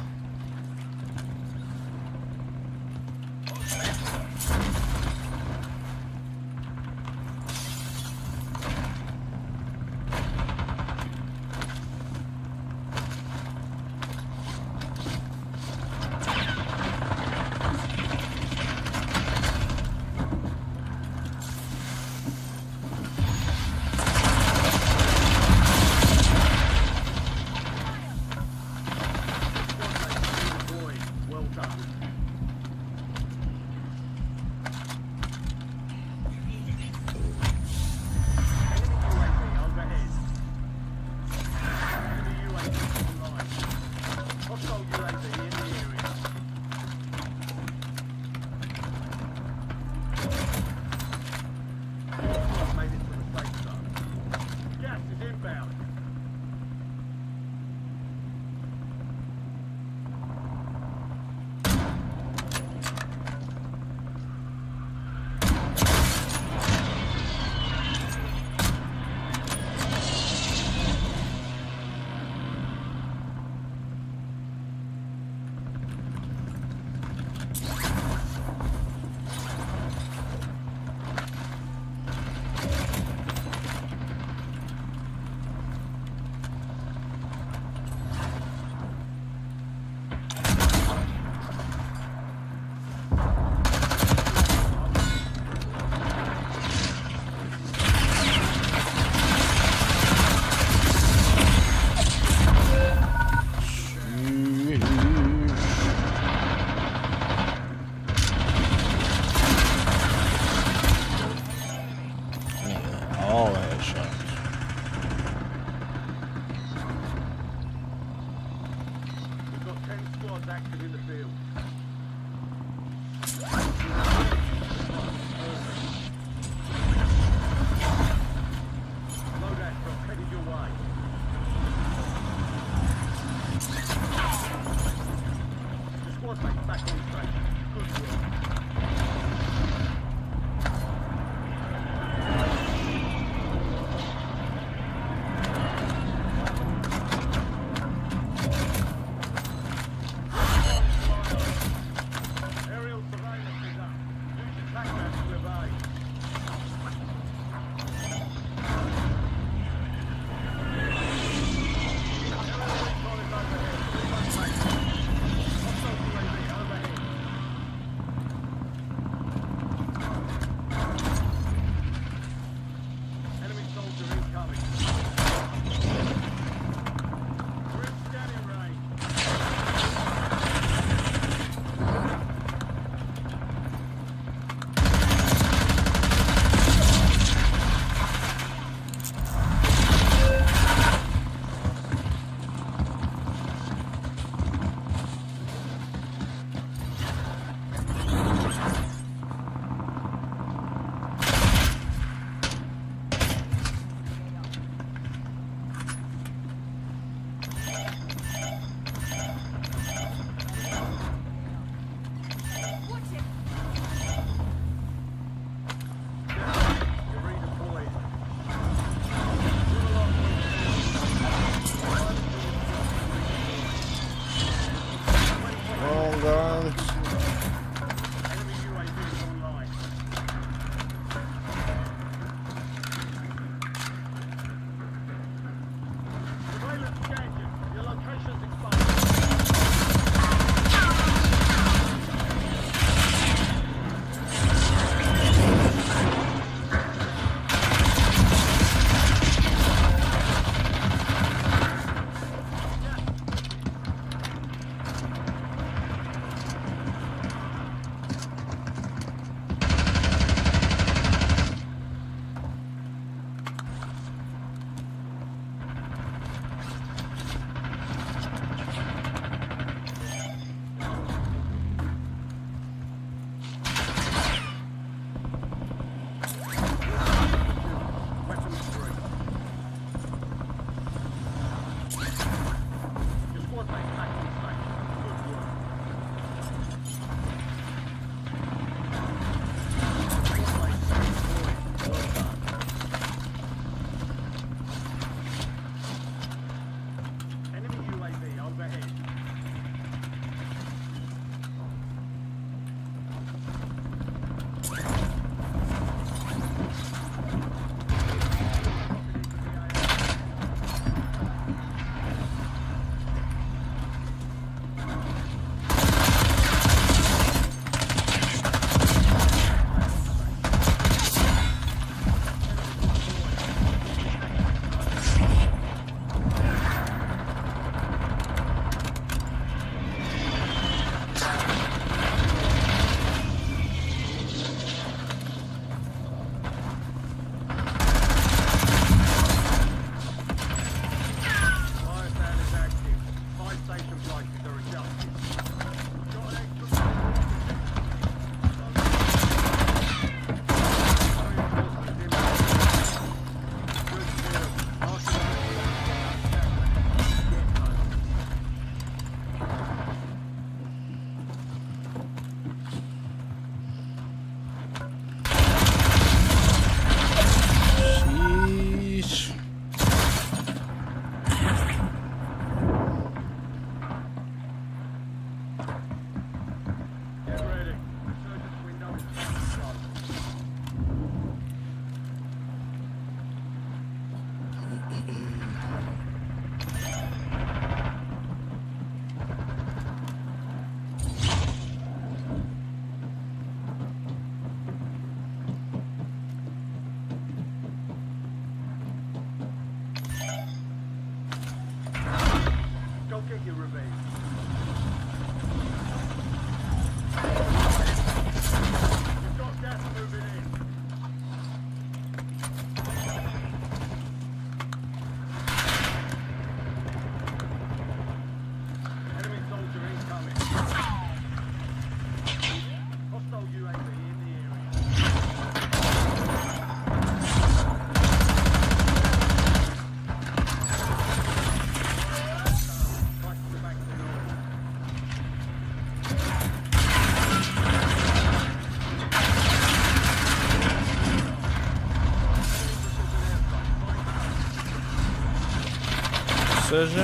Resurgence.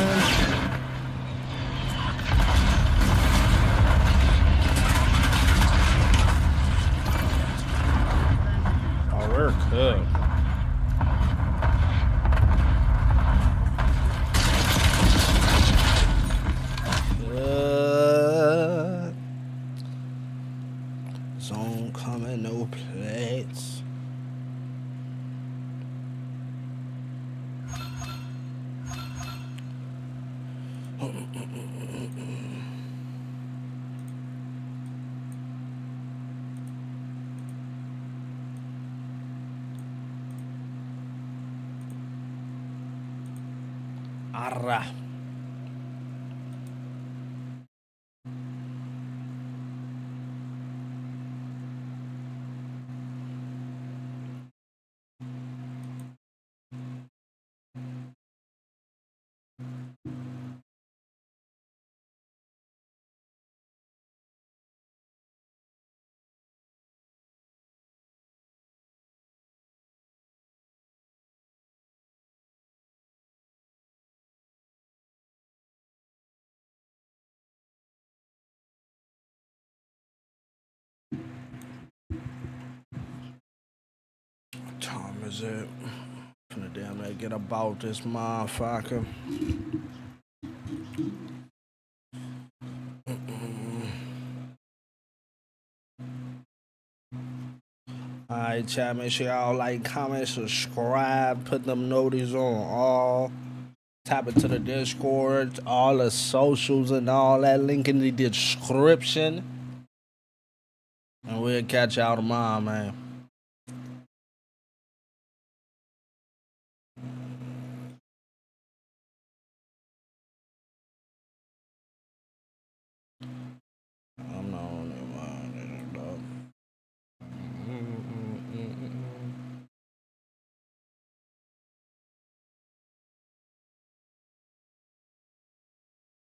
Oh, we're cooked. Zone coming, no plates. Arra. What time is it? Gonna damn near get about this motherfucker. Alright, chat, make sure y'all like, comment, subscribe, put them notices on all. Tap into the Discord, all the socials and all that, link in the description. And we'll catch y'all tomorrow, man.